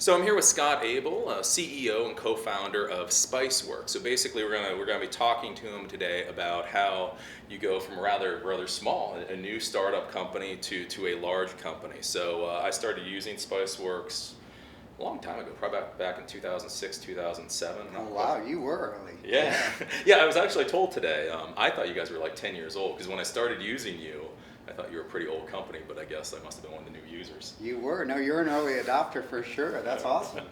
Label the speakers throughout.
Speaker 1: So I'm here with Scott Abel, CEO and co-founder of Spiceworks. So basically, we're gonna be talking to him today about how you go from rather small, a new startup company, to a large company. So I started using Spiceworks a long time ago, probably back in 2006, 2007.
Speaker 2: Oh wow, you were early.
Speaker 1: Yeah, yeah. I was actually told today. I thought you guys were like 10 years old because when I started using you, I thought you were a pretty old company, but I guess I must have been one of the new users.
Speaker 2: You were. No, you're an early adopter for sure. That's awesome.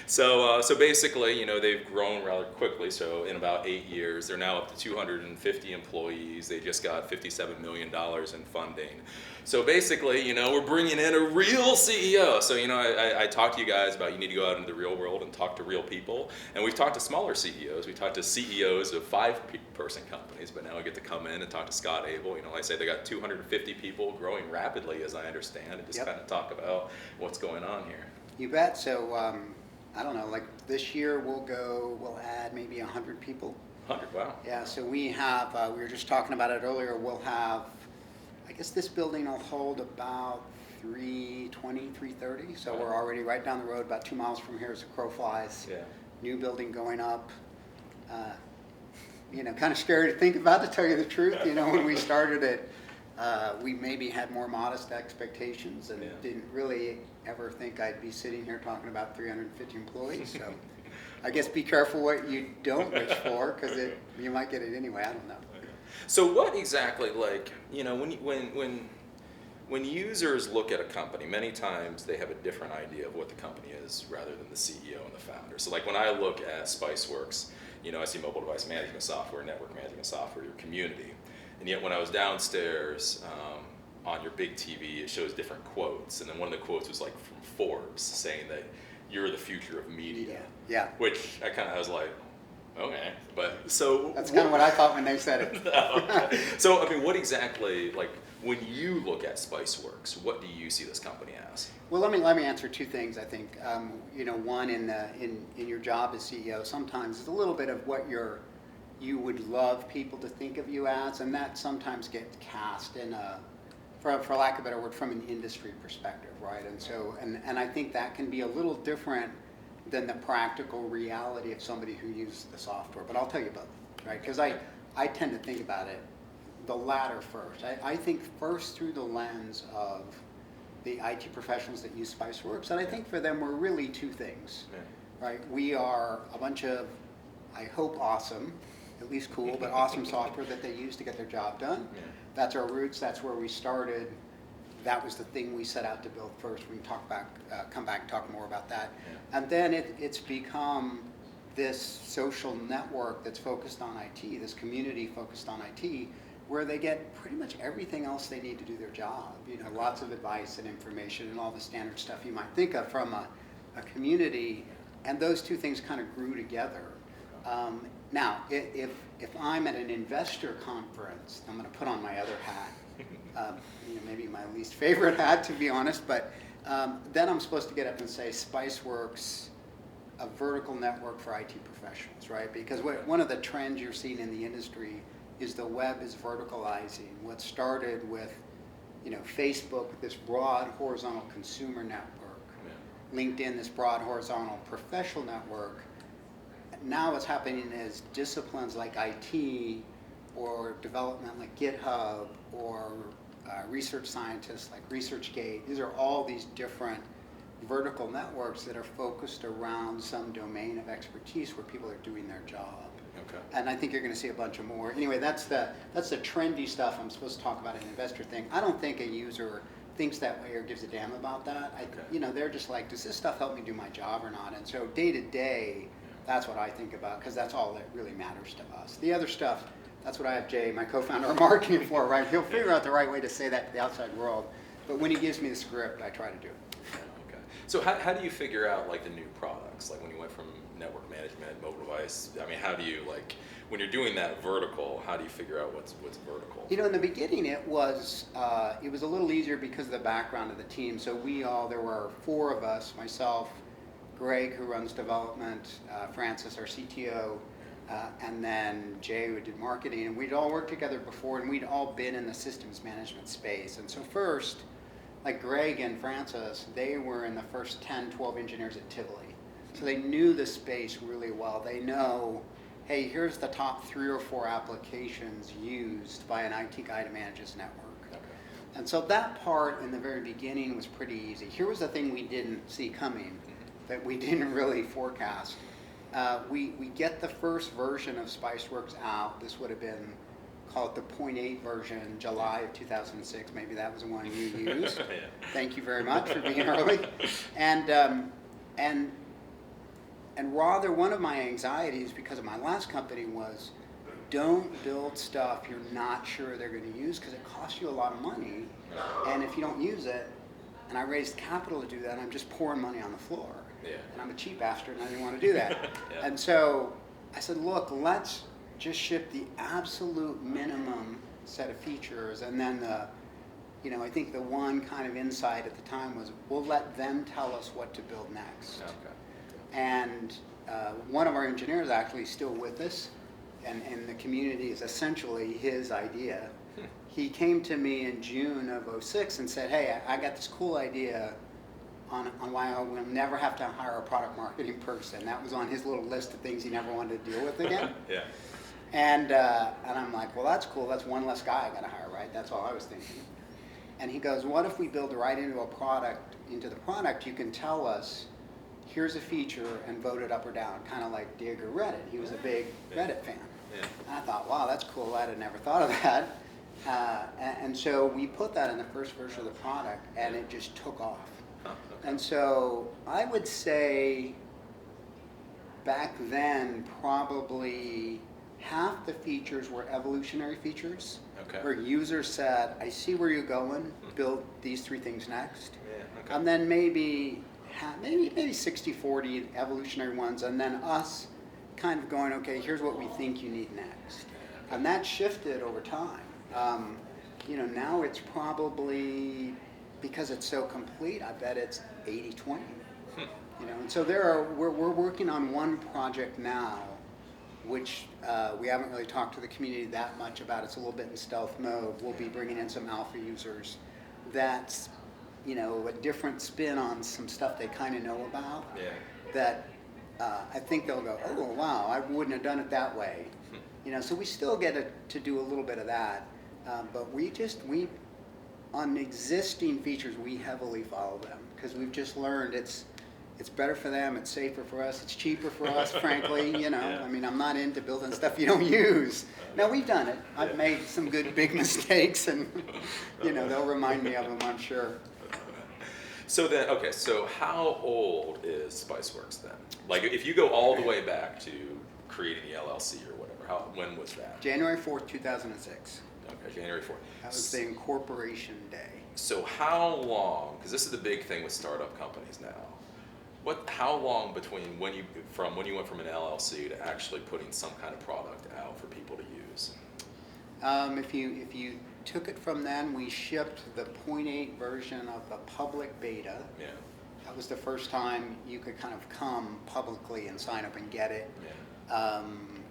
Speaker 1: So basically, they've grown rather quickly. So in about 8 years, they're now up to 250 employees. They just got $57 million in funding. So basically, we're bringing in a real CEO. So, I talked to you guys about you need to go out into the real world and talk to real people. And we've talked to smaller CEOs. We talked to CEOs of five-person companies, but now I get to come in and talk to Scott Abel. Like I say, they got 250 people growing rapidly, as I understand, and just
Speaker 2: Yep.
Speaker 1: kind of talk about what's going on here.
Speaker 2: You bet. So I don't know. Like this year, we'll add maybe 100 people.
Speaker 1: 100, wow.
Speaker 2: Yeah. So we have. We were just talking about it earlier. We'll have. I guess this building will hold about 320, 330. So
Speaker 1: Wow.
Speaker 2: we're already right down the road, about 2 miles from here as the crow flies.
Speaker 1: Yeah.
Speaker 2: New building going up. Kind of scary to think about, to tell you the truth. When we started it, we maybe had more modest expectations and
Speaker 1: Yeah.
Speaker 2: didn't really ever think I'd be sitting here talking about 350 employees. So I guess be careful what you don't wish for, because you might get it anyway. I don't know.
Speaker 1: Okay. So what exactly, when users look at a company, many times they have a different idea of what the company is rather than the CEO and the founder. So like when I look at Spiceworks, I see mobile device management software, network management software, your community. And yet when I was downstairs on your big TV, it shows different quotes. And then one of the quotes was like from Forbes saying that you're the future of media.
Speaker 2: Yeah.
Speaker 1: Which I was like, okay. But so
Speaker 2: That's kind of what I thought when they said it.
Speaker 1: Okay. So what exactly, like when you look at Spiceworks, what do you see this company as?
Speaker 2: Well, let me answer two things. I think one in your job as CEO, sometimes it's a little bit of what you would love people to think of you as, and that sometimes gets cast in for lack of a better word, from an industry perspective, right? And so and I think that can be a little different than the practical reality of somebody who uses the software. But I'll tell you both, right? Because I tend to think about it the latter first. I think first through the lens of the IT professionals that use Spiceworks, and I think for them we're really two things, right? We are a bunch of, I hope awesome, at least cool, but awesome software that they use to get their job done.
Speaker 1: Yeah.
Speaker 2: That's our roots. That's where we started. That was the thing we set out to build first. We can come back and talk more about that.
Speaker 1: Yeah.
Speaker 2: And then it's become this social network that's focused on IT, this community focused on IT, where they get pretty much everything else they need to do their job. Lots of advice and information and all the standard stuff you might think of from a community. And those two things kind of grew together. Now, if I'm at an investor conference, I'm going to put on my other hat. Maybe my least favorite hat, to be honest, but then I'm supposed to get up and say Spiceworks, a vertical network for IT professionals, right? Because one of the trends you're seeing in the industry is the web is verticalizing. What started with, Facebook, this broad horizontal consumer network, LinkedIn, this broad horizontal professional network. Now what's happening is disciplines like IT or development like GitHub or research scientists like ResearchGate. These are all these different vertical networks that are focused around some domain of expertise where people are doing their job.
Speaker 1: Okay.
Speaker 2: And I think you're going to see a bunch of more. Anyway, that's the trendy stuff I'm supposed to talk about in an investor thing. I don't think a user thinks that way or gives a damn about that.
Speaker 1: Okay.
Speaker 2: They're just like, does this stuff help me do my job or not? And so day to day, that's what I think about, because that's all that really matters to us. The other stuff, that's what I have Jay, my co-founder of marketing, for, right? He'll figure out the right way to say that to the outside world. But when he gives me the script, I try to do it.
Speaker 1: Okay. So how do you figure out the new products? Like when you went from network management, mobile device, how do you when you're doing that vertical, how do you figure out what's vertical?
Speaker 2: In the beginning it was a little easier because of the background of the team. So there were four of us, myself, Greg, who runs development, Francis, our CTO, and then Jay, who did marketing, and we'd all worked together before, and we'd all been in the systems management space. And so first, like Greg and Francis, they were in the first 10, 12 engineers at Tivoli. So they knew the space really well. They know, hey, here's the top 3 or 4 applications used by an IT guy to manage his network.
Speaker 1: Okay.
Speaker 2: And so that part in the very beginning was pretty easy. Here was the thing we didn't see coming, that we didn't really forecast. We get the first version of Spiceworks out. This would have been, call it the 0.8 version, July of 2006. Maybe that was the one you used.
Speaker 1: Yeah.
Speaker 2: Thank you very much for being early. And rather, one of my anxieties because of my last company was, don't build stuff you're not sure they're going to use because it costs you a lot of money. And if you don't use it, and I raised capital to do that, I'm just pouring money on the floor.
Speaker 1: Yeah.
Speaker 2: And I'm a cheap bastard and I didn't want to do that.
Speaker 1: Yeah.
Speaker 2: And so I said, look, let's just ship the absolute minimum set of features. And then I think the one kind of insight at the time was, we'll let them tell us what to build next.
Speaker 1: Okay.
Speaker 2: And one of our engineers actually is still with us, and the community is essentially his idea. He came to me in June of '06 and said, hey, I got this cool idea on why I will never have to hire a product marketing person. That was on his little list of things he never wanted to deal with again.
Speaker 1: Yeah.
Speaker 2: And I'm like, well, that's cool. That's one less guy I got to hire, right? That's all I was thinking. And he goes, what if we build right into the product, you can tell us, here's a feature, and vote it up or down, kind of like Dig or Reddit. He was a big Reddit fan.
Speaker 1: Yeah.
Speaker 2: And I thought, wow, that's cool. I'd have never thought of that. And so we put that in the first version of the product, and it just took off.
Speaker 1: Huh, okay.
Speaker 2: And so I would say back then, probably half the features were evolutionary features,
Speaker 1: Okay.
Speaker 2: where users said, I see where you're going, build these 3 things next.
Speaker 1: Yeah, okay.
Speaker 2: And then maybe 60-40 evolutionary ones, and then us kind of going, okay, here's what we think you need next. And that shifted over time. Now it's probably, because it's so complete, I bet it's 80-20. And so we're working on one project now, which we haven't really talked to the community that much about. It's a little bit in stealth mode. We'll be bringing in some alpha users. That's a different spin on some stuff they kind of know about.
Speaker 1: Yeah.
Speaker 2: That I think they'll go, oh wow, I wouldn't have done it that way. So we still get to do a little bit of that, but we on existing features we heavily follow them because we've just learned it's better for them, it's safer for us, it's cheaper for us, frankly.
Speaker 1: Yeah.
Speaker 2: I mean, I'm not into building stuff you don't use. Now we've done it. I've made some good big mistakes, and they'll remind me of them, I'm sure.
Speaker 1: So then, okay, so how old is Spiceworks then? Like, if you go all the way back to creating the LLC or whatever, when was that?
Speaker 2: January 4th, 2006.
Speaker 1: Okay, January 4th.
Speaker 2: That was the incorporation day.
Speaker 1: So how long, because this is the big thing with startup companies now, how long between when you went from an LLC to actually putting some kind of product out for people to use?
Speaker 2: If you took it from then, we shipped the 0.8 version of the public beta.
Speaker 1: Yeah.
Speaker 2: That was the first time you could kind of come publicly and sign up and get it.
Speaker 1: Yeah.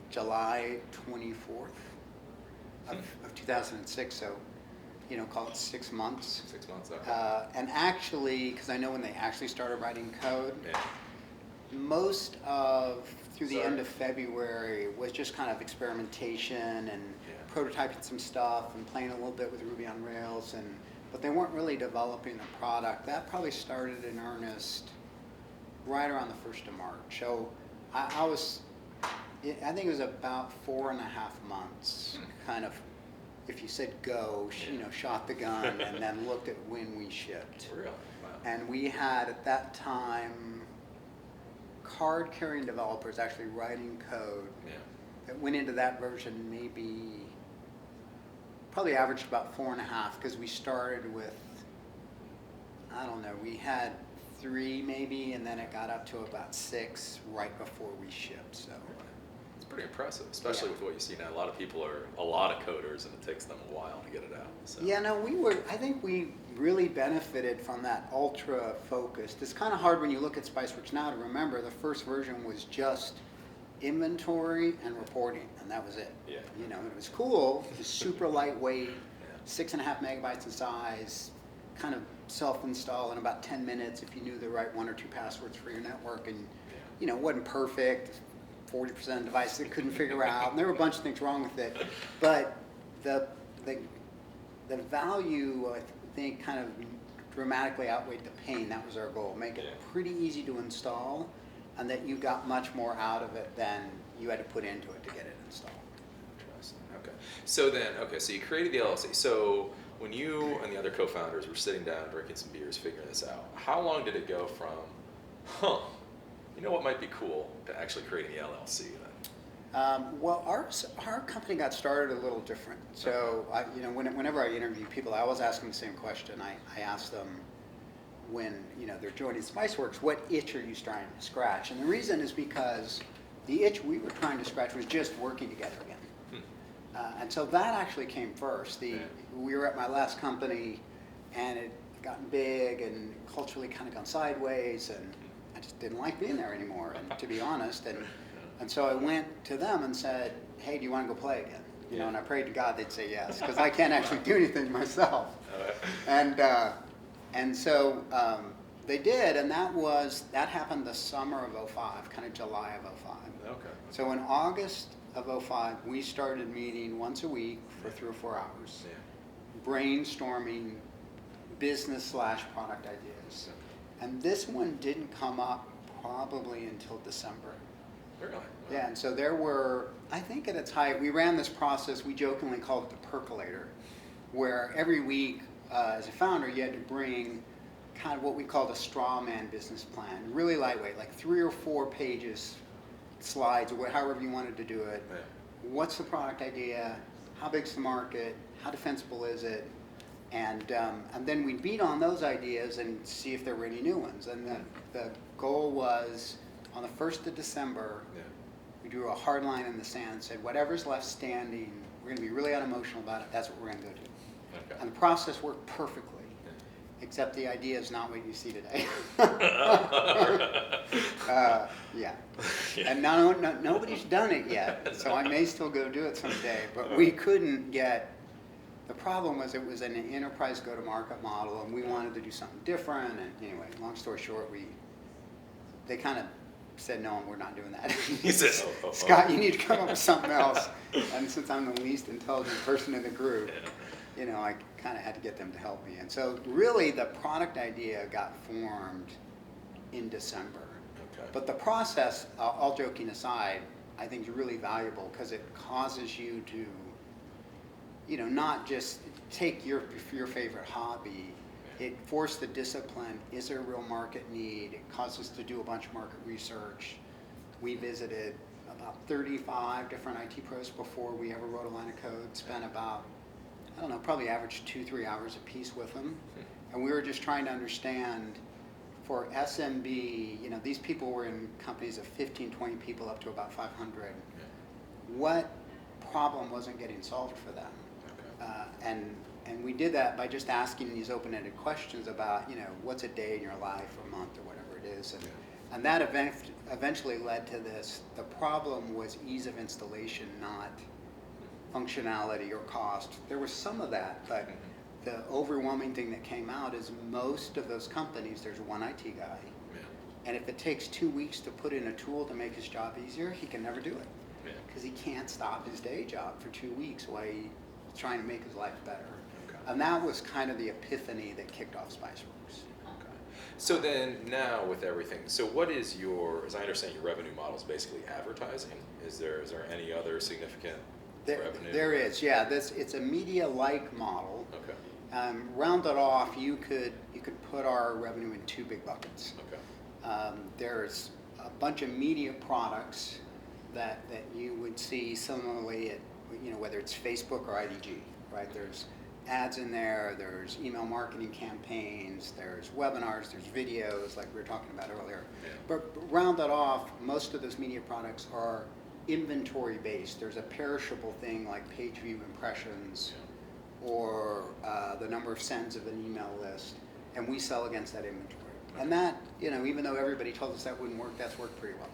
Speaker 2: July 24th of 2006, so call it 6 months.
Speaker 1: 6 months, okay.
Speaker 2: And actually, because I know when they actually started writing code,
Speaker 1: Yeah.
Speaker 2: most through the end of February was just kind of experimentation and prototyping some stuff and playing a little bit with Ruby on Rails, but they weren't really developing the product. That probably started in earnest right around the 1st of March. So I think it was about 4.5 months, kind of, if you said go, shot the gun, and then looked at when we shipped.
Speaker 1: Really? Wow.
Speaker 2: And we had, at that time, card-carrying developers actually writing code that went into that version probably averaged about 4.5, because we started with, I don't know, we had 3 maybe, and then it got up to about 6 right before we shipped, so.
Speaker 1: It's pretty impressive, especially with what you see now. A lot of people are a lot of coders, and it takes them a while to get it out. So.
Speaker 2: Yeah, no, I think we really benefited from that ultra focused. It's kind of hard when you look at Spiceworks now to remember the first version was just inventory and reporting, and that was it.
Speaker 1: Yeah.
Speaker 2: It was cool. It was super lightweight, 6.5 megabytes in size, kind of self-install in about 10 minutes if you knew the right 1 or 2 passwords for your network, and you know, it wasn't perfect. 40% of devices it couldn't figure out, and there were a bunch of things wrong with it. But the value, I think, kind of dramatically outweighed the pain. That was our goal. Make it pretty easy to install, and that you got much more out of it than you had to put into it to get it installed.
Speaker 1: Interesting. Okay. So then, so you created the LLC. So when you and the other co-founders were sitting down, drinking some beers, figuring this out, how long did it go from, you know what might be cool, to actually creating the LLC then?
Speaker 2: Well, our company got started a little different. So, you know, whenever I interview people, I always ask them the same question. I ask them when, you know, they're joining Spiceworks, what itch are you trying to scratch? And the reason is because the itch we were trying to scratch was just working together again. And so that actually came first. We were at my last company, and it had gotten big and culturally kind of gone sideways, and I just didn't like being there anymore, and to be honest. And so I went to them and said, hey, do you want to go play again? You know, and I prayed to God they'd say yes, because I can't actually do anything myself. And so they did, and that happened the summer of '05, kind of July of '05.
Speaker 1: Okay.
Speaker 2: So in August of '05, we started meeting once a week for 3 or 4 hours, brainstorming business/product ideas. And this one didn't come up probably until December.
Speaker 1: Really? Wow.
Speaker 2: Yeah, and so there were, I think at its height, we ran this process, we jokingly called it the percolator, where every week as a founder you had to bring kind of what we called a straw man business plan, really lightweight, like 3 or 4 pages, slides, or however you wanted to do it.
Speaker 1: Yeah.
Speaker 2: What's the product idea? How big's the market? How defensible is it? And then we'd beat on those ideas and see if there were any new ones. And the goal was, on the 1st of December, we drew a hard line in the sand and said, whatever's left standing, we're going to be really unemotional about it. That's what we're going to go do.
Speaker 1: Okay.
Speaker 2: And the process worked perfectly, except the idea is not what you see today. And nobody's done it yet, so I may still go do it someday. But we couldn't get. The problem was it was an enterprise go-to-market model, and we wanted to do something different. And anyway, long story short, they kind of said, no, we're not doing that.
Speaker 1: He says,
Speaker 2: Scott, you need to come up with something else. And since I'm the least intelligent person in the group, you know, I kind of had to get them to help me. And so really the product idea got formed in December.
Speaker 1: Okay.
Speaker 2: But the process, all joking aside, I think is really valuable because it causes you to, you know, not just take your favorite hobby. It forced the discipline. Is there a real market need? It caused us to do a bunch of market research. We visited about 35 different IT pros before we ever wrote a line of code. Spent about, I don't know, probably averaged 2-3 hours a piece with them. And we were just trying to understand, for SMB, you know, these people were in companies of 15, 20 people up to about 500. What problem wasn't getting solved for them? And we did that by just asking these open-ended questions about, you know, what's a day in your life or month or whatever it is. And that eventually led to this. The problem was ease of installation, not functionality or cost. There was some of that, but the overwhelming thing that came out is most of those companies, there's one IT guy. And if it takes 2 weeks to put in a tool to make his job easier, he can never do it. Because he can't stop his day job for 2 weeks while he's trying to make his life better. And that was kind of the epiphany that kicked off Spiceworks.
Speaker 1: Okay. So then now with everything, so what is your, as I understand, your revenue model is basically advertising? Is there any other significant revenue?
Speaker 2: There is, yeah. It's a media-like model.
Speaker 1: Okay.
Speaker 2: Rounded off, you could put our revenue in 2 big buckets.
Speaker 1: Okay.
Speaker 2: There's a bunch of media products that you would see similarly at, you know, whether it's Facebook or IDG, right? There's ads in there, there's email marketing campaigns, there's webinars, there's videos like we were talking about earlier. But rounded off, most of those media products are inventory based. There's a perishable thing like page view impressions or the number of sends of an email list, and we sell against that inventory. And that, you know, even though everybody told us that wouldn't work, that's worked pretty well.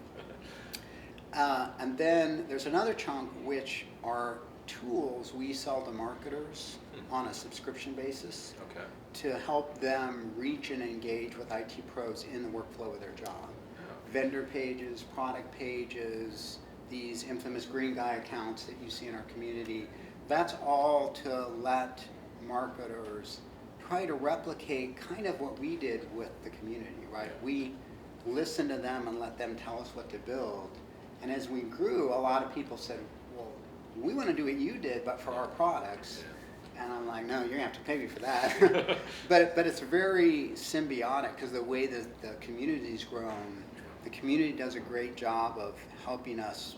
Speaker 2: And then there's another chunk which are tools we sell to marketers on a subscription basis
Speaker 1: Okay.
Speaker 2: to help them reach and engage with IT pros in the workflow of their job. Vendor pages, product pages, these infamous green guy accounts that you see in our community, that's all to let marketers try to replicate kind of what we did with the community, right? We listened to them and let them tell us what to build. And as we grew, a lot of people said, well, we want to do what you did, but for our products. And I'm like, no, you're gonna have to pay me for that. but it's very symbiotic because the way that the community's grown, the community does a great job of helping us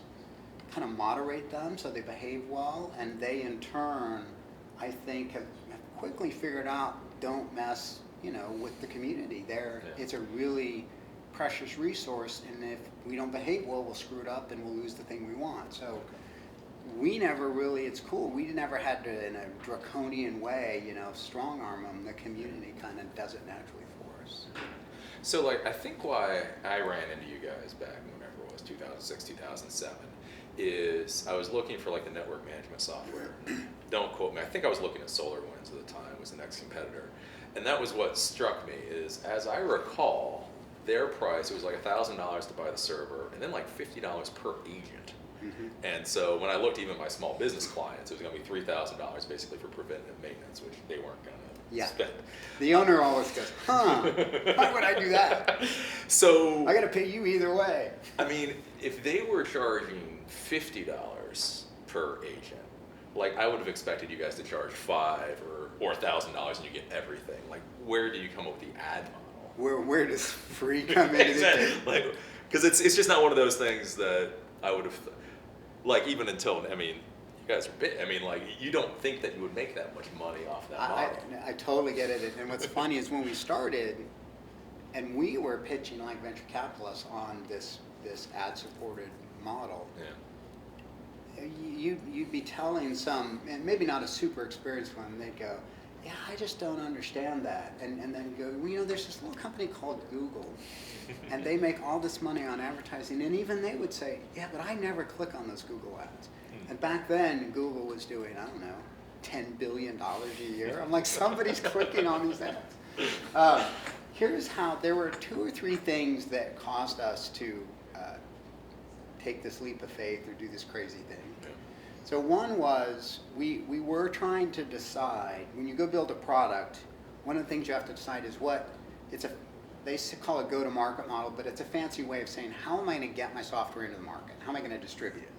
Speaker 2: kind of moderate them so they behave well, and they in turn, I think, have quickly figured out don't mess, with the community. It's a really precious resource, and if we don't behave well, we'll screw it up and we'll lose the thing we want. So we never really, it's cool, we never had to, in a draconian way, strong arm them. The community kind of does it naturally for us.
Speaker 1: So I think why I ran into you guys back whenever it was 2006, 2007 is I was looking for the network management software. Don't quote me. I think I was looking at SolarWinds at the time, was the next competitor. And that was what struck me is, as I recall, their price, it was $1,000 to buy the server and then $50 per agent. Mm-hmm. And so when I looked even at my small business clients, it was going to be $3,000 basically for preventative maintenance, which they weren't going to spend.
Speaker 2: The owner always goes, why would I do that?
Speaker 1: So
Speaker 2: I got to pay you either way.
Speaker 1: I mean, if they were charging $50 per agent, I would have expected you guys to charge $5,000 or $1,000 and you get everything. Where do you come up with the ad model?
Speaker 2: Where does free come into
Speaker 1: exactly. Because it's just not one of those things that I would have, even until, you guys are big. You don't think that you would make that much money off that model.
Speaker 2: I totally get it. And what's funny is when we started, and we were pitching venture capitalists on this ad-supported model, you'd be telling some, and maybe not a super experienced one, they'd go, yeah, I just don't understand that. And then you go, there's this little company called Google, and they make all this money on advertising, and even they would say, yeah, but I never click on those Google ads. And back then, Google was doing, I don't know, $10 billion a year. I'm like, somebody's clicking on these ads. Here's how, there were 2 or 3 things that caused us to take this leap of faith or do this crazy thing. So one was, we were trying to decide, when you go build a product, one of the things you have to decide is they call it go-to-market model, but it's a fancy way of saying, how am I going to get my software into the market? How am I going to distribute it?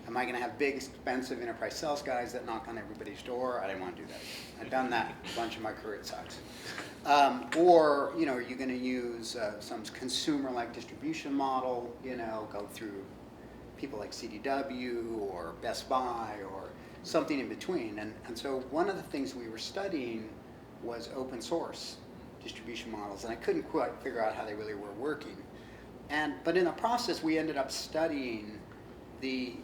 Speaker 2: Am I going to have big, expensive enterprise sales guys that knock on everybody's door? I didn't want to do that. I've done that a bunch of my career, it sucks. Or, are you going to use some consumer-like distribution model, go through people like CDW or Best Buy or something in between. And so one of the things we were studying was open source distribution models, and I couldn't quite figure out how they really were working. But in the process, we ended up studying the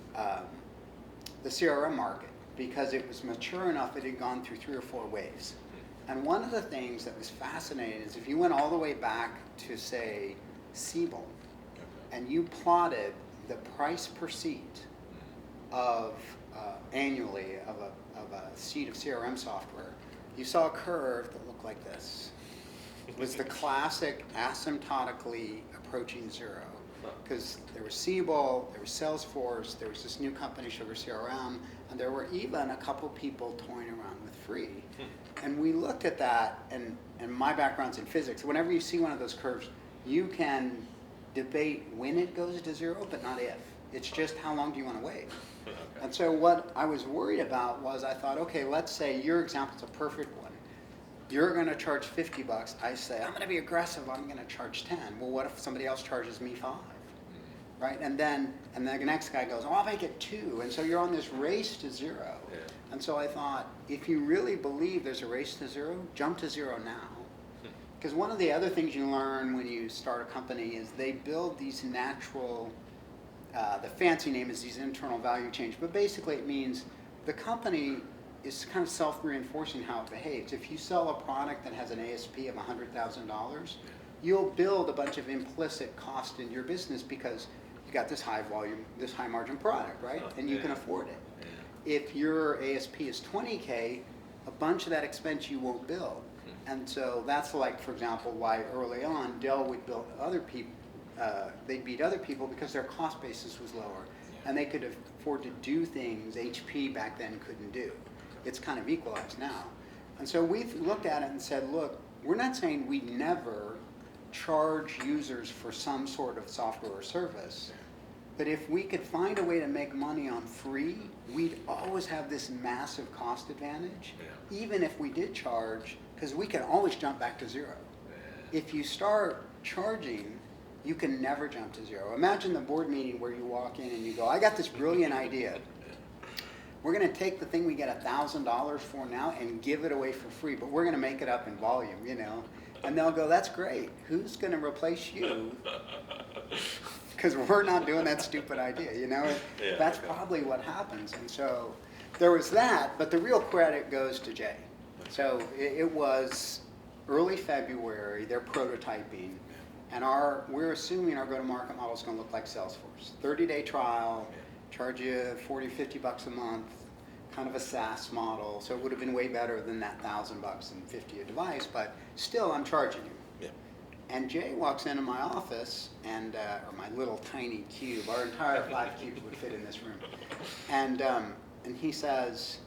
Speaker 2: CRM market because it was mature enough, it had gone through 3 or 4 waves. And one of the things that was fascinating is if you went all the way back to, say, Siebel, and you plotted the price per seat of annually of a seat of CRM software, you saw a curve that looked like this. It was the classic asymptotically approaching zero. Because there was Siebel, there was Salesforce, there was this new company, Sugar CRM, and there were even a couple people toying around with free. And we looked at that, and my background's in physics. Whenever you see one of those curves, you can debate when it goes to zero, but not if. It's just how long do you want to wait? Okay. And so what I was worried about was I thought, okay, let's say your example's a perfect one. You're going to charge $50. I say, I'm going to be aggressive. I'm going to charge 10. Well, what if somebody else charges me 5? Right? And then the next guy goes, oh, I'll make it 2. And so you're on this race to zero. Yeah. And so I thought, if you really believe there's a race to zero, jump to zero now. Because one of the other things you learn when you start a company is they build these natural, the fancy name is these internal value chains, but basically it means the company is kind of self-reinforcing how it behaves. If you sell a product that has an ASP of $100,000, you'll build a bunch of implicit cost in your business because you got this high volume, this high margin product, right? And you can afford it. if your ASP is 20K, a bunch of that expense you won't build. And so that's like, for example, why early on Dell would build other people, they'd beat other people because their cost basis was lower. And they could afford to do things HP back then couldn't do. It's kind of equalized now. And so we've looked at it and said, look, we're not saying we never charge users for some sort of software or service, but if we could find a way to make money on free, we'd always have this massive cost advantage, even if we did charge, because we can always jump back to zero. If you start charging, you can never jump to zero. Imagine the board meeting where you walk in and you go, I got this brilliant idea. We're going to take the thing we get $1,000 for now and give it away for free, but we're going to make it up in volume, you know? And they'll go, that's great. Who's going to replace you? Because we're not doing that stupid idea, you know? That's probably what happens. And so there was that, but the real credit goes to Jay. So it was early February, they're prototyping, and we're assuming our go-to-market model is going to look like Salesforce. 30-day trial, charge you $40, $50 a month, kind of a SaaS model. So it would have been way better than that $1,000 and $50 a device, but still I'm charging you. And Jay walks into my office, and or my little tiny cube. Our entire 5 cubes would fit in this room. And he says,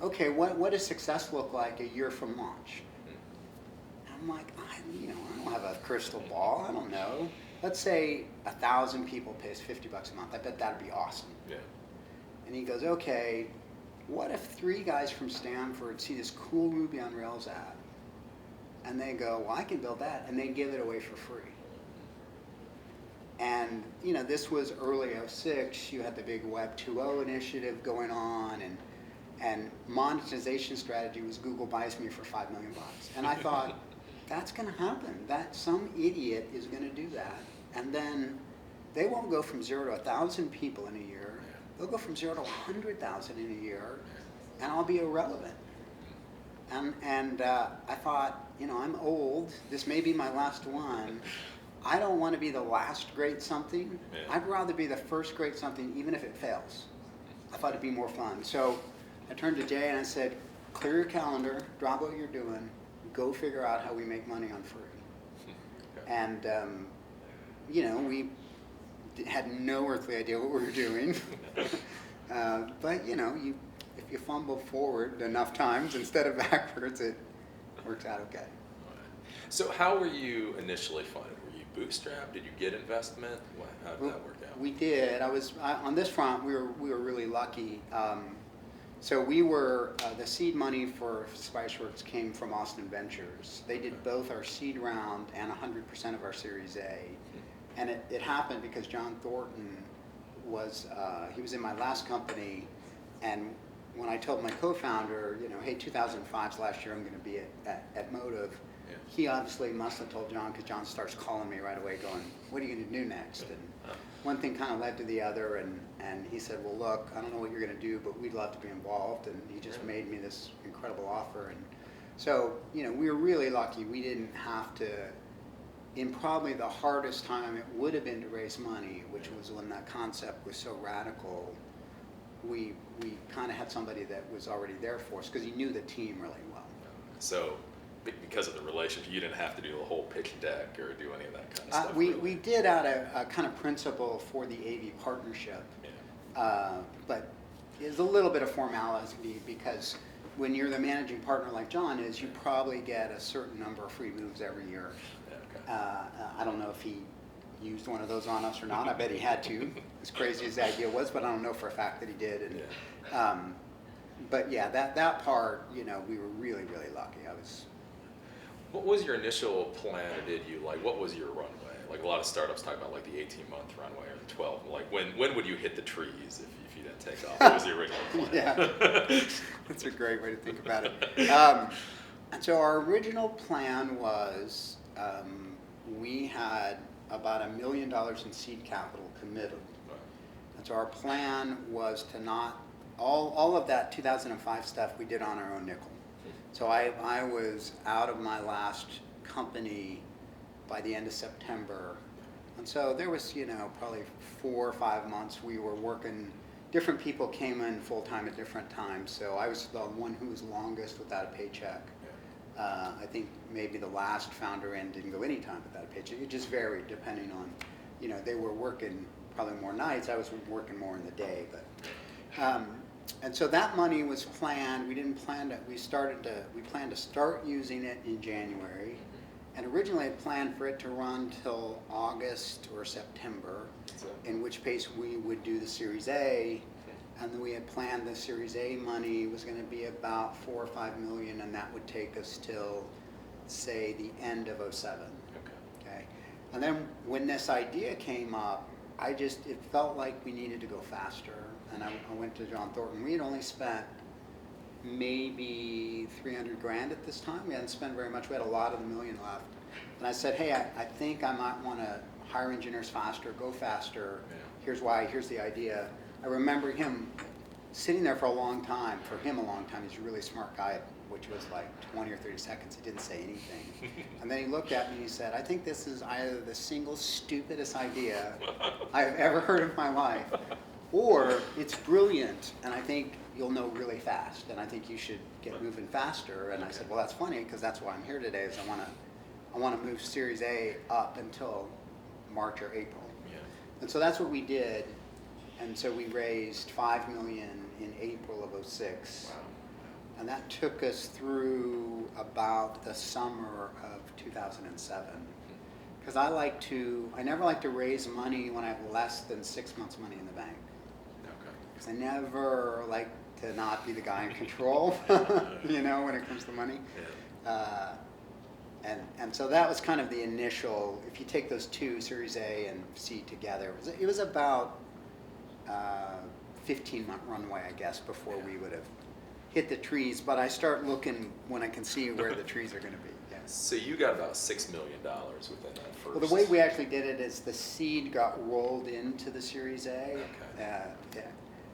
Speaker 2: okay, what does success look like a year from launch? I'm like, I don't have a crystal ball. I don't know. Let's say 1,000 people pays $50 a month. I bet that'd be awesome. And he goes, okay, what if 3 guys from Stanford see this cool Ruby on Rails app, and they go, well, I can build that, and they give it away for free. And this was early '06. You had the big Web 2.0 initiative going on, and monetization strategy was Google buys me for $5 million. And I thought, that's going to happen. That some idiot is going to do that, and then they won't go from 0 to 1,000 people in a year. They'll go from 0 to 100,000 in a year, and I'll be irrelevant. And I thought, I'm old. This may be my last one. I don't want to be the last great something. I'd rather be the first great something, even if it fails. I thought it'd be more fun. So I turned to Jay and I said, clear your calendar, drop what you're doing, go figure out how we make money on free. And, we had no earthly idea what we were doing. But, if you fumble forward enough times instead of backwards, it works out okay.
Speaker 1: So how were you initially funded? Were you bootstrapped? Did you get investment? How did that work out?
Speaker 2: We did. On this front, we were really lucky. So we were, the seed money for Spiceworks came from Austin Ventures. They did both our seed round and 100% of our Series A. And it happened because John Thornton he was in my last company, and when I told my co-founder, hey, 2005's last year, I'm going to be at Motive, he obviously must have told John, because John starts calling me right away going, what are you going to do next? And one thing kind of led to the other, and he said, well, look, I don't know what you're going to do, but we'd love to be involved, and he just made me this incredible offer. And so, we were really lucky. We didn't have to, in probably the hardest time it would have been to raise money, which was when that concept was so radical, we kind of had somebody that was already there for us because he knew the team really well.
Speaker 1: So because of the relationship, you didn't have to do a whole pitch deck or do any of that kind of stuff?
Speaker 2: We did out a kind of principle for the AV partnership, but it's a little bit of formality because when you're the managing partner like John is, you probably get a certain number of free moves every year. I don't know if he used one of those on us or not. I bet he had to, as crazy as the idea was, but I don't know for a fact that he did. And, but yeah, that part, we were really, really lucky.
Speaker 1: What was your initial plan, or what was your runway? Like a lot of startups talk about like the 18-month runway or the 12. Like when would you hit the trees if you didn't take off? What was the original plan?
Speaker 2: Yeah, that's a great way to think about it. And so our original plan was we had about $1 million in seed capital committed. And so our plan was to not, all of that 2005 stuff we did on our own nickel. So I was out of my last company by the end of September. And so there was, probably 4 or 5 months we were working different people came in full-time at different times. So I was the one who was longest without a paycheck. I think maybe the last founder in didn't go any time without a paycheck. It just varied depending on, they were working probably more nights. I was working more in the day, but. And so that money was planned. We didn't plan to. We planned to start using it in January, and originally I planned for it to run till August or September, in which case we would do the Series A, and then we had planned the Series A money was going to be about $4 or $5 million, and that would take us till, say, the end of '07. Okay. And then when this idea came up, it felt like we needed to go faster. And I went to John Thornton. We had only spent maybe 300 grand at this time. We hadn't spent very much. We had a lot of the million left. And I said, hey, I think I might want to hire engineers faster, go faster. Yeah. Here's why, here's the idea. I remember him sitting there for a long time. For him, a long time. He's a really smart guy, which was like 20 or 30 seconds. He didn't say anything. And then he looked at me and he said, I think this is either the single stupidest idea I've ever heard in my life, or it's brilliant, and I think you'll know really fast, and I think you should get moving faster. And I said, well, that's funny, because that's why I'm here today, is I want to move Series A up until March or April. Yeah. And so that's what we did, and so we raised $5 million in April of '06. Wow. And that took us through about the summer of 2007. Because I never like to raise money when I have less than 6 months money in the bank. Because I never like to not be the guy in control, when it comes to money. Yeah. And so that was kind of the initial, if you take those two, Series A and C together, it was about 15-month runway, I guess, before we would have hit the trees. But I start looking when I can see where the trees are going to be. Yes.
Speaker 1: So you got about $6 million within that first.
Speaker 2: Well, the way we actually did it is the seed got rolled into the Series A. Okay. Yeah.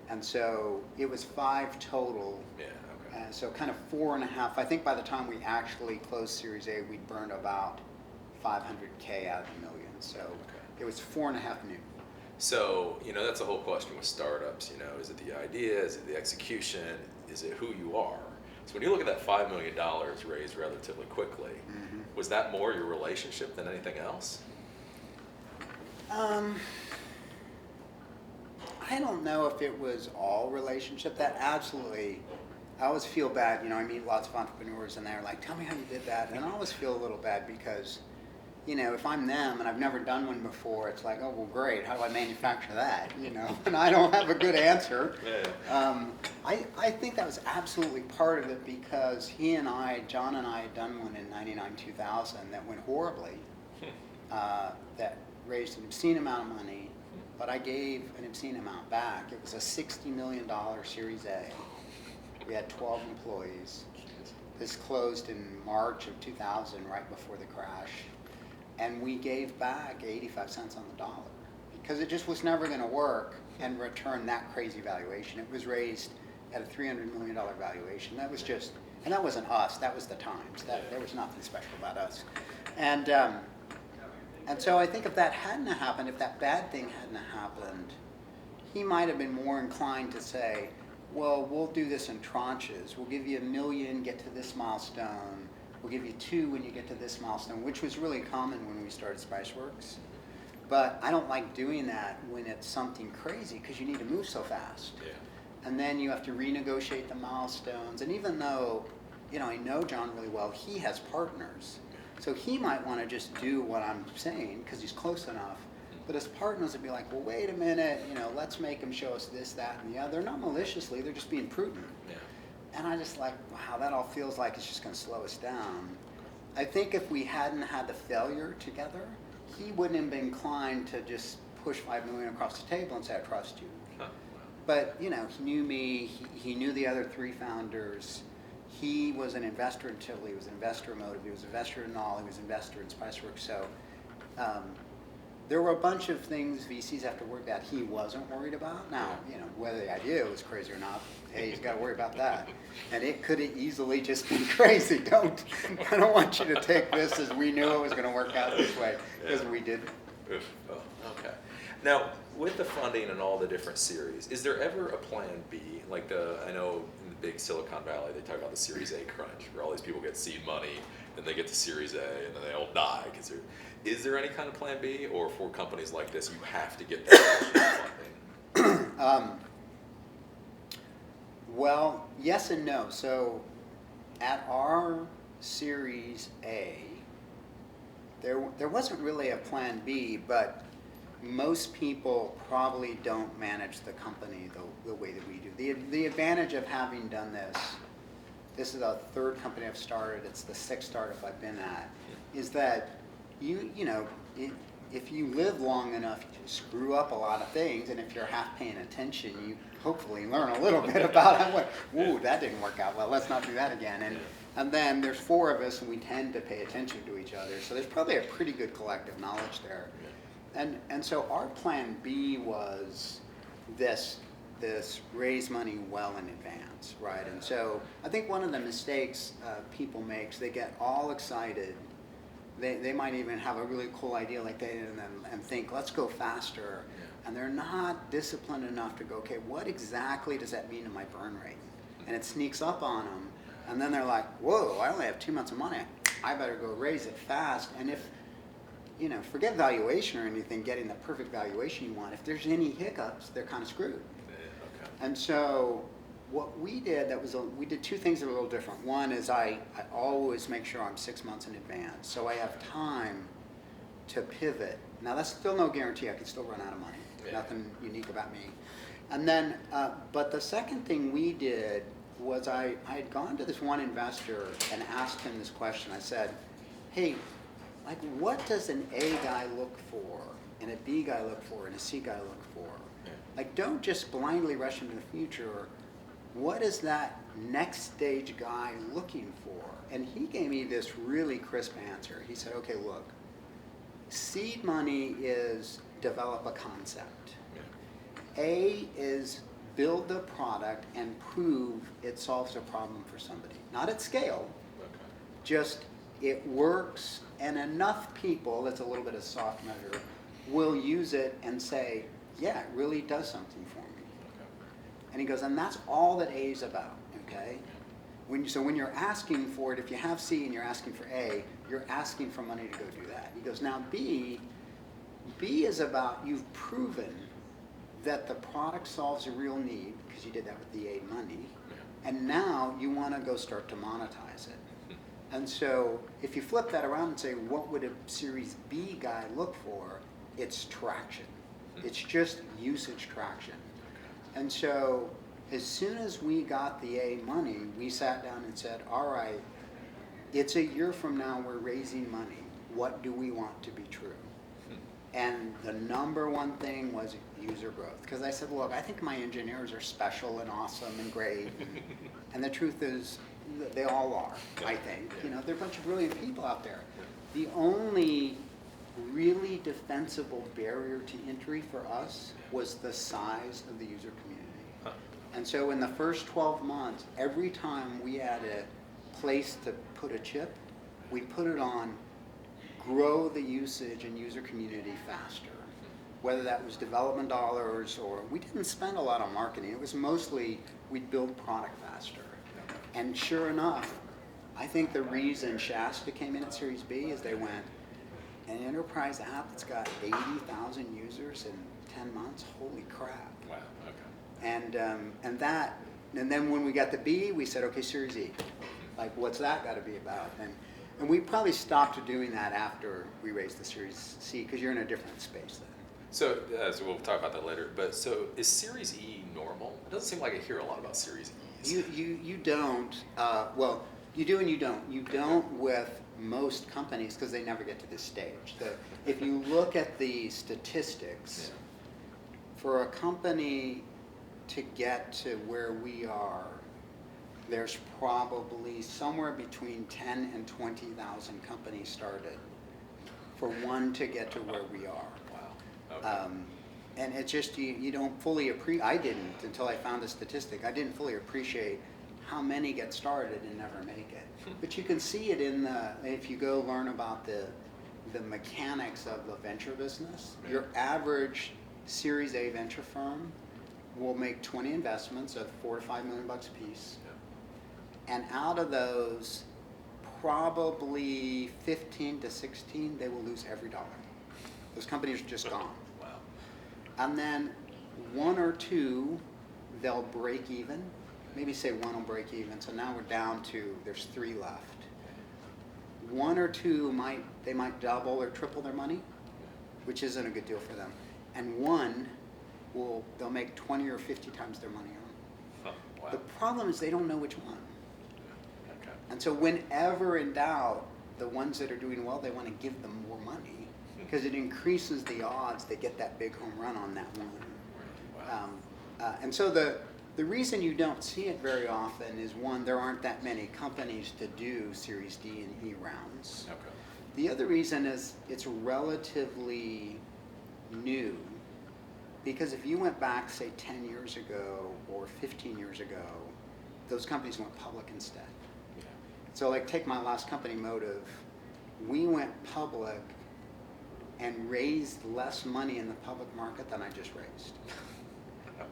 Speaker 2: And so it was 5 total. Yeah, okay. So kind of 4.5. I think by the time we actually closed Series A, we'd burned about 500K out of the million. So it was 4.5 new.
Speaker 1: So, that's the whole question with startups. Is it the idea? Is it the execution? Is it who you are? So when you look at that $5 million raised relatively quickly, was that more your relationship than anything else?
Speaker 2: I don't know if it was all relationship. That absolutely, I always feel bad. I meet lots of entrepreneurs and they're like, tell me how you did that. And I always feel a little bad because, if I'm them and I've never done one before, it's like, oh, well, great. How do I manufacture that? And I don't have a good answer. Yeah. I think that was absolutely part of it because John and I had done one in '99, 2000 that went horribly, that raised an obscene amount of money. But I gave an obscene amount back. It was a $60 million Series A. We had 12 employees. This closed in March of 2000, right before the crash. And we gave back 85 cents on the dollar because it just was never going to work and return that crazy valuation. It was raised at a $300 million valuation. That was just, and that wasn't us. That was the times. There was nothing special about us. And so I think if that hadn't happened, if that bad thing hadn't happened, he might have been more inclined to say, well, we'll do this in tranches. We'll give you $1 million, get to this milestone. We'll give you 2 when you get to this milestone, which was really common when we started Spiceworks. But I don't like doing that when it's something crazy because you need to move so fast. Yeah. And then you have to renegotiate the milestones. And even though, I know John really well, he has partners. So he might want to just do what I'm saying because he's close enough. But his partners would be like, well, wait a minute, let's make him show us this, that, and the other. Not maliciously, they're just being prudent. Yeah. And I just like, wow, that all feels like it's just going to slow us down. I think if we hadn't had the failure together, he wouldn't have been inclined to just push $5 million across the table and say, I trust you. Huh. But, he knew me, he knew the other 3 founders. He was an investor in Tivoli, he was an investor in Motive, he was an investor in All, he was an investor in Spiceworks. So there were a bunch of things VCs have to worry about he wasn't worried about. Now, whether the idea was crazy or not, hey, he's got to worry about that. And it could have easily just been crazy. I don't want you to take this as we knew it was going to work out this way, because we didn't.
Speaker 1: Oh, okay. Now, with the funding and all the different series, is there ever a plan B? Like I know in the big Silicon Valley, they talk about the Series A crunch, where all these people get seed money, then they get to Series A, and then they all die. Is there any kind of plan B, or for companies like this, you have to get that funding?
Speaker 2: Well, yes and no. So at our Series A, there wasn't really a plan B, but most people probably don't manage the company the way that we do. The advantage of having done this is the third company I've started, it's the sixth startup I've been at, is that if you live long enough, you screw up a lot of things, and if you're half paying attention, you hopefully learn a little bit about it. Ooh, that didn't work out well, let's not do that again. And then there's four of us, and we tend to pay attention to each other, so there's probably a pretty good collective knowledge there. And so our plan B was this raise money well in advance, right? And so I think one of the mistakes people make is they get all excited. They might even have a really cool idea like they and think, let's go faster. And they're not disciplined enough to go, okay, what exactly does that mean to my burn rate? And it sneaks up on them. And then they're like, whoa, I only have 2 months of money. I better go raise it fast. And if, forget valuation or anything, getting the perfect valuation you want, if there's any hiccups, they're kind of screwed.
Speaker 1: Okay.
Speaker 2: And so what we did, we did two things that were a little different. One is I always make sure I'm 6 months in advance, so I have time to pivot. Now that's still no guarantee, I could still run out of money. Nothing unique about me. And then, but the second thing we did was I had gone to this one investor and asked him this question. I said, hey, like what does an A guy look for, and a B guy look for, and a C guy look for? Like don't just blindly rush into the future. What is that next stage guy looking for? And he gave me this really crisp answer. He said, okay, look, seed money is develop a concept. A is build the product and prove it solves a problem for somebody. Not at scale, just it works, and enough people, that's a little bit of soft measure, will use it and say, yeah, it really does something for me. And he goes, and that's all that A is about, okay? So when you're asking for it, if you have C and you're asking for A, you're asking for money to go do that. He goes, now B is about you've proven that the product solves a real need, because you did that with the A money, and now you want to go start to monetize it. And so if you flip that around and say, what would a Series B guy look for? It's traction. It's just usage traction. And so as soon as we got the A money, we sat down and said, all right, it's a year from now, we're raising money. What do we want to be true? And the number one thing was user growth. Because I said, look, I think my engineers are special and awesome and great. And the truth is, they all are, I think. There are a bunch of brilliant people out there. The only really defensible barrier to entry for us was the size of the user community. And so in the first 12 months, every time we had a place to put a chip, we put it on grow the usage and user community faster. Whether that was development dollars or we didn't spend a lot on marketing. It was mostly we'd build product faster. And sure enough, I think the reason Shasta came in at Series B is they went, an enterprise app that's got 80,000 users in 10 months, holy crap.
Speaker 1: Wow, okay.
Speaker 2: And then when we got the B, we said, okay, Series E. Like, what's that got to be about? And we probably stopped doing that after we raised the Series C, because you're in a different space then.
Speaker 1: So we'll talk about that later. But so is Series E normal? It doesn't seem like I hear a lot about Series E's.
Speaker 2: You don't. Well, you do and you don't. You don't with most companies because they never get to this stage. If you look at the statistics, for a company to get to where we are, there's probably somewhere between 10 and 20,000 companies started for one to get to where we are.
Speaker 1: Wow. Okay.
Speaker 2: And it's just, you don't fully appreciate, I didn't until I found the statistic, I didn't fully appreciate how many get started and never make it. But you can see it if you go learn about the mechanics of the venture business, your average Series A venture firm will make 20 investments of $4 to $5 million a piece.
Speaker 1: Yeah.
Speaker 2: And out of those, probably 15 to 16, they will lose every dollar. Those companies are just gone.
Speaker 1: Wow.
Speaker 2: And then one or two, they'll break even. Maybe say one will break even. So now we're down to, there's 3 left. One or two might double or triple their money, which isn't a good deal for them. And one they'll make 20 or 50 times their money on.
Speaker 1: Huh, wow.
Speaker 2: The problem is they don't know which one.
Speaker 1: Okay.
Speaker 2: And so whenever in doubt, the ones that are doing well, they want to give them more money because it increases the odds they get that big home run on that one.
Speaker 1: Wow.
Speaker 2: And so the reason you don't see it very often is, one, there aren't that many companies to do Series D and E rounds.
Speaker 1: Okay.
Speaker 2: The other reason is it's relatively new, because if you went back, say, 10 years ago or 15 years ago, those companies went public instead.
Speaker 1: Yeah.
Speaker 2: So like take my last company, Motive, we went public and raised less money in the public market than I just raised.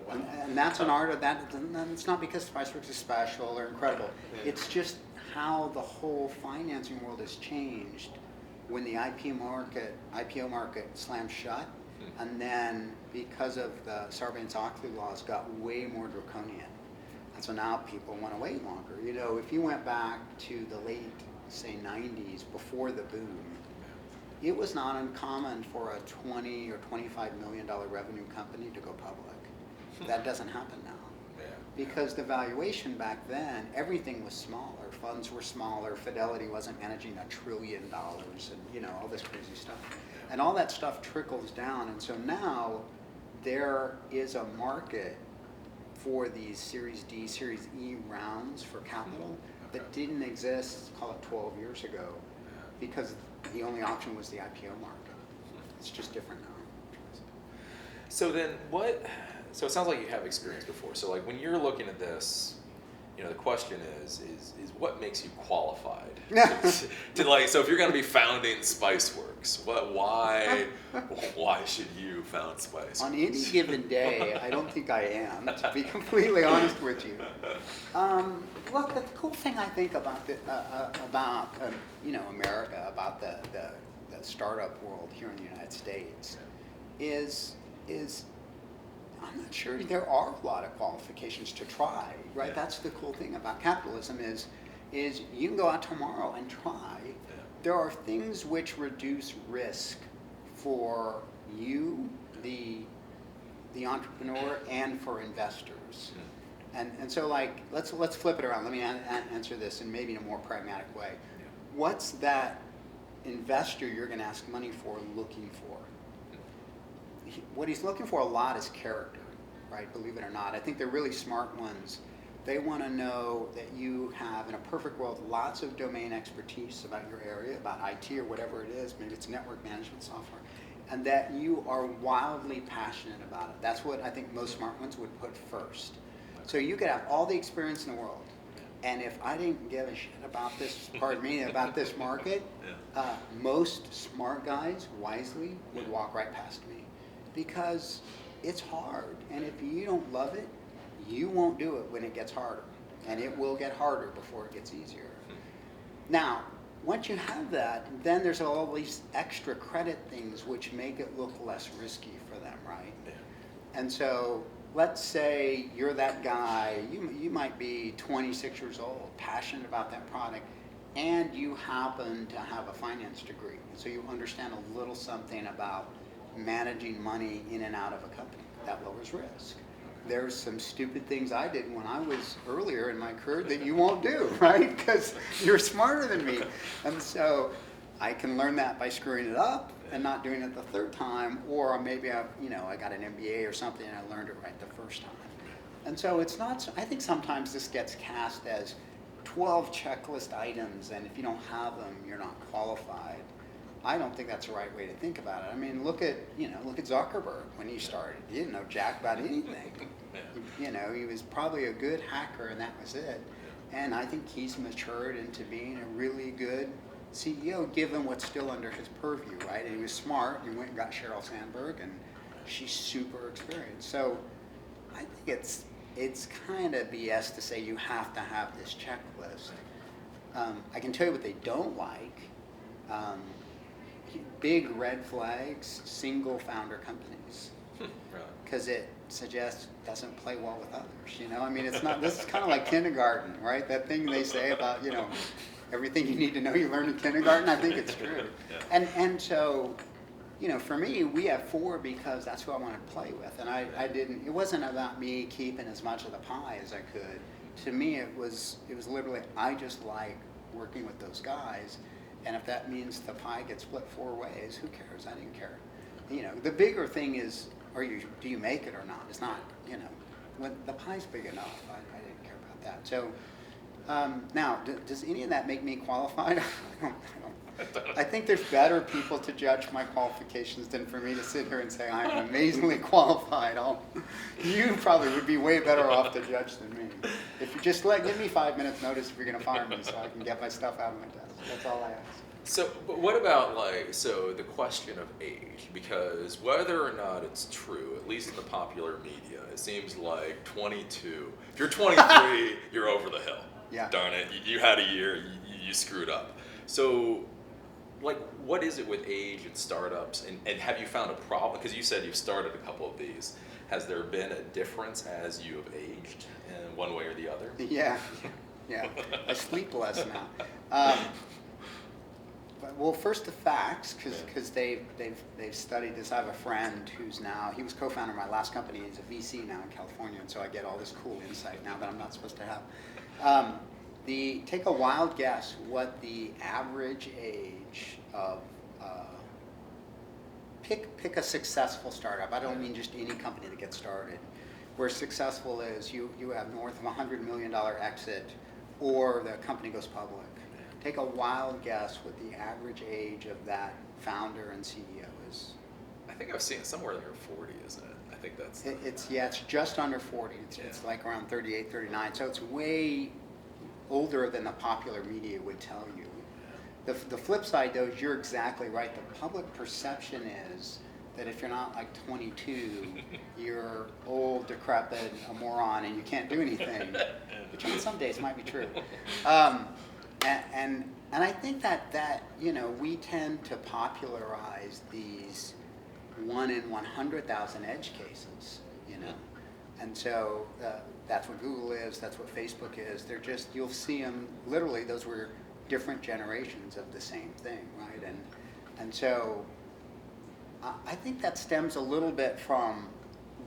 Speaker 1: Wow.
Speaker 2: And that's an art of that. It's not because Spiceworks is special or incredible.
Speaker 1: Yeah.
Speaker 2: It's just how the whole financing world has changed when the IPO market slammed shut, and then because of the Sarbanes-Oxley laws got way more draconian. And so now people want to wait longer. You know, if you went back to the late, say, 90s, before the boom, it was not uncommon for a $20 or $25 million revenue company to go public. That doesn't happen now.
Speaker 1: Yeah.
Speaker 2: Because the valuation back then, everything was smaller. Funds were smaller. Fidelity wasn't managing $1 trillion, and all this crazy stuff. And all that stuff trickles down. And so now there is a market for these Series D, Series E rounds for capital that didn't exist, call it 12 years ago, because the only option was the IPO market. It's just different now.
Speaker 1: So then so it sounds like you have experience before. So like when you're looking at this, the question is what makes you qualified to like, so if you're going to be founding Spiceworks, why should you found Spiceworks?
Speaker 2: On any given day, I don't think I am, to be completely honest with you. Look, the cool thing I think about America, about the startup world here in the United States, is I'm not sure there are a lot of qualifications to try, right?
Speaker 1: Yeah.
Speaker 2: That's the cool thing about capitalism is you can go out tomorrow and try.
Speaker 1: Yeah.
Speaker 2: There are things which reduce risk for you, the entrepreneur, and for investors.
Speaker 1: Yeah.
Speaker 2: And so like let's flip it around. Let me answer this in maybe a more pragmatic way.
Speaker 1: Yeah.
Speaker 2: What's that investor you're going to ask money for looking for? What he's looking for a lot is character, right? Believe it or not. I think they're really smart ones. They want to know that you have, in a perfect world, lots of domain expertise about your area, about IT or whatever it is, maybe it's network management software, and that you are wildly passionate about it. That's what I think most smart ones would put first. So you could have all the experience in the world, and if I didn't give a shit about this, about this market, most smart guys, wisely, would walk right past me. Because it's hard, and if you don't love it, you won't do it when it gets harder, and it will get harder before it gets easier. Now, once you have that, then there's all these extra credit things which make it look less risky for them, right?
Speaker 1: Yeah.
Speaker 2: And so let's say you're that guy, you might be 26 years old, passionate about that product, and you happen to have a finance degree, so you understand a little something about managing money in and out of a company. That lowers risk. There's some stupid things I did when I was earlier in my career that you won't do, right? Because you're smarter than me. And so I can learn that by screwing it up and not doing it the third time, or maybe I got an MBA or something and I learned it right the first time. And so it's not, I think sometimes this gets cast as 12 checklist items, and if you don't have them, you're not qualified. I don't think that's the right way to think about it. I mean, look at Zuckerberg when he started. He didn't know jack about anything. He was probably a good hacker, and that was it. And I think he's matured into being a really good CEO, given what's still under his purview, right? And he was smart. He went and got Sheryl Sandberg, and she's super experienced. So I think it's kind of BS to say you have to have this checklist. I can tell you what they don't like. Big red flags, single founder companies. Because it suggests doesn't play well with others, you know? I mean, it's not, this is kind of like kindergarten, right? That thing they say about, you know, everything you need to know you learn in kindergarten, I think it's true.
Speaker 1: Yeah.
Speaker 2: And so, you know, for me, we have 4 because that's who I wanted to play with. And I didn't, it wasn't about me keeping as much of the pie as I could. To me, it was literally, I just like working with those guys. And if that means the pie gets split 4 ways, who cares? I didn't care. You know, the bigger thing is, do you make it or not? It's not, you know, when the pie's big enough, I didn't care about that. So now, does any of that make me qualified? I think there's better people to judge my qualifications than for me to sit here and say I'm amazingly qualified. You probably would be way better off to judge than me. If you just give me 5 minutes notice if you're going to fire me so I can get my stuff out of my desk. That's all I ask.
Speaker 1: So, but what about the question of age? Because whether or not it's true, at least in the popular media, it seems like 22. If you're 23, you're over the hill.
Speaker 2: Yeah.
Speaker 1: Darn it, you had a year, you screwed up. So, what is it with age and startups? And have you found a problem? Because you said you've started a couple of these. Has there been a difference as you have aged in one way or the other?
Speaker 2: Yeah. I sleep less now. Well, first the facts, because they've studied this. I have a friend he was co-founder of my last company. He's a VC now in California, and so I get all this cool insight now that I'm not supposed to have. Take a wild guess what the average age of pick a successful startup. I don't mean just any company that gets started. Where successful is you have north of $100 million exit, or the company goes public. Take a wild guess what the average age of that founder and CEO is.
Speaker 1: I think I've seen it somewhere near 40, isn't it? I think that's...
Speaker 2: It's just under 40. It's like around 38, 39. So it's way older than the popular media would tell you. The flip side, though, is you're exactly right. The public perception is that if you're not like 22, you're old, decrepit, a moron, and you can't do anything, which on some days might be true. And I think that you know, we tend to popularize these 1 in 100,000 edge cases, you know, and so that's what Google is, that's what Facebook is. They're just, you'll see them literally. Those were different generations of the same thing, right? And so I think that stems a little bit from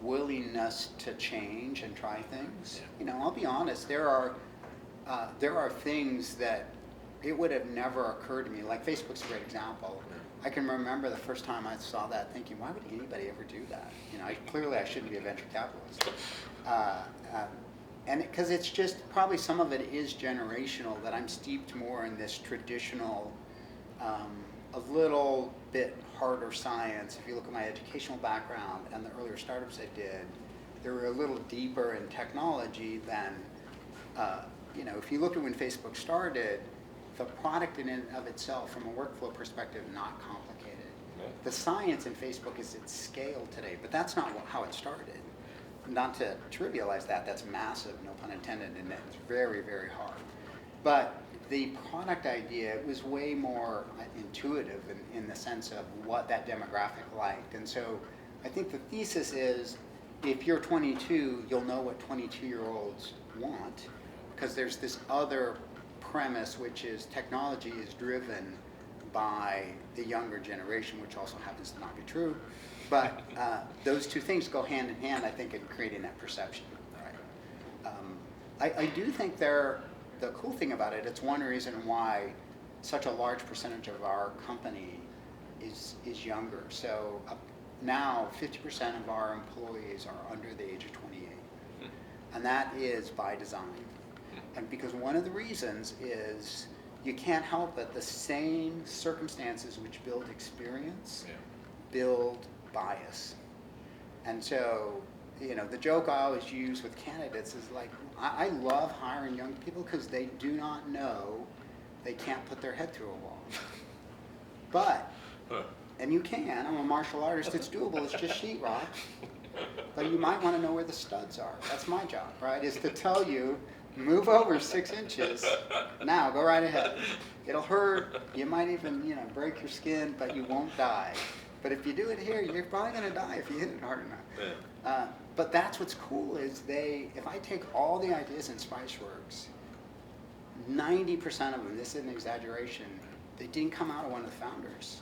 Speaker 2: willingness to change and try things. You know, I'll be honest. There are things that it would have never occurred to me. Like Facebook's a great example. I can remember the first time I saw that thinking, why would anybody ever do that? You know, clearly I shouldn't be a venture capitalist. And because it's just, probably some of it is generational, that I'm steeped more in this traditional, a little bit harder science. If you look at my educational background and the earlier startups I did, they were a little deeper in technology than, you know, if you look at when Facebook started, the product in and of itself, from a workflow perspective, not complicated. Yeah. The science in Facebook is its scale today, but that's not how it started. Not to trivialize that, that's massive, no pun intended, and it's very, very hard. But the product idea was way more intuitive in the sense of what that demographic liked. And so I think the thesis is, if you're 22, you'll know what 22-year-olds want, because there's this other premise, which is technology is driven by the younger generation, which also happens to not be true. But those two things go hand in hand, I think, in creating that perception. Right? I do think the cool thing about it, it's one reason why such a large percentage of our company is younger. So now 50% of our employees are under the age of 28. And that is by design. And because one of the reasons is you can't help it, the same circumstances which build experience build bias. And so, you know, the joke I always use with candidates is like, I love hiring young people because they do not know they can't put their head through a wall. But And you can. I'm a martial artist. It's doable. It's just sheetrock. But you might want to know where the studs are. That's my job, right? Is to tell you, move over 6 inches. Now, go right ahead. It'll hurt. You might even, break your skin, but you won't die. But if you do it here, you're probably going to die if you hit it hard enough.
Speaker 1: Yeah.
Speaker 2: But that's what's cool is if I take all the ideas in Spiceworks, 90% of them, this is an exaggeration, they didn't come out of one of the founders.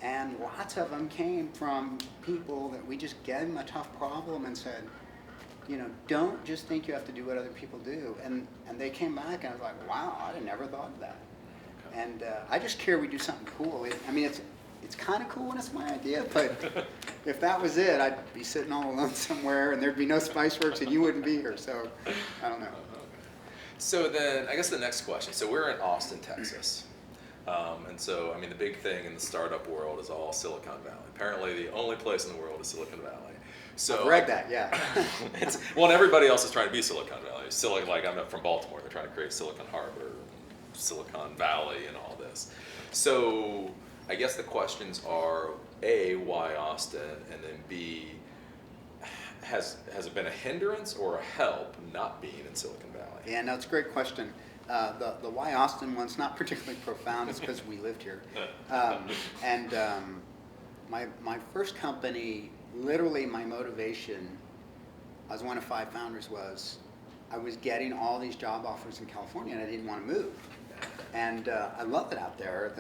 Speaker 2: And lots of them came from people that we just gave them a tough problem and said, don't just think you have to do what other people do. And they came back and I was like, wow, I never thought of that. Okay. And I just care we do something cool. It's kind of cool when it's my idea, but if that was it, I'd be sitting all alone somewhere and there'd be no Spiceworks and you wouldn't be here. So I don't know.
Speaker 1: So then I guess the next question. So we're in Austin, Texas. And so, the big thing in the startup world is all Silicon Valley. Apparently, the only place in the world is Silicon Valley. So
Speaker 2: I've read that, yeah.
Speaker 1: And everybody else is trying to be Silicon Valley. I'm from Baltimore. They're trying to create Silicon Harbor, Silicon Valley, and all this. So I guess the questions are, A, why Austin? And then B, has it been a hindrance or a help not being in Silicon Valley?
Speaker 2: Yeah, no, it's a great question. The why Austin one's not particularly profound. It's because we lived here. My first company, literally my motivation, I was one of 5 founders, was I was getting all these job offers in California and I didn't want to move. And I love it out there.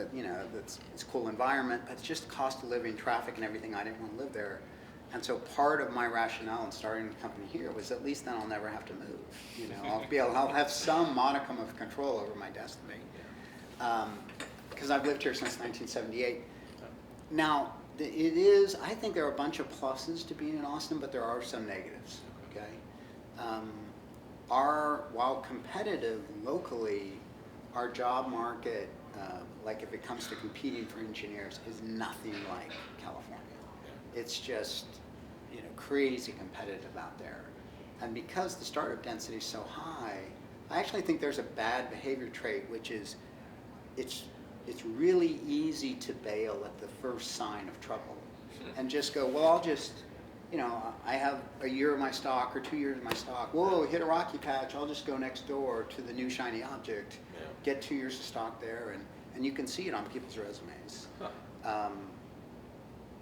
Speaker 2: It's a cool environment, but it's just cost of living, traffic, and everything. I didn't want to live there. And so part of my rationale in starting the company here was at least then I'll never have to move. I'll have some modicum of control over my destiny. Because I've lived here since 1978. Now, I think there are a bunch of pluses to being in Austin, but there are some negatives, okay? While competitive locally, our job market, like if it comes to competing for engineers, is nothing like California. It's just, crazy competitive out there. And because the startup density is so high, I actually think there's a bad behavior trait, which is it's really easy to bail at the first sign of trouble and just go, well, I'll just, I have a year of my stock or 2 years of my stock. Whoa, hit a rocky patch. I'll just go next door to the new shiny object, get 2 years of stock there, and you can see it on people's resumes.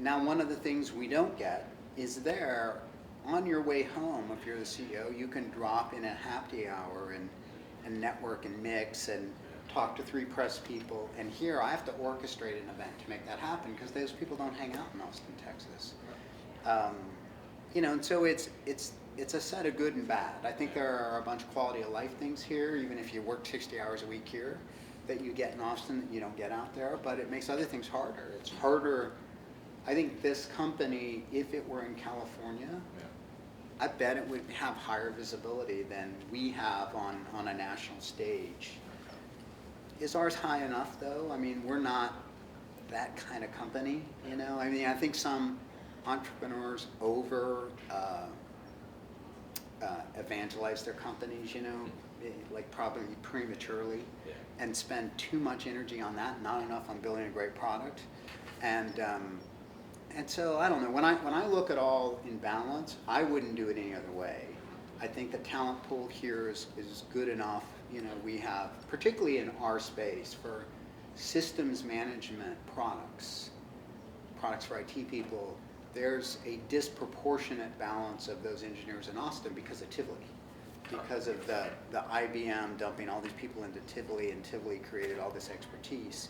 Speaker 2: Now, one of the things we don't get is there, on your way home, if you're the CEO, you can drop in a happy hour and network and mix and talk to 3 press people. And here, I have to orchestrate an event to make that happen because those people don't hang out in Austin, Texas. And so it's a set of good and bad. I think there are a bunch of quality of life things here, even if you work 60 hours a week here, that you get in Austin that you don't get out there, but it makes other things harder. It's harder. I think this company, if it were in California, I bet it would have higher visibility than we have on a national stage. Is ours high enough, though? We're not that kind of company, I think some entrepreneurs evangelize their companies, like probably prematurely, and spend too much energy on that, not enough on building a great product. And so I don't know. When I look at all in balance, I wouldn't do it any other way. I think the talent pool here is good enough. We have, particularly in our space, for systems management products for IT people, there's a disproportionate balance of those engineers in Austin because of Tivoli, because of the IBM dumping all these people into Tivoli, and Tivoli created all this expertise.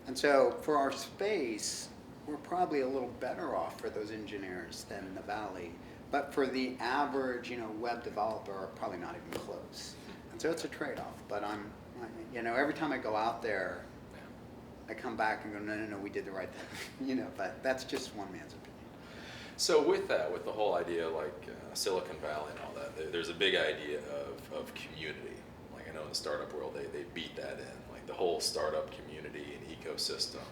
Speaker 2: And so for our space, we're probably a little better off for those engineers than in the Valley. But for the average, web developer, probably not even close. And so it's a trade-off. But every time I go out there, I come back and go, no, we did the right thing. But that's just one man's opinion.
Speaker 1: So with that, with the whole idea like Silicon Valley and all that, there's a big idea of community. Like I know in the startup world, they beat that in, like the whole startup community and ecosystem.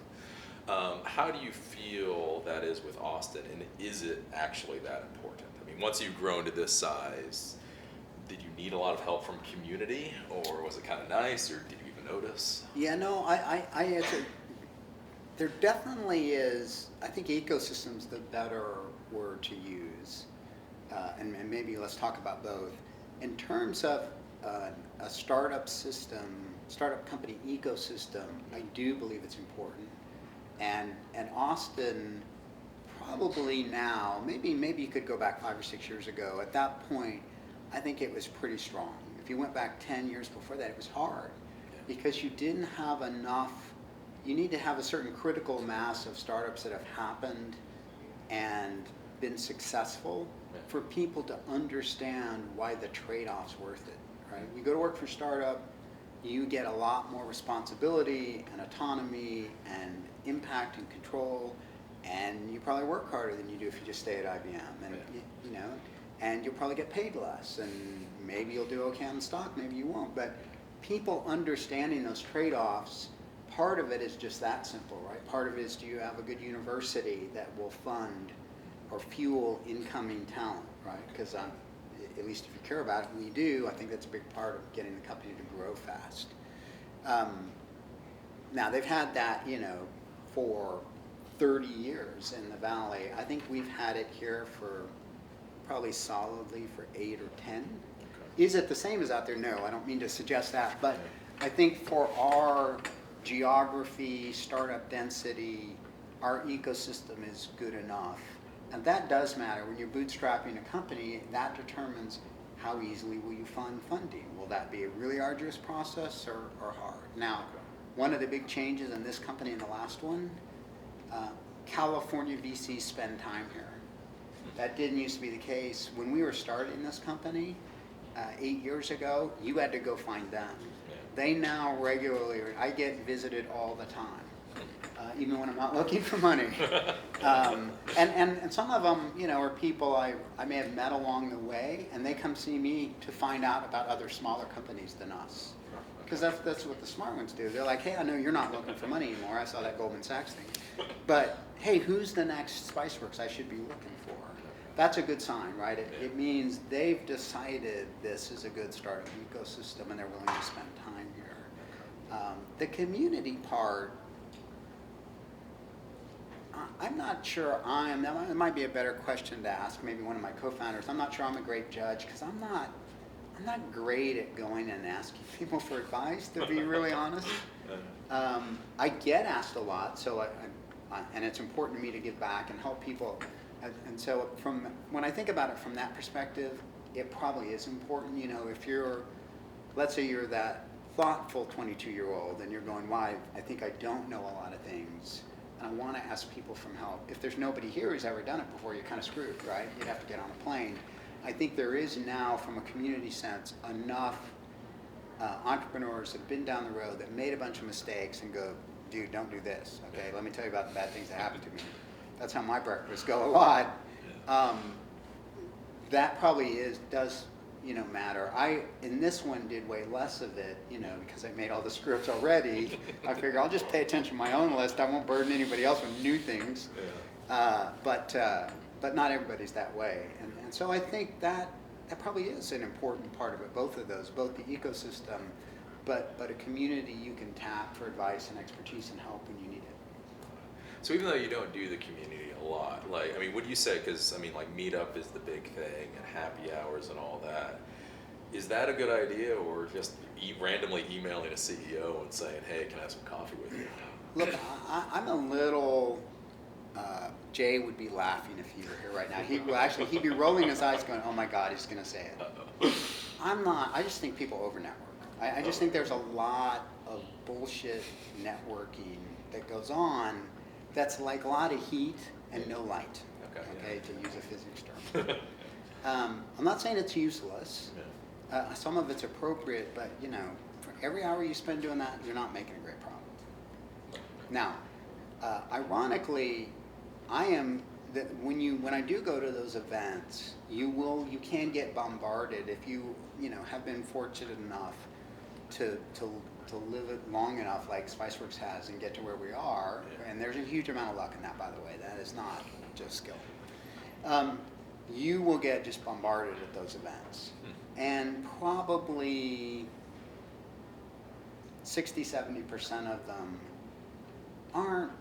Speaker 1: How do you feel that is with Austin, and is it actually that important? Once you've grown to this size, did you need a lot of help from community, or was it kind of nice, or did you even notice?
Speaker 2: Yeah, no, There definitely is, I think ecosystem's the better word to use, and maybe let's talk about both. In terms of a startup company ecosystem, I do believe it's important. And Austin, probably now, maybe you could go back 5 or 6 years ago, at that point, I think it was pretty strong. If you went back 10 years before that, it was hard because you didn't have enough. You need to have a certain critical mass of startups that have happened and been successful for people to understand why the trade-off's worth it, right? You go to work for a startup, you get a lot more responsibility and autonomy and impact and control, and you probably work harder than you do if you just stay at IBM, and you know, and you'll probably get paid less, and maybe you'll do okay on the stock, maybe you won't, but people understanding those trade-offs, part of it is just that simple, right? Part of it is, do you have a good university that will fund or fuel incoming talent, right? Because at least if you care about it, we do, I think that's a big part of getting the company to grow fast. Now, they've had that, you know, for 30 years in the Valley. I think we've had it here for probably solidly for 8 or 10. Okay. Is it the same as out there? No, I don't mean to suggest that, but I think for our geography, startup density, our ecosystem is good enough. And that does matter. When you're bootstrapping a company, that determines how easily will you fund funding. Will that be a really arduous process or hard? Now, one of the big changes in this company and the last one, California VCs spend time here. That didn't used to be the case. When we were starting this company 8 years ago, you had to go find them. They now regularly, I get visited all the time. Even when I'm not looking for money. And some of them, you know, are people I may have met along the way, and they come see me to find out about other smaller companies than us. Because that's what the smart ones do. They're like, hey, I know you're not looking for money anymore. I saw that Goldman Sachs thing. But, hey, who's the next Spiceworks I should be looking for? That's a good sign, right? It means they've decided this is a good startup ecosystem, and they're willing to spend time here. The community part, I'm not sure that might be a better question to ask maybe one of my co-founders. I'm not sure I'm a great judge because I'm not great at going and asking people for advice, to be really honest. I get asked a lot, so and it's important to me to give back and help people. And so when I think about it from that perspective, it probably is important. You know, if let's say you're that thoughtful 22-year-old and you're going, why, I think I don't know a lot of things. And I want to ask people for help. If there's nobody here who's ever done it before, you're kind of screwed, right? You'd have to get on a plane. I think there is now, from a community sense, enough entrepreneurs that have been down the road that made a bunch of mistakes and go, dude, don't do this. Okay, let me tell you about the bad things that happened to me. That's how my breakfasts go a lot. That probably does matter. I, in this one, did way less of it, because I made all the scripts already. I figure I'll just pay attention to my own list. I won't burden anybody else with new things. But not everybody's that way. And so I think that probably is an important part of it, both of those, both the ecosystem, but a community you can tap for advice and expertise and help when you need it.
Speaker 1: So even though you don't do the community a lot, what do you say? Because Meetup is the big thing, and happy hours and all that. Is that a good idea, or just randomly emailing a CEO and saying, "Hey, can I have some coffee with you?"
Speaker 2: Look, I'm a little. Jay would be laughing if he were here right now. He'd be rolling his eyes, going, "Oh my God, he's going to say it." Uh-oh. I'm not. I just think people over network. I just think there's a lot of bullshit networking that goes on. That's like a lot of heat and no light, okay, to use a physics term. I'm not saying it's useless. Some of it's appropriate, but for every hour you spend doing that, you're not making a great problem. Now, ironically, when I do go to those events, you can get bombarded if you have been fortunate enough to live it long enough like Spiceworks has and get to where we are, and there's a huge amount of luck in that, by the way. That is not just skill. You will get just bombarded at those events. And probably 60-70% of them aren't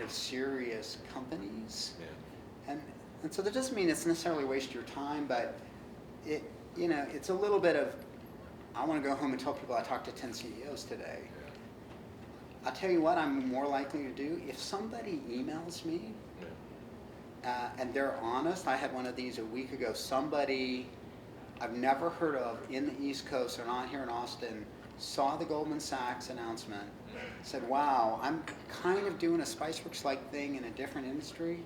Speaker 2: of serious companies.
Speaker 1: Yeah.
Speaker 2: And so that doesn't mean it's necessarily a waste of your time, but it's a little bit of, I want to go home and tell people I talked to 10 CEOs today.
Speaker 1: Yeah.
Speaker 2: I'll tell you what I'm more likely to do. If somebody emails me, and they're honest, I had one of these a week ago, somebody I've never heard of in the East Coast, they're not here in Austin, saw the Goldman Sachs announcement, said, wow, I'm kind of doing a Spiceworks-like thing in a different industry.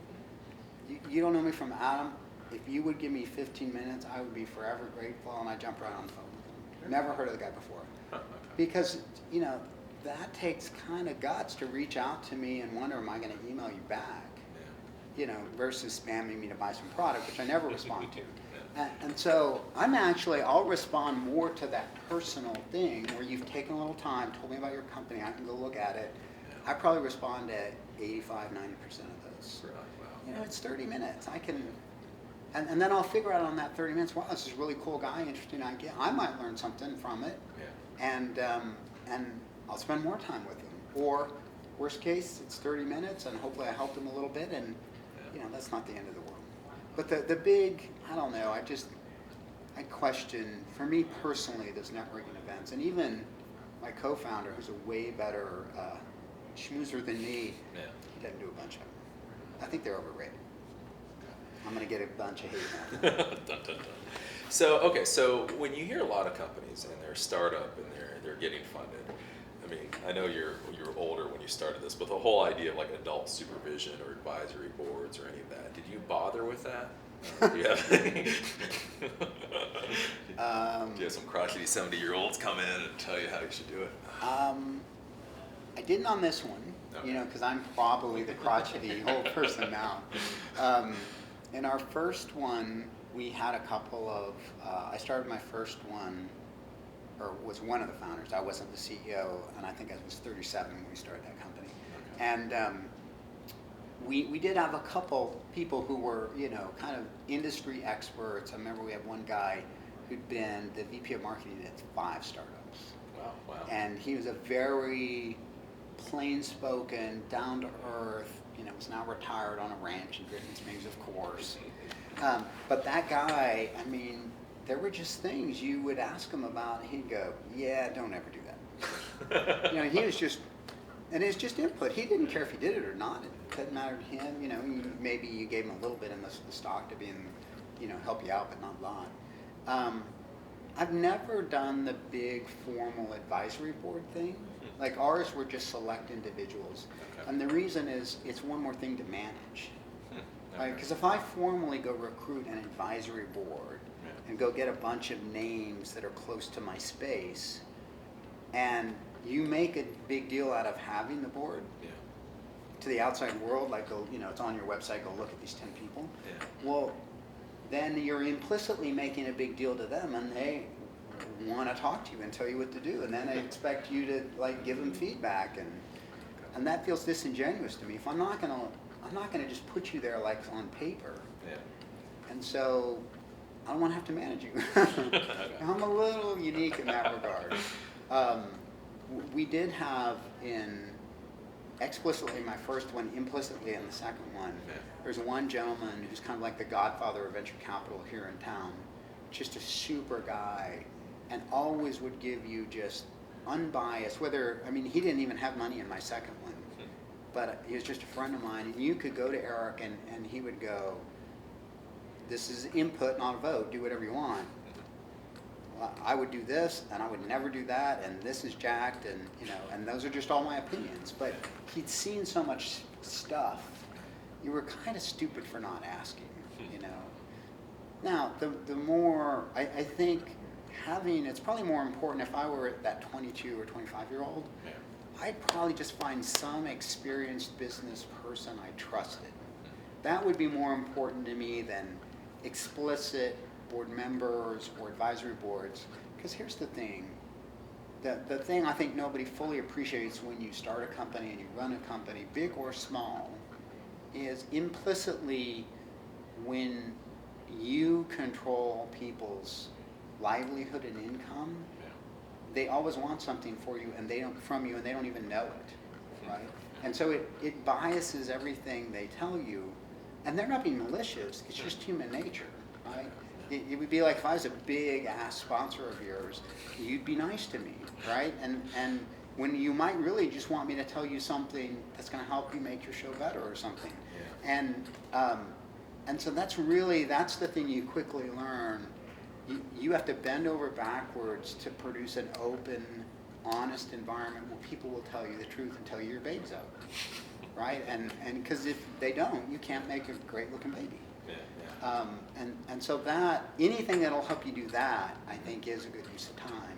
Speaker 2: You don't know me from Adam. If you would give me 15 minutes, I would be forever grateful, and I jump right on the phone with him. Never heard of the guy before.
Speaker 1: Okay.
Speaker 2: Because, that takes kind of guts to reach out to me and wonder, am I going to email you back? Versus spamming me to buy some product, which I never respond to. And so I'll respond more to that personal thing where you've taken a little time, told me about your company, I can go look at it. I probably respond to 85, 90% of those.
Speaker 1: Right, wow.
Speaker 2: It's 30 minutes. I can, and then I'll figure out on that 30 minutes, wow, this is a really cool guy, interesting idea. I might learn something from it, and I'll spend more time with him. Or worst case, it's 30 minutes, and hopefully I helped him a little bit, and that's not the end of the world. But the big, I don't know, I question, for me personally, those networking events, and even my co-founder, who's a way better schmoozer than me, he doesn't do a bunch of them. I think they're overrated. I'm going to get a bunch of hate now.
Speaker 1: Dun, dun, dun. So when you hear a lot of companies and they're startup and they're getting funded, I mean, I know you're older when you started this, but the whole idea of like adult supervision or advisory boards or any of that, did you bother with that? Do you have do you have some crotchety 70-year-olds come in and tell you how you should do it?
Speaker 2: I didn't on this one,
Speaker 1: Okay.
Speaker 2: because I'm probably the crotchety old person now. In our first one, we had a couple of, I started my first one, or was one of the founders. I wasn't the CEO, and I think I was 37 when we started that company.
Speaker 1: Okay.
Speaker 2: And we did have a couple people who were, kind of industry experts. I remember we had one guy who'd been the VP of marketing at 5 startups.
Speaker 1: Wow.
Speaker 2: And he was a very plain-spoken, down-to-earth, was now retired on a ranch in Britain Springs, of course. But that guy, I mean, there were just things you would ask him about, and he'd go, yeah, don't ever do that. He was just, and it's just input. He didn't care if he did it or not. It didn't matter to him. Maybe you gave him a little bit in the stock to be help you out, but not a lot. I've never done the big formal advisory board thing. Like ours were just select individuals.
Speaker 1: Okay.
Speaker 2: And the reason is it's one more thing to manage.
Speaker 1: Okay.
Speaker 2: Because if I formally go recruit an advisory board and go get a bunch of names that are close to my space, and you make a big deal out of having the board to the outside world, like go, it's on your website, go look at these 10 people. Well, then you're implicitly making a big deal to them, and they want to talk to you and tell you what to do, and then they expect you to give them feedback, and that feels disingenuous to me. If I'm not gonna just put you there like on paper, and so I don't want to have to manage you. I'm a little unique in that regard. We did have explicitly in my first one, implicitly in the second one. There's one gentleman who's kind of like the godfather of venture capital here in town, just a super guy, and always would give you just unbiased, he didn't even have money in my second one, but he was just a friend of mine, and you could go to Eric and he would go, this is input, not a vote, do whatever you want. Well, I would do this, and I would never do that, and this is jacked, and those are just all my opinions, but he'd seen so much stuff, you were kind of stupid for not asking, Now, the more, I think it's probably more important if I were that 22 or 25-year-old, I'd probably just find some experienced business person I trusted. That would be more important to me than explicit board members or advisory boards, because here's the thing. The thing I think nobody fully appreciates when you start a company and you run a company, big or small, is implicitly when you control people's livelihood and income, they always want something for you and they don't even know it, right? And so it biases everything they tell you, and they're not being malicious, it's just human nature, right? It would be like if I was a big ass sponsor of yours, you'd be nice to me, right? And when you might really just want me to tell you something that's going to help you make your show better or something. Yeah. And so that's the thing you quickly learn. You have to bend over backwards to produce an open, honest environment where people will tell you the truth and tell you your baby's out, right? And because if they don't, you can't make a great looking baby. Yeah. And so anything that'll help you do that, I think, is a good use of time.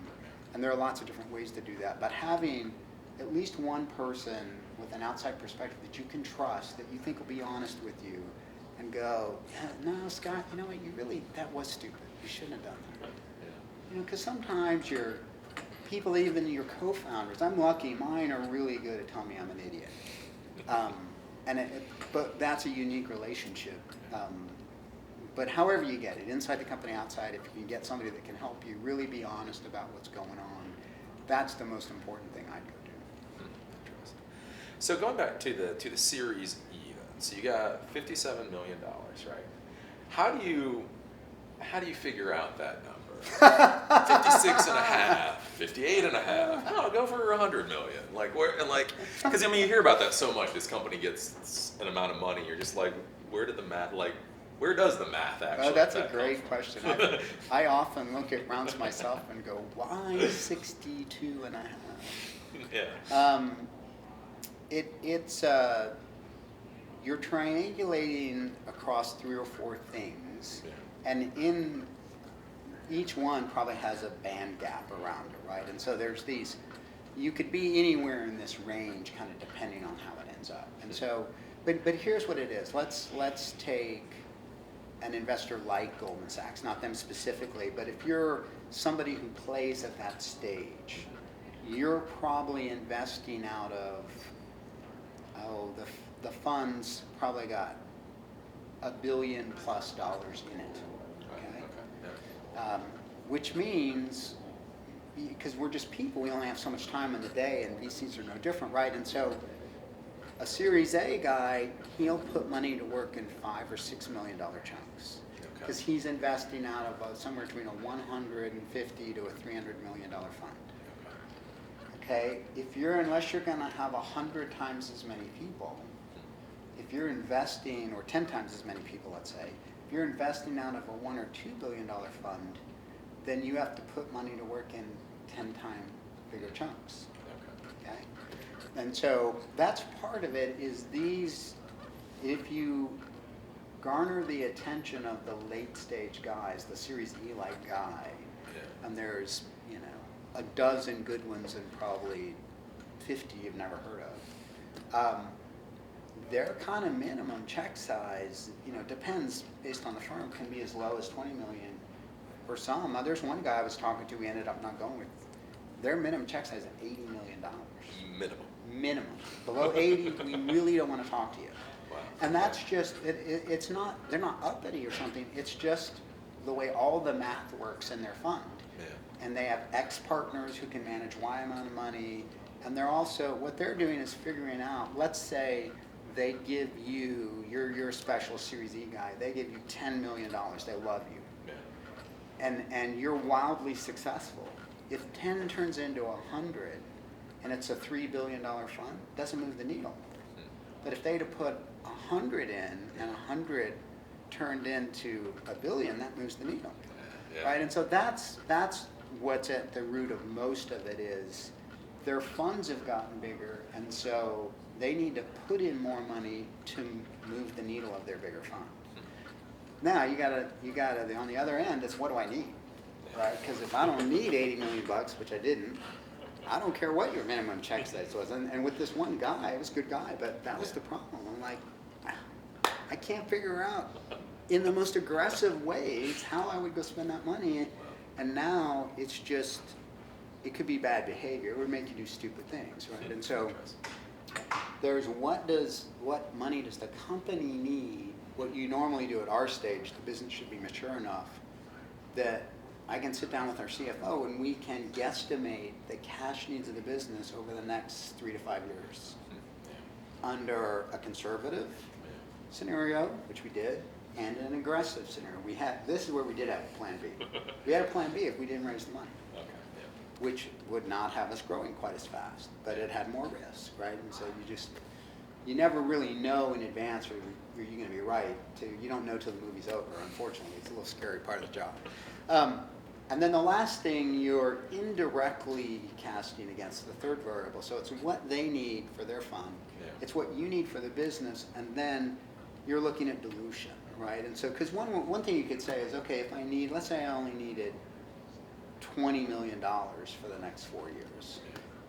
Speaker 2: And there are lots of different ways to do that. But having at least one person with an outside perspective that you can trust, that you think will be honest with you, and go, yeah, no, Scott, you know what, that was stupid. You shouldn't have done that. Yeah. You know, because sometimes people, even your co-founders, I'm lucky, mine are really good at telling me I'm an idiot. But that's a unique relationship. But however you get it, inside the company, outside, if you can get somebody that can help you really be honest about what's going on, that's the most important thing I'd go do.
Speaker 1: Interesting. So going back to the Series E, then, so you got $57 million, right? How do you figure out that number? 56 and a half, 58 and a half. No, go for 100 million. Because I mean, you hear about that so much. This company gets an amount of money. You're just like, where does the math actually?
Speaker 2: That's a great question. I often look at rounds myself and go, why 62 and a half? Yeah. It's you're triangulating across 3 or 4 things, and in each one probably has a band gap around it, right? And so there's these, you could be anywhere in this range, kind of depending on how it ends up. And so, but here's what it is. Let's take an investor like Goldman Sachs, not them specifically, but if you're somebody who plays at that stage, you're probably investing out of, the funds probably got $1 billion+ in it, okay? Which means, because we're just people, we only have so much time in the day, and VCs are no different, right? And so a Series A guy, he'll put money to work in $5 or $6 million chunks, because he's investing out of somewhere between a $150 to a $300 million fund. Okay, unless you're going to have 100 times as many people, if you're investing, or 10 times as many people, let's say, if you're investing out of a $1 or $2 billion fund, then you have to put money to work in 10 times bigger chunks. Okay, and so that's part of it. Is if you garner the attention of the late stage guys, the Series E like guy, and there's a dozen good ones and probably 50 you've never heard of. Their kind of minimum check size, depends based on the firm, can be as low as 20 million for some. There's one guy I was talking to, we ended up not going with. Their minimum check size is $80 million. Minimum. Below 80, we really don't want to talk to you. Wow. And that's just, it's not, they're not uppity or something, it's just the way all the math works in their fund. Yeah. And they have X partners who can manage Y amount of money, and they're also, what they're doing is figuring out, let's say they give you, you're a special Series E guy, they give you $10 million, they love you. Yeah. And you're wildly successful. If 10 turns into 100, and it's a $3 billion fund, doesn't move the needle. But if they'd have put 100 in, and 100 turned into $1 billion, that moves the needle. Yeah. Right? And so that's what's at the root of most of it is their funds have gotten bigger, and so they need to put in more money to move the needle of their bigger fund. Now you gotta on the other end, it's what do I need, right? Because if I don't need $80 million, which I didn't, I don't care what your minimum check size was. And with this one guy, it was a good guy, but that was the problem. I'm like, I can't figure out in the most aggressive ways how I would go spend that money. And now it's just, it could be bad behavior. It would make you do stupid things, right? And so there's what money does the company need? What you normally do at our stage, the business should be mature enough that I can sit down with our CFO and we can guesstimate the cash needs of the business over the next 3 to 5 years. under a conservative scenario, which we did, and an aggressive scenario. This is where we did have a plan B. We had a plan B if we didn't raise the money,
Speaker 1: Okay. Yeah.
Speaker 2: which would not have us growing quite as fast, but it had more risk, right? And so you never really know in advance or you're going to be right. You don't know till the movie's over, unfortunately. It's a little scary part of the job. And then the last thing, you're indirectly casting against the third variable. So it's what they need for their fund.
Speaker 1: Yeah.
Speaker 2: It's what you need for the business, and then you're looking at dilution, right? And so, because one thing you could say is, okay, if let's say I only needed $20 million for the next 4 years,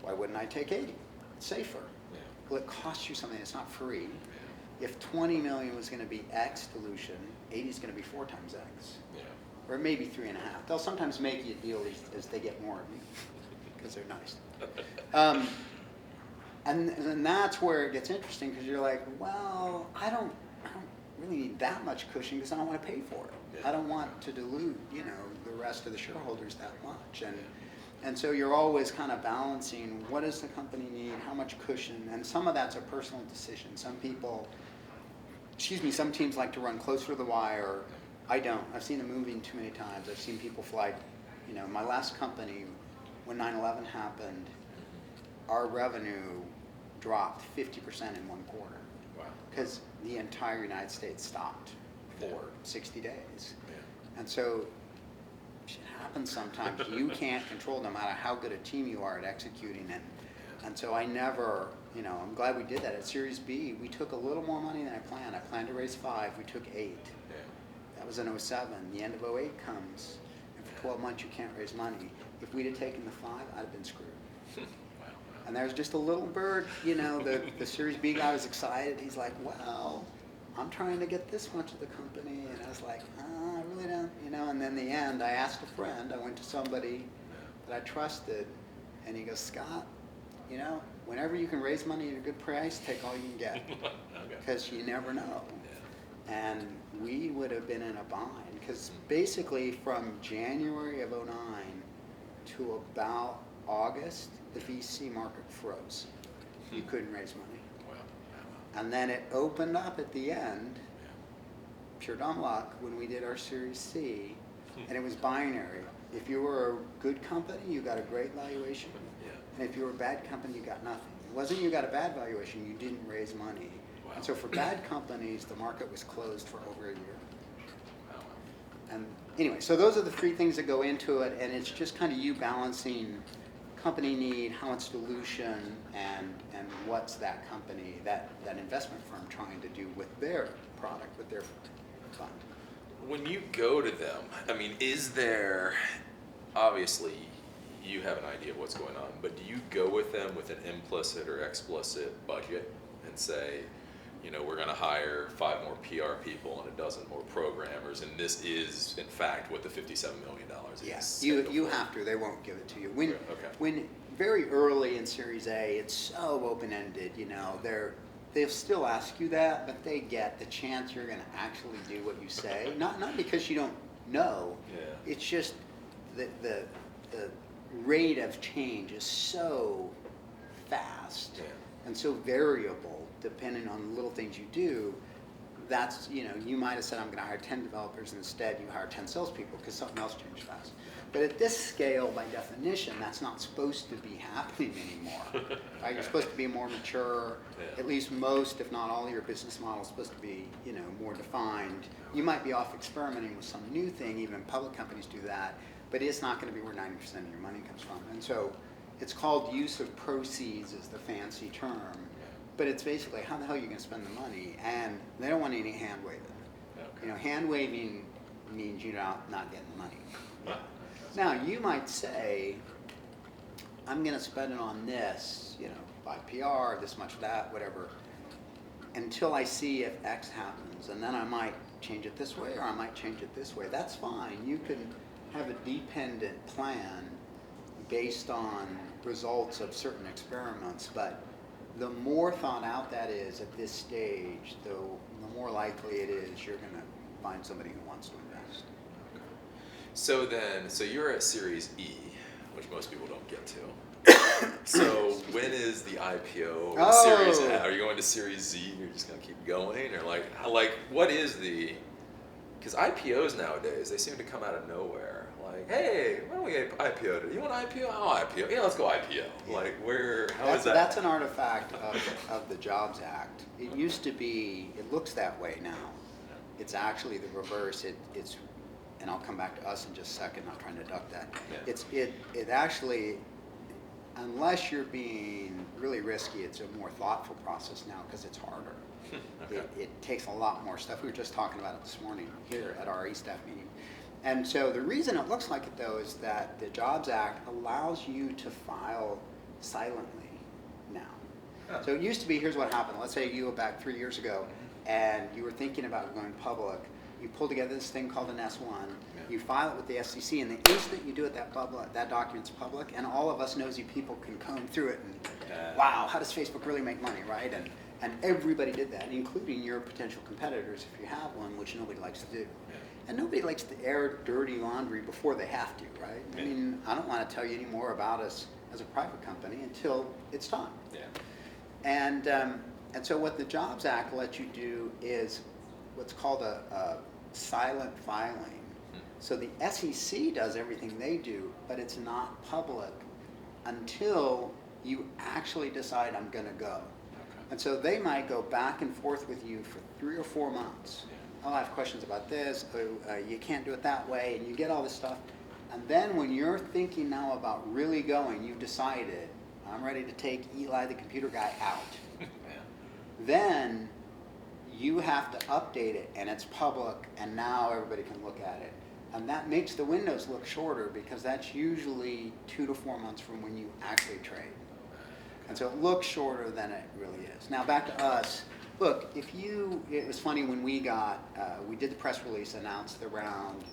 Speaker 2: why wouldn't I take 80? It's safer.
Speaker 1: Yeah.
Speaker 2: Well, it costs you something. It's not free. If 20 million was going to be X dilution, 80 is going to be 4 times X.
Speaker 1: Yeah.
Speaker 2: Or maybe 3.5. They'll sometimes make you a deal as they get more of you, because they're nice. And that's where it gets interesting, because you're like, well, I don't really need that much cushion because I don't want to pay for it.
Speaker 1: Yeah.
Speaker 2: I don't want to dilute, the rest of the shareholders that much. And so you're always kind of balancing, what does the company need, how much cushion, and some of that's a personal decision. Some teams like to run closer to the wire. I don't. I've seen the movie too many times. I've seen people fly, my last company, when 9/11 happened, our revenue dropped 50% in 1 quarter.
Speaker 1: Wow.
Speaker 2: Because the entire United States stopped for 60 days.
Speaker 1: Yeah.
Speaker 2: And so shit happens sometimes. You can't control no matter how good a team you are at executing it. And so I never, I'm glad we did that. At Series B, we took a little more money than I planned. I planned to raise 5, we took 8.
Speaker 1: Yeah.
Speaker 2: That was in 07. The end of 08 comes, and for 12 months you can't raise money. If we'd have taken the 5, I'd have been screwed.
Speaker 1: Wow.
Speaker 2: And there's just a little bird, the Series B guy was excited. He's like, well, I'm trying to get this much of the company. And I was like, I really don't, And then in the end, I asked a friend. I went to somebody that I trusted. And he goes, Scott, whenever you can raise money at a good price, take all you can get. Because you never know.
Speaker 1: Yeah.
Speaker 2: And we would have been in a bind. Because basically from January of 09 to about August, the VC market froze. You couldn't raise money.
Speaker 1: Wow.
Speaker 2: And then it opened up at the end, pure dumb luck, when we did our Series C, and it was binary. If you were a good company, you got a great valuation.
Speaker 1: Yeah.
Speaker 2: And if you were a bad company, you got nothing. It wasn't you got a bad valuation, you didn't raise money.
Speaker 1: Wow.
Speaker 2: And so for bad companies, the market was closed for over a year.
Speaker 1: Wow.
Speaker 2: And anyway, so those are the 3 things that go into it, and it's just kind of you balancing company need, how much dilution, and what's that company, that investment firm trying to do with their product, with their fund.
Speaker 1: When you go to them, is there, obviously you have an idea of what's going on, but do you go with them with an implicit or explicit budget and say, we're going to hire 5 more PR people and a dozen more programmers, and this is, in fact, what the $57 million is?
Speaker 2: Yes, you have to. They won't give it to you.
Speaker 1: Okay.
Speaker 2: When very early in Series A, it's so open-ended. They'll still ask you that, but they get the chance you're going to actually do what you say. Not because you don't know.
Speaker 1: Yeah.
Speaker 2: It's just the rate of change is so fast and so variable, depending on little things you do. That's, you might have said, I'm going to hire 10 developers, and instead you hire 10 salespeople because something else changed fast. But at this scale, by definition, that's not supposed to be happening anymore. Right? You're supposed to be more mature.
Speaker 1: Yeah.
Speaker 2: At least most, if not all, of your business model is supposed to be, more defined. You might be off experimenting with some new thing. Even public companies do that. But it's not going to be where 90% of your money comes from. And so it's called use of proceeds is the fancy term. But it's basically how the hell are you going to spend the money? And they don't want any hand waving.
Speaker 1: Okay.
Speaker 2: Hand waving means you're not getting the money. Now, you might say, I'm going to spend it on this, buy PR, this much of that, whatever, until I see if X happens. And then I might change it this way, or I might change it this way. That's fine. You can have a dependent plan based on results of certain experiments, but the more thought out that is at this stage, the more likely it is you're going to find somebody who wants to invest.
Speaker 1: So you're at Series E, which most people don't get to. So when is the IPO or the
Speaker 2: Oh.
Speaker 1: Series A? Are you going to Series Z? You're just gonna keep going, or what is the? Because IPOs nowadays, they seem to come out of nowhere. Like, hey, why don't we get IPO? You want IPO? Oh, IPO. Yeah, let's go IPO. Like, how is that?
Speaker 2: That's an artifact of the Jobs Act. It used to be, it looks that way now. It's actually the reverse. It's, and I'll come back to us in just a second, not trying to duck that.
Speaker 1: Yeah.
Speaker 2: It actually, unless you're being really risky, it's a more thoughtful process now because it's harder.
Speaker 1: Okay.
Speaker 2: It takes a lot more stuff. We were just talking about it this morning here at our E-staff meeting. And so the reason it looks like it, though, is that the Jobs Act allows you to file silently now.
Speaker 1: Huh.
Speaker 2: So it used to be, here's what happened. Let's say you were back 3 years ago, and you were thinking about going public. You pull together this thing called an S1.
Speaker 1: Yeah.
Speaker 2: You file it with the SEC, and the instant you do it, that document's public, and all of us nosy people can comb through it and, wow, how does Facebook really make money, right? And everybody did that, including your potential competitors if you have one, which nobody likes to do.
Speaker 1: Yeah.
Speaker 2: And nobody likes to air dirty laundry before they have to, right?
Speaker 1: Yeah.
Speaker 2: I mean, I don't want to tell you any more about us as a private company until it's time.
Speaker 1: Yeah.
Speaker 2: And so what the Jobs Act lets you do is what's called a silent filing. So the SEC does everything they do, but it's not public until you actually decide I'm going to go.
Speaker 1: Okay.
Speaker 2: And so they might go back and forth with you for 3 or 4 months.
Speaker 1: Yeah.
Speaker 2: Oh, I have questions about this. Oh, you can't do it that way, and you get all this stuff. And then when you're thinking now about really going, you've decided, I'm ready to take Eli the computer guy out.
Speaker 1: Yeah.
Speaker 2: Then you have to update it, and it's public, and now everybody can look at it. And that makes the windows look shorter because that's usually 2 to 4 months from when you actually trade. And so it looks shorter than it really is. Now back to us. Look, it was funny when we did the press release, announced the round.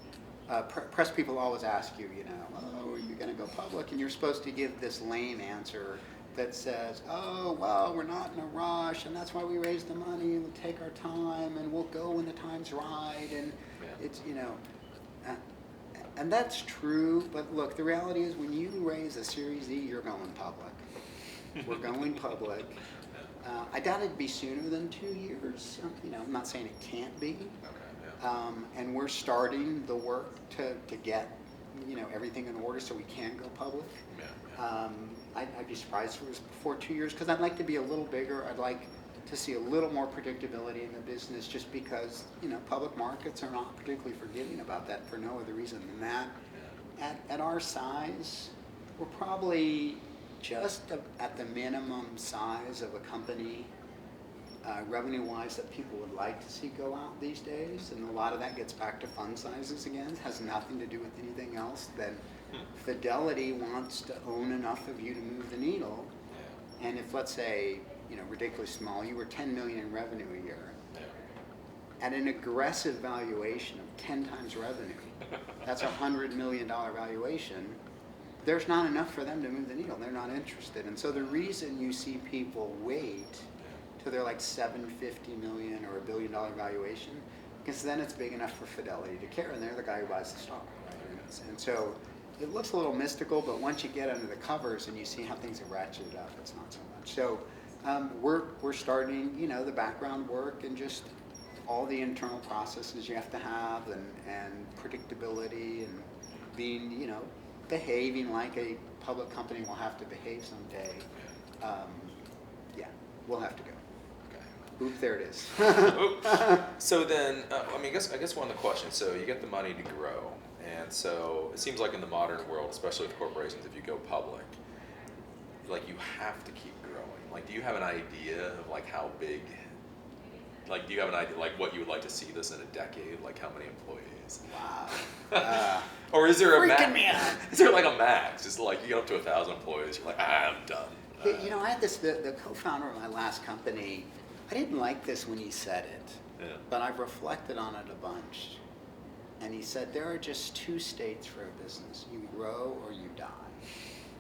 Speaker 2: Press people always ask you, oh, are you going to go public? And you're supposed to give this lame answer that says, oh, well, we're not in a rush, and that's why we raised the money, and we'll take our time, and we'll go when the time's right, and it's, and that's true, but look, the reality is when you raise a Series Z, you're going public. We're going public. I doubt it'd be sooner than 2 years. I'm not saying it can't be.
Speaker 1: Okay. Yeah.
Speaker 2: And we're starting the work to get, everything in order so we can go public.
Speaker 1: Yeah.
Speaker 2: I'd be surprised if it was before 2 years because I'd like to be a little bigger. I'd like to see a little more predictability in the business just because, public markets are not particularly forgiving about that for no other reason than that.
Speaker 1: Yeah.
Speaker 2: At our size, we're probably just at the minimum size of a company revenue-wise that people would like to see go out these days, and a lot of that gets back to fund sizes again. It has nothing to do with anything else than Fidelity wants to own enough of you to move the needle.
Speaker 1: Yeah.
Speaker 2: And if, let's say, ridiculously small, you were 10 million in revenue a year,
Speaker 1: Yeah.
Speaker 2: at an aggressive valuation of 10 times revenue, that's $100 million valuation, there's not enough for them to move the needle. They're not interested. And so the reason you see people wait till they're like 750 million or $1 billion valuation, because then it's big enough for Fidelity to care, and they're the guy who buys the stock. Right? And so it looks a little mystical, but once you get under the covers and you see how things are ratcheted up, it's not so much. So we're starting, the background work and just all the internal processes you have to have, and predictability, and being, behaving like a public company will have to behave someday. Yeah, we'll have to go.
Speaker 1: Okay.
Speaker 2: Oop, there it is.
Speaker 1: So then, I guess one of the questions. So you get the money to grow, and so it seems like in the modern world, especially with corporations, if you go public, like you have to keep growing. Like, do you have an idea of like how big? Like, do you have an idea like what you would like to see this in a decade? Like, how many employees?
Speaker 2: Wow.
Speaker 1: Or is there a max?
Speaker 2: Freaking me out.
Speaker 1: Is there like a max? Just like you get up to 1,000 employees, you're like, I'm done.
Speaker 2: I had this, the co-founder of my last company, I didn't like this when he said it,
Speaker 1: Yeah.
Speaker 2: but I've reflected on it a bunch. And he said, there are just 2 states for a business. You grow or you die.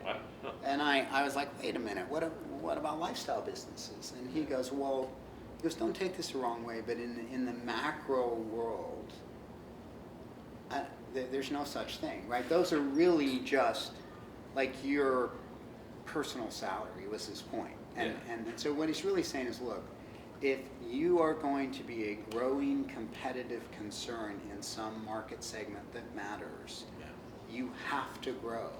Speaker 1: What? Huh.
Speaker 2: And I was like, wait a minute, what about lifestyle businesses? And he goes, don't take this the wrong way, but in the macro world, there's no such thing, right? Those are really just like your personal salary was his point. And so what he's really saying is, look, if you are going to be a growing competitive concern in some market segment that matters, you have to grow.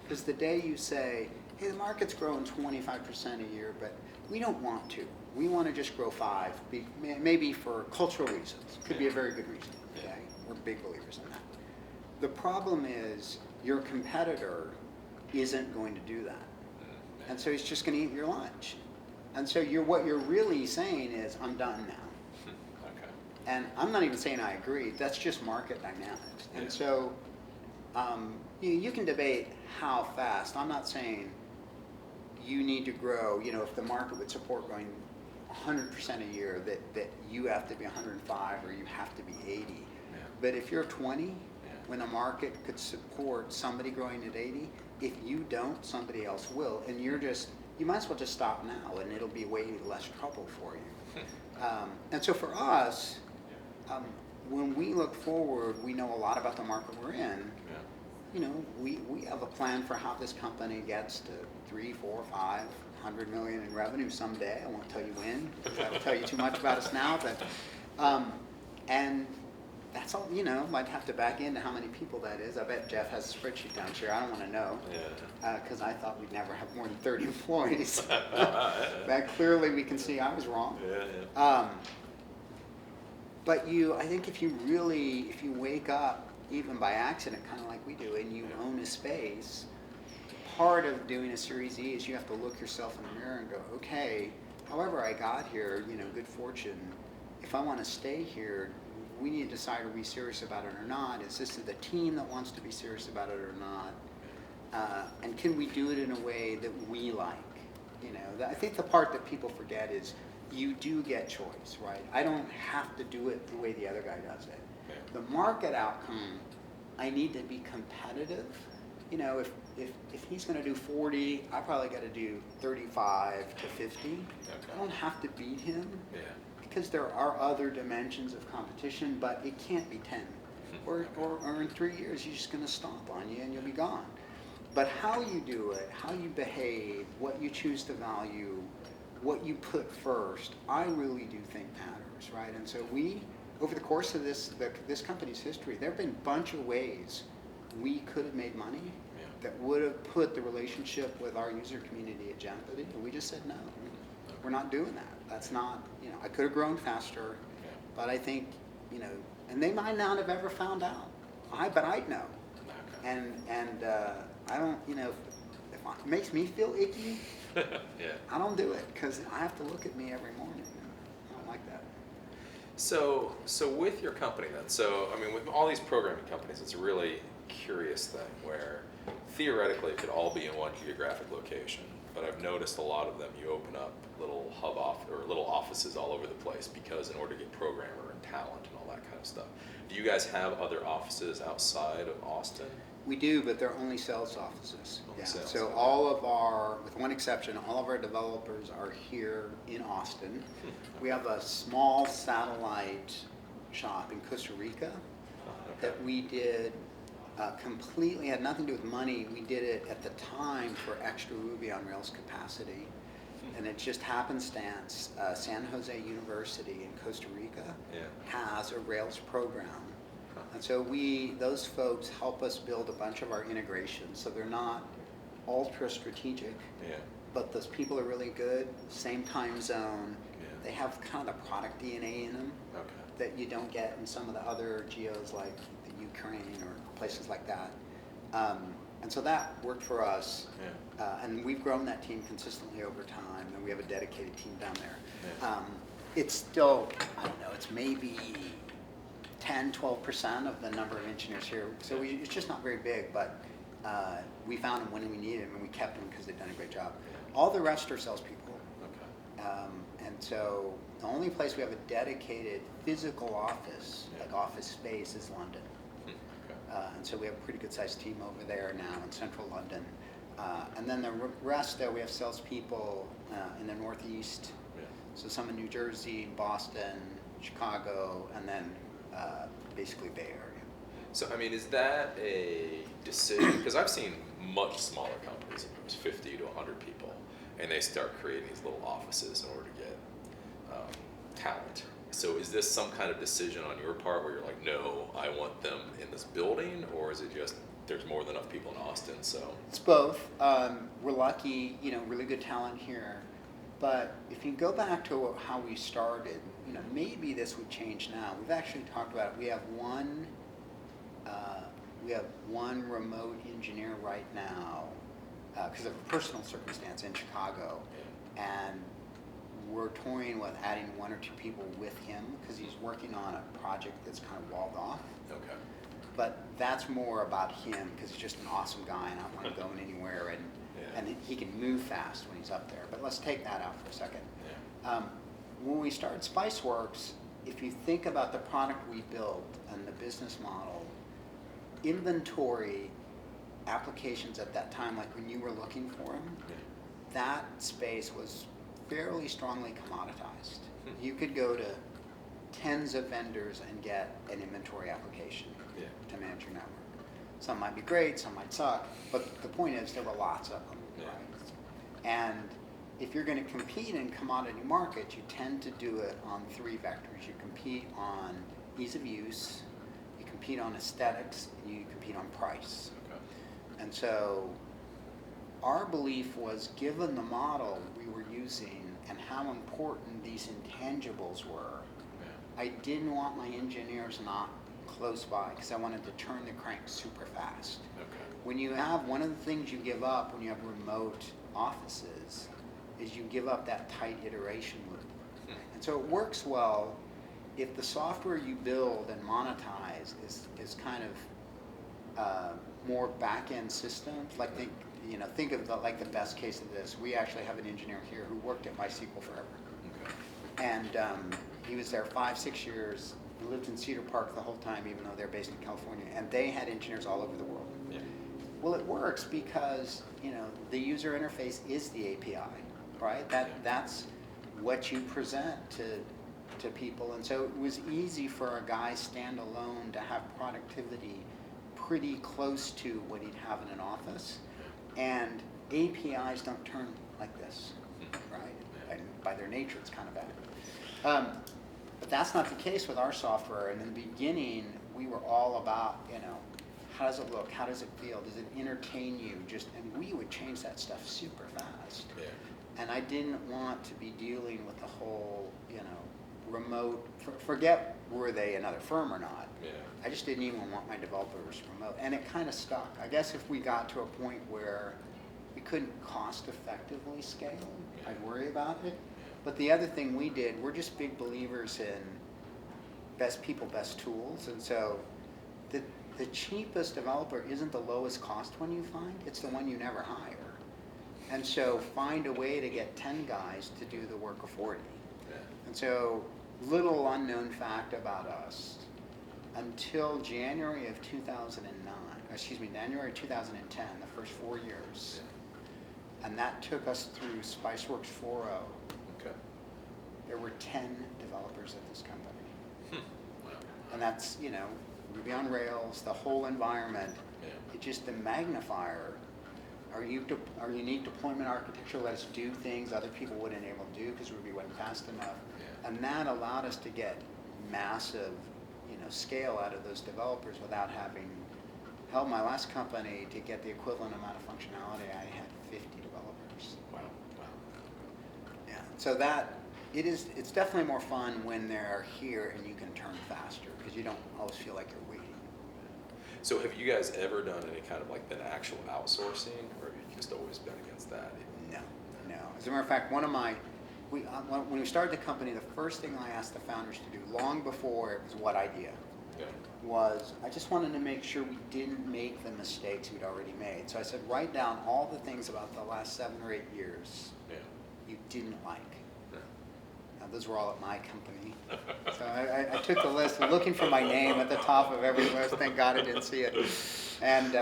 Speaker 2: Because the day you say, hey, the market's growing 25% a year, but we don't want to. We want to just grow 5, maybe for cultural reasons. Could be a very good reason, okay? We're big believers in that. The problem is your competitor isn't going to do that. And so he's just going to eat your lunch. And so what you're really saying is, I'm done now.
Speaker 1: Okay.
Speaker 2: And I'm not even saying I agree. That's just market dynamics. And so you can debate how fast. I'm not saying you need to grow. If the market would support growing 100% a year, that you have to be 105 or you have to be 80. But if you're 20, when a market could support somebody growing at 80, if you don't, somebody else will. And you might as well just stop now, and it'll be way less trouble for you. And so for us, when we look forward, we know a lot about the market we're in. We have a plan for how this company gets to 3, 4, 500 million in revenue someday. I won't tell you when, because I will tell you too much about us now. But and that's all. Might have to back into how many people that is. I bet Jeff has a spreadsheet down here. I don't want to know, because I thought we'd never have more than 30 employees. But clearly we can see I was wrong. But I think if you wake up, even by accident, kind of like we do, and you own a space, part of doing a Series E is you have to look yourself in the mirror and go, okay, however I got here, good fortune, if I want to stay here, we need to decide, are we serious about it or not? Is this the team that wants to be serious about it or not? And can we do it in a way that we like? I think the part that people forget is you do get choice, right? I don't have to do it the way the other guy does it. The market outcome, I need to be competitive. If he's going to do 40, I probably got to do 35 to 50. I don't have to beat him. Because there are other dimensions of competition, but it can't be 10. Or in 3 years, you're just going to stomp on you and you'll be gone. But how you do it, how you behave, what you choose to value, what you put first, I really do think matters, right? And so over the course of this company's history, there have been a bunch of ways we could have made money that would have put the relationship with our user community at jeopardy, and we just said no. We're not doing that. That's not, I could have grown faster, but I think, and they might not have ever found out. But I'd know. And I don't, if it makes me feel icky, I don't do it, because I have to look at me every morning. I don't like that.
Speaker 1: So with your company then, with all these programming companies, it's a really curious thing where theoretically it could all be in one geographic location. But I've noticed a lot of them, you open up little little offices all over the place, because in order to get programmer and talent and all that kind of stuff. Do you guys have other offices outside of Austin?
Speaker 2: We do, but they're only sales offices.
Speaker 1: Sales,
Speaker 2: so
Speaker 1: okay.
Speaker 2: all of our, with one exception, all of our developers are here in Austin. We have a small satellite shop in Costa Rica that we did completely, had nothing to do with money. We did it at the time for extra Ruby on Rails capacity. And it just happenstance, San Jose University in Costa Rica has a Rails program. And so those folks help us build a bunch of our integrations. So they're not ultra strategic, but those people are really good, same time zone. They have kind of the product DNA in them that you don't get in some of the other geos like the Ukraine or places like that. And so that worked for us. And we've grown that team consistently over time, and we have a dedicated team down there. It's still, I don't know, it's maybe 10-12% of the number of engineers here. So it's just not very big, but we found them when we needed them, and we kept them because they've done a great job. All the rest are salespeople. And so the only place we have a dedicated physical office, like office space, is London. And so we have a pretty good sized team over there now in central London. And then the rest there, we have salespeople in the Northeast. So some in New Jersey, Boston, Chicago, and then basically Bay Area.
Speaker 1: So, is that a decision? Because I've seen much smaller companies, it was 50 to 100 people, and they start creating these little offices in order to get talent. So is this some kind of decision on your part where you're like, no, I want them in this building, or is it just there's more than enough people in Austin, so?
Speaker 2: It's both. We're lucky, really good talent here. But if you go back to how we started, maybe this would change now. We've actually talked about it. We have one remote engineer right now because of a personal circumstance in Chicago, and we're toying with adding 1 or 2 people with him because he's working on a project that's kind of walled off.
Speaker 1: Okay.
Speaker 2: But that's more about him because he's just an awesome guy and I don't want him going anywhere, and he can move fast when he's up there. But let's take that out for a second.
Speaker 1: Yeah.
Speaker 2: When we started Spiceworks, if you think about the product we built and the business model, inventory applications at that time, like when you were looking for them, that space was fairly strongly commoditized. You could go to tens of vendors and get an inventory application to manage your network. Some might be great, some might suck, but the point is there were lots of them.
Speaker 1: Yeah.
Speaker 2: Right? And if you're going to compete in commodity markets, you tend to do it on 3 vectors. You compete on ease of use, you compete on aesthetics, and you compete on price.
Speaker 1: Okay.
Speaker 2: And so our belief was, given the model we were using and how important these intangibles were, I didn't want my engineers not close by because I wanted to turn the crank super fast.
Speaker 1: Okay.
Speaker 2: When you have, one of the things you give up when you have remote offices is you give up that tight iteration loop. And so it works well if the software you build and monetize is kind of more back-end systems. Like think of the best case of this. We actually have an engineer here who worked at MySQL forever.
Speaker 1: Okay.
Speaker 2: And he was there 5-6 years. He lived in Cedar Park the whole time, even though they're based in California. And they had engineers all over the world.
Speaker 1: Yeah.
Speaker 2: Well, it works because the user interface is the API, right? That's what you present to people. And so it was easy for a guy standalone to have productivity pretty close to what he'd have in an office. And APIs don't turn like this, right? And by their nature, it's kind of bad. But that's not the case with our software. And in the beginning, we were all about, how does it look? How does it feel? Does it entertain you? And we would change that stuff super fast.
Speaker 1: Yeah.
Speaker 2: And I didn't want to be dealing with the whole, remote, forget were they another firm or not.
Speaker 1: Yeah.
Speaker 2: I just didn't even want my developers remote. And it kind of stuck. I guess if we got to a point where we couldn't cost effectively scale, I'd worry about it. But the other thing we did, we're just big believers in best people, best tools. And so the cheapest developer isn't the lowest cost one you find, it's the one you never hire. And so find a way to get 10 guys to do the work of 40.
Speaker 1: Yeah.
Speaker 2: And so little unknown fact about us, until January of 2010, the first 4 years, and that took us through Spiceworks 4.0.
Speaker 1: Okay.
Speaker 2: There were 10 developers at this company.
Speaker 1: Wow.
Speaker 2: And that's, Ruby on Rails, the whole environment.
Speaker 1: Yeah.
Speaker 2: It's just the magnifier. Our unique deployment architecture let us do things other people wouldn't able to do because Ruby wasn't fast enough.
Speaker 1: Yeah.
Speaker 2: And that allowed us to get massive, scale out of those developers without having, hell, my last company, to get the equivalent amount of functionality, I had 50 developers.
Speaker 1: Wow.
Speaker 2: Yeah. So it's definitely more fun when they're here and you can turn faster because you don't always feel like you're waiting.
Speaker 1: So have you guys ever done any kind of been actual outsourcing, or have you just always been against that?
Speaker 2: No. As a matter of fact, when we started the company, the first thing I asked the founders to do, long before it was what idea, was I just wanted to make sure we didn't make the mistakes we'd already made. So I said, write down all the things about the last 7 or 8 years you didn't like. Now, those were all at my company. So I took the list, looking for my name at the top of every list. Thank God I didn't see it. And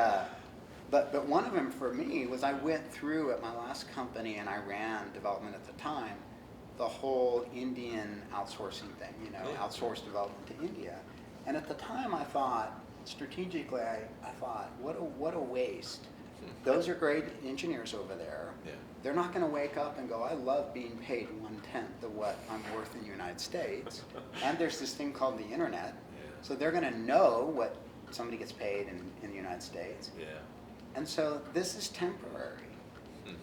Speaker 2: but one of them for me was I went through at my last company and I ran development at the time, the whole Indian outsourcing thing, outsourced development to India. And at the time I thought, strategically, I thought, what a waste Those are great engineers over there.
Speaker 1: Yeah.
Speaker 2: They're not going to wake up and go, I love being paid 1/10 of what I'm worth in the United States. And there's this thing called the internet.
Speaker 1: Yeah.
Speaker 2: So they're going to know what somebody gets paid in the United States.
Speaker 1: Yeah.
Speaker 2: And so this is temporary.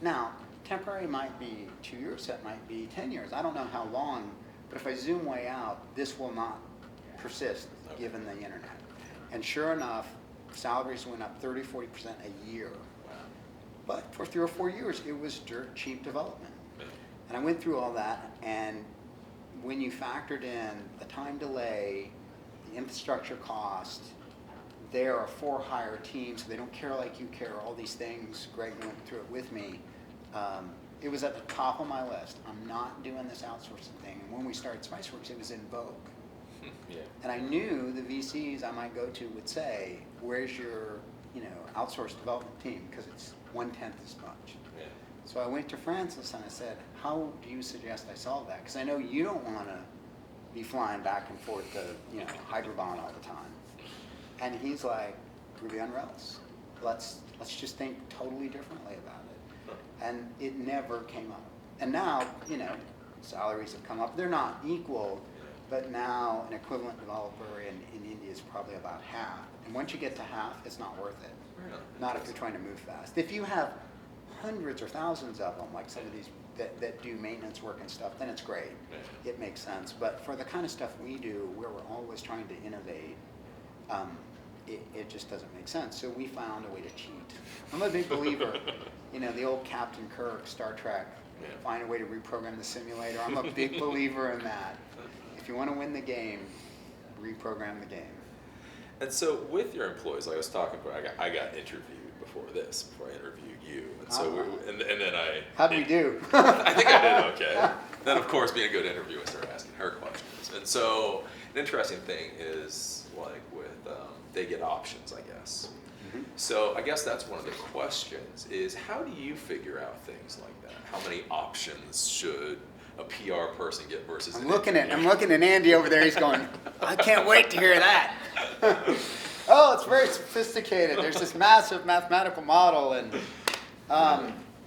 Speaker 2: Now, temporary might be 2 years, that might be 10 years. I don't know how long, but if I zoom way out, this will not persist given the internet. And sure enough, salaries went up 30, 40% a year.
Speaker 1: Wow.
Speaker 2: But for 3 or 4 years, it was dirt cheap development.
Speaker 1: Yeah.
Speaker 2: And I went through all that, and when you factored in the time delay, the infrastructure cost, there are for-hire teams, so they don't care like you care, all these things. Greg went through it with me. It was at the top of my list. I'm not doing this outsourcing thing. And when we started Spiceworks, it was in vogue.
Speaker 1: Yeah.
Speaker 2: And I knew the VCs I might go to would say, where's your outsourced development team? Because it's 1/10 as much.
Speaker 1: Yeah.
Speaker 2: So I went to Francis and I said, how do you suggest I solve that? Because I know you don't want to be flying back and forth to Hyperbond all the time. And he's like, Ruby on Rails. Let's just think totally differently about it. And it never came up. And now, salaries have come up. They're not equal, but now an equivalent developer in India is probably about half. And once you get to half, it's not worth it.
Speaker 1: Really?
Speaker 2: Not if you're trying to move fast. If you have hundreds or thousands of them, like some of these that do maintenance work and stuff, then it's great.
Speaker 1: Yeah.
Speaker 2: It makes sense. But for the kind of stuff we do, where we're always trying to innovate, it just doesn't make sense. So we found a way to cheat. I'm a big believer, the old Captain Kirk, Star Trek, find a way to reprogram the simulator. I'm a big believer in that. If you want to win the game, reprogram the game.
Speaker 1: And so with your employees, like I was talking about, I got interviewed before I interviewed you. And so and then I...
Speaker 2: How'd we do?
Speaker 1: I think I did okay. Then, of course, being a good interviewer, I started asking her questions. And so an interesting thing is, like with, they get options, I guess.
Speaker 2: Mm-hmm.
Speaker 1: So I guess that's one of the questions is, how do you figure out things like that? How many options should a PR person get versus
Speaker 2: I'm looking at Andy over there. He's going, I can't wait to hear that. Oh, it's very sophisticated. There's this massive mathematical model, and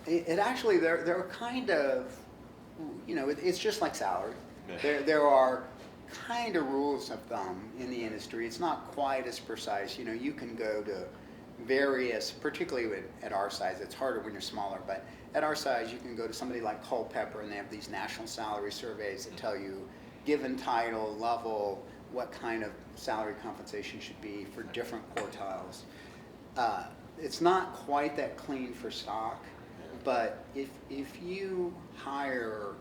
Speaker 2: it actually they're kind of, it's just like salary.
Speaker 1: Yeah.
Speaker 2: There are kind of rules of thumb in the industry. It's not quite as precise. You can go to various, particularly at our size. It's harder when you're smaller, but at our size, you can go to somebody like Culpeper, and they have these national salary surveys that tell you, given title, level, what kind of salary compensation should be for different quartiles. It's not quite that clean for stock, but if you hire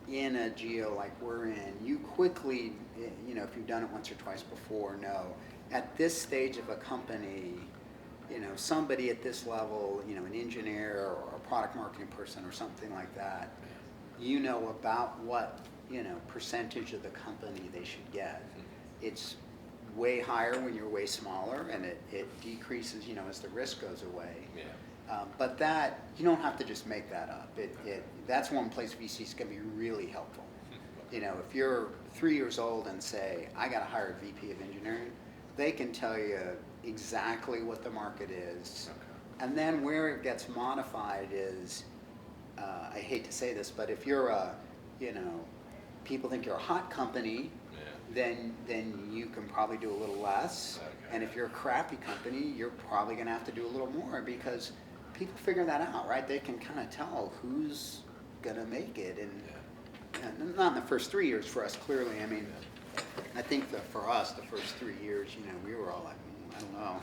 Speaker 2: in a geo like we're in, you quickly, if you've done it once or twice before, know at this stage of a company, somebody at this level, an engineer or a product marketing person or something like that, about what, percentage of the company they should get. It's way higher when you're way smaller, and it decreases, as the risk goes away.
Speaker 1: Yeah.
Speaker 2: But that, you don't have to just make that up. That's one place VCs can be really helpful. If you're 3 years old and say, I got to hire a VP of engineering, they can tell you exactly what the market is. Okay. And then where it gets modified is, I hate to say this, but if you're people think you're a hot company, then you can probably do a little less. Okay. And if you're a crappy company, you're probably going to have to do a little more, because people figure that out, right? They can kind of tell who's going to make it. And not in the first 3 years for us, clearly. I mean, I think for us, the first 3 years, we were all like, I don't know.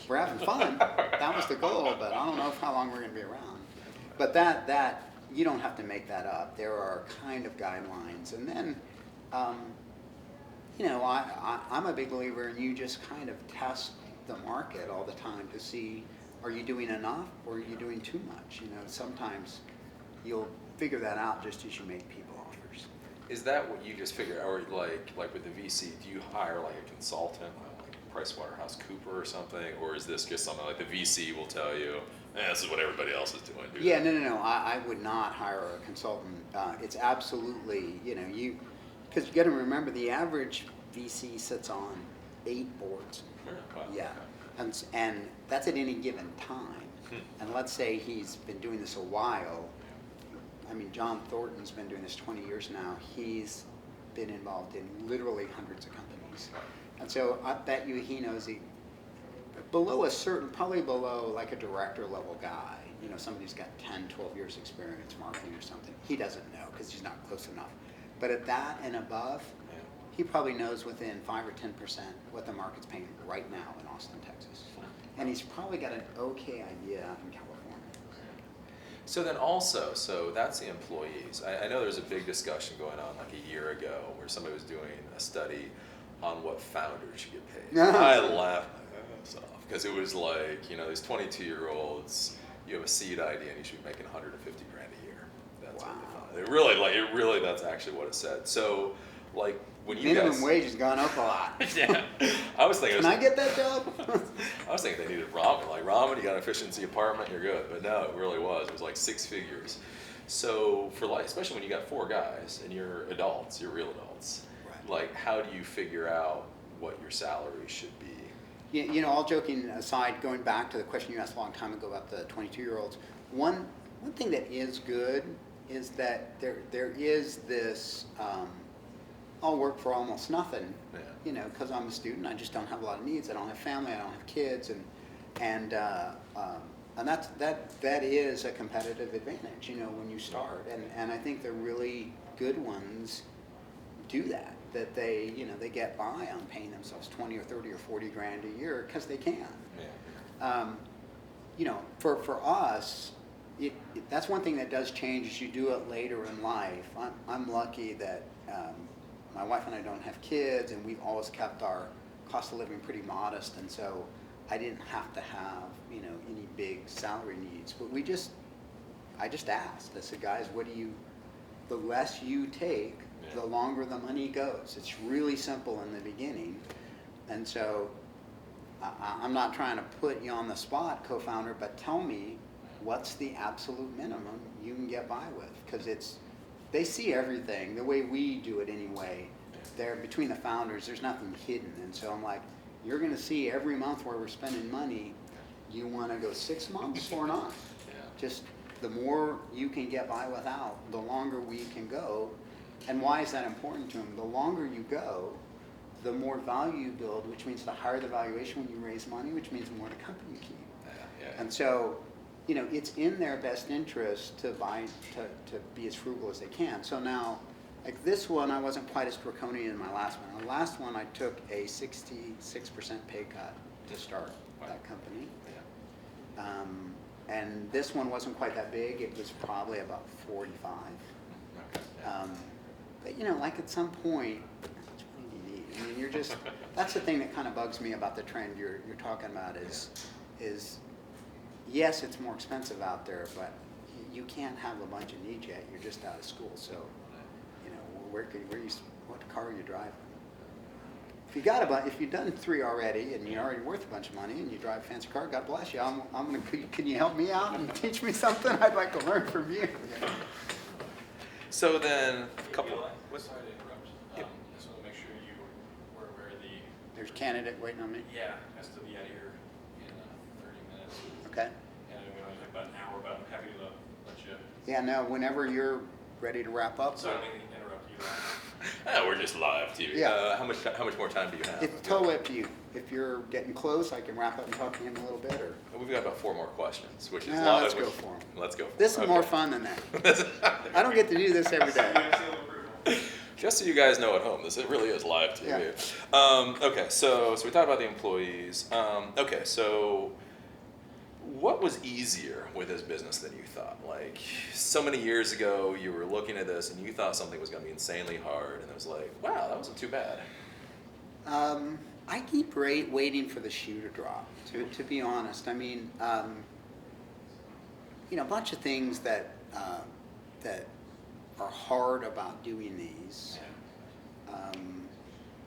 Speaker 2: We're having fun. That was the goal, but I don't know how long we're going to be around. But that you don't have to make that up. There are kind of guidelines. And then, I'm a big believer in you just kind of test the market all the time to see, are you doing enough or are you doing too much? Sometimes you'll figure that out just as you make people offers.
Speaker 1: Is that what you just figure out, or like with the VC, do you hire like a consultant, like PricewaterhouseCoopers or something, or is this just something like the VC will tell you, this is what everybody else is doing?
Speaker 2: No. I would not hire a consultant. It's absolutely, because you got to remember the average VC sits on 8 boards.
Speaker 1: Wow.
Speaker 2: Yeah, and that's at any given time. and let's say he's been doing this a while. I mean, John Thornton's been doing this 20 years now. He's been involved in literally hundreds of companies. And so I bet you he knows below a certain, probably below like a director level guy, somebody who's got 10, 12 years experience marketing or something. He doesn't know because he's not close enough. But at that and above, he probably knows within 5 or 10% what the market's paying right now in Austin, Texas. And he's probably got an okay idea out in California.
Speaker 1: So then also, so that's the employees. I know there's a big discussion going on like a year ago where somebody was doing a study on what founders should get paid. I laughed my ass off because it was like, these 22-year-olds, you have a seed idea and you should be making 150 grand a year. That's
Speaker 2: wow.
Speaker 1: what they found. It really, that's actually what it said. So like when you
Speaker 2: minimum wage has gone up a lot.
Speaker 1: Yeah, I was thinking.
Speaker 2: Can I get that job?
Speaker 1: I was thinking they needed ramen. Like ramen, you got an efficiency apartment, you're good. But no, it really was. It was like 6 figures. So for like, especially when you got 4 guys and you're adults, you're real adults.
Speaker 2: Right.
Speaker 1: Like, how do you figure out what your salary should be?
Speaker 2: All joking aside, going back to the question you asked a long time ago about the 22-year-olds, one thing that is good is that there is this. I'll work for almost nothing, because I'm a student. I just don't have a lot of needs. I don't have family. I don't have kids, and that is a competitive advantage, when you start. And I think the really good ones do that. That they get by on paying themselves 20 or 30 or 40 grand a year because they can.
Speaker 1: Yeah.
Speaker 2: For us, that's one thing that does change as you do it later in life. I'm lucky that. My wife and I don't have kids, and we've always kept our cost of living pretty modest, and so I didn't have to have any big salary needs. But I just asked. I said, guys, the less you take, the longer the money goes. It's really simple in the beginning, and so I'm not trying to put you on the spot, co-founder, but tell me what's the absolute minimum you can get by with, because they see everything the way we do it anyway. They're between the founders. There's nothing hidden, and so I'm like, you're going to see every month where we're spending money. Do you want to go 6 months or not? Just the more you can get by without, the longer we can go. And why is that important to them? The longer you go, the more value you build, which means the higher the valuation when you raise money, which means the more the company you keep. And so. It's in their best interest to be as frugal as they can. So now, like this one, I wasn't quite as draconian in my last one. The last one, I took a 66% pay cut to start that company. And this one wasn't quite that big. It was probably about 45. But like at some point, how much money do you need? I mean, that's the thing that kind of bugs me about the trend you're talking about is. Yes, it's more expensive out there, but you can't have a bunch of needs yet. You're just out of school, so what car are you driving? If you've done 3 already and you're already worth a bunch of money and you drive a fancy car, God bless you. Can you help me out and teach me something? I'd like to learn from you.
Speaker 1: So then, a couple.
Speaker 3: Sorry to interrupt. Just want to make sure you were aware of the.
Speaker 2: There's a candidate waiting on me.
Speaker 3: Yeah, has to be out of here in 30 minutes.
Speaker 2: Okay.
Speaker 3: And we only have about an hour, but I'm happy to let you.
Speaker 2: Yeah, no, whenever you're ready to wrap up.
Speaker 3: Sorry, I didn't mean to interrupt you.
Speaker 1: We're just live TV.
Speaker 2: Yeah.
Speaker 1: How much more time do you have?
Speaker 2: It's totally up to you. If you're getting close, I can wrap up and talk to him a little bit. Or
Speaker 1: We've got about 4 more questions, which is
Speaker 2: no, let's go for them.
Speaker 1: Let's go.
Speaker 2: This is more fun than that. I don't get to do this every day.
Speaker 1: Just so you guys know at home, it really is live TV.
Speaker 2: Yeah.
Speaker 1: Okay, so we talked about the employees. Okay, so what was easier with this business than you thought? Like, so many years ago, you were looking at this and you thought something was going to be insanely hard, and it was like, wow, that wasn't too bad.
Speaker 2: I keep waiting for the shoe to drop, to be honest. I mean, a bunch of things that are hard about doing these.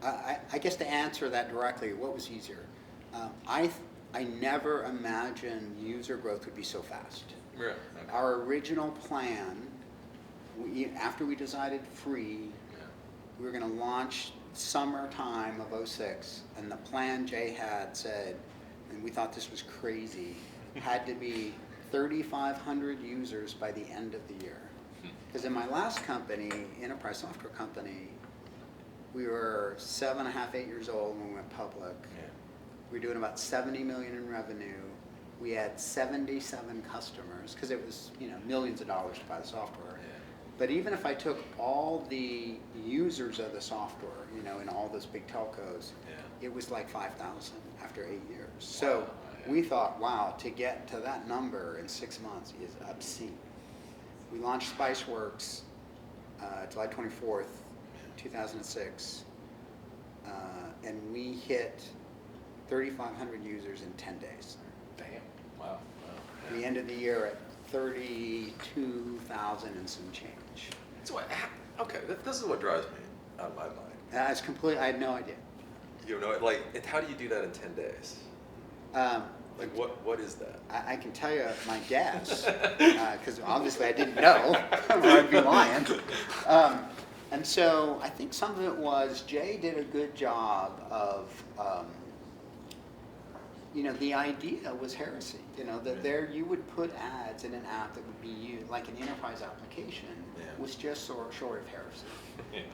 Speaker 2: I guess to answer that directly, what was easier? I never imagined user growth would be so fast.
Speaker 1: Really? Okay.
Speaker 2: Our original plan, after we decided free, we were going to launch summertime of '06, and the plan Jay had said, and we thought this was crazy, had to be 3,500 users by the end of the year. Because in my last company, enterprise software company, we were 7.5, 8 years old when we went public.
Speaker 4: Yeah.
Speaker 2: We were doing about 70 million in revenue. We had 77 customers, because it was, you know, millions of dollars to buy the software.
Speaker 4: Yeah.
Speaker 2: But even if I took all the users of the software, you know, in all those big telcos,
Speaker 4: Yeah.
Speaker 2: it was like 5,000 after 8 years. So
Speaker 4: Wow, yeah.
Speaker 2: we thought, wow, to get to that number in 6 months is obscene. We launched Spiceworks July 24th, 2006, and we hit 3,500 users in 10 days.
Speaker 4: Damn. Wow.
Speaker 2: We ended the year at 32,000 and some change.
Speaker 4: So okay, this is what drives me out of my mind.
Speaker 2: That's complete. I had no idea.
Speaker 4: You know, like, how do you do that in 10 days? Like, what is that?
Speaker 2: I can tell you my guess, because obviously I didn't know, or I'd be lying. And so I think some of it was Jay did a good job of, you know, the idea was heresy. You know, that there you would put ads in an app that would be used, like an enterprise application,
Speaker 4: Yeah.
Speaker 2: was just short of heresy.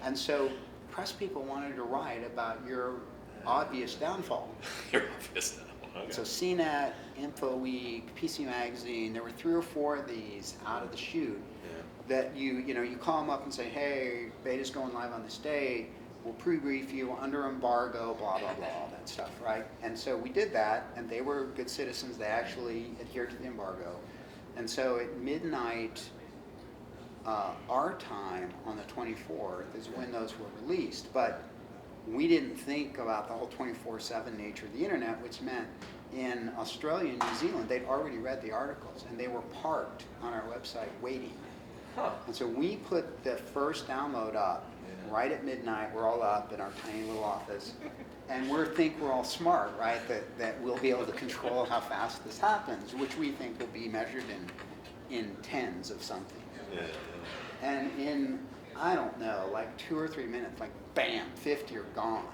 Speaker 2: And so press people wanted to write about your obvious downfall.
Speaker 4: You're obvious now. Okay.
Speaker 2: So CNET, InfoWeek, PC Magazine, there were 3 or 4 of these out of the chute
Speaker 4: Yeah.
Speaker 2: that you call them up and say, hey, beta's going live on this date, we'll pre-brief you under embargo, blah, blah, blah, all that stuff, right? And so we did that, and they were good citizens, they actually adhered to the embargo. And so at midnight, our time on the 24th is when those were released, but we didn't think about the whole 24/7 nature of the internet, which meant in Australia and New Zealand, they'd already read the articles and they were parked on our website waiting.
Speaker 4: Huh.
Speaker 2: And so we put the first download up right at midnight. We're all up in our tiny little office, and think we're all smart, right? That we'll be able to control how fast this happens, which we think will be measured in tens of something.
Speaker 4: Yeah.
Speaker 2: And in, I don't know, like 2 or 3 minutes, like bam, 50 are gone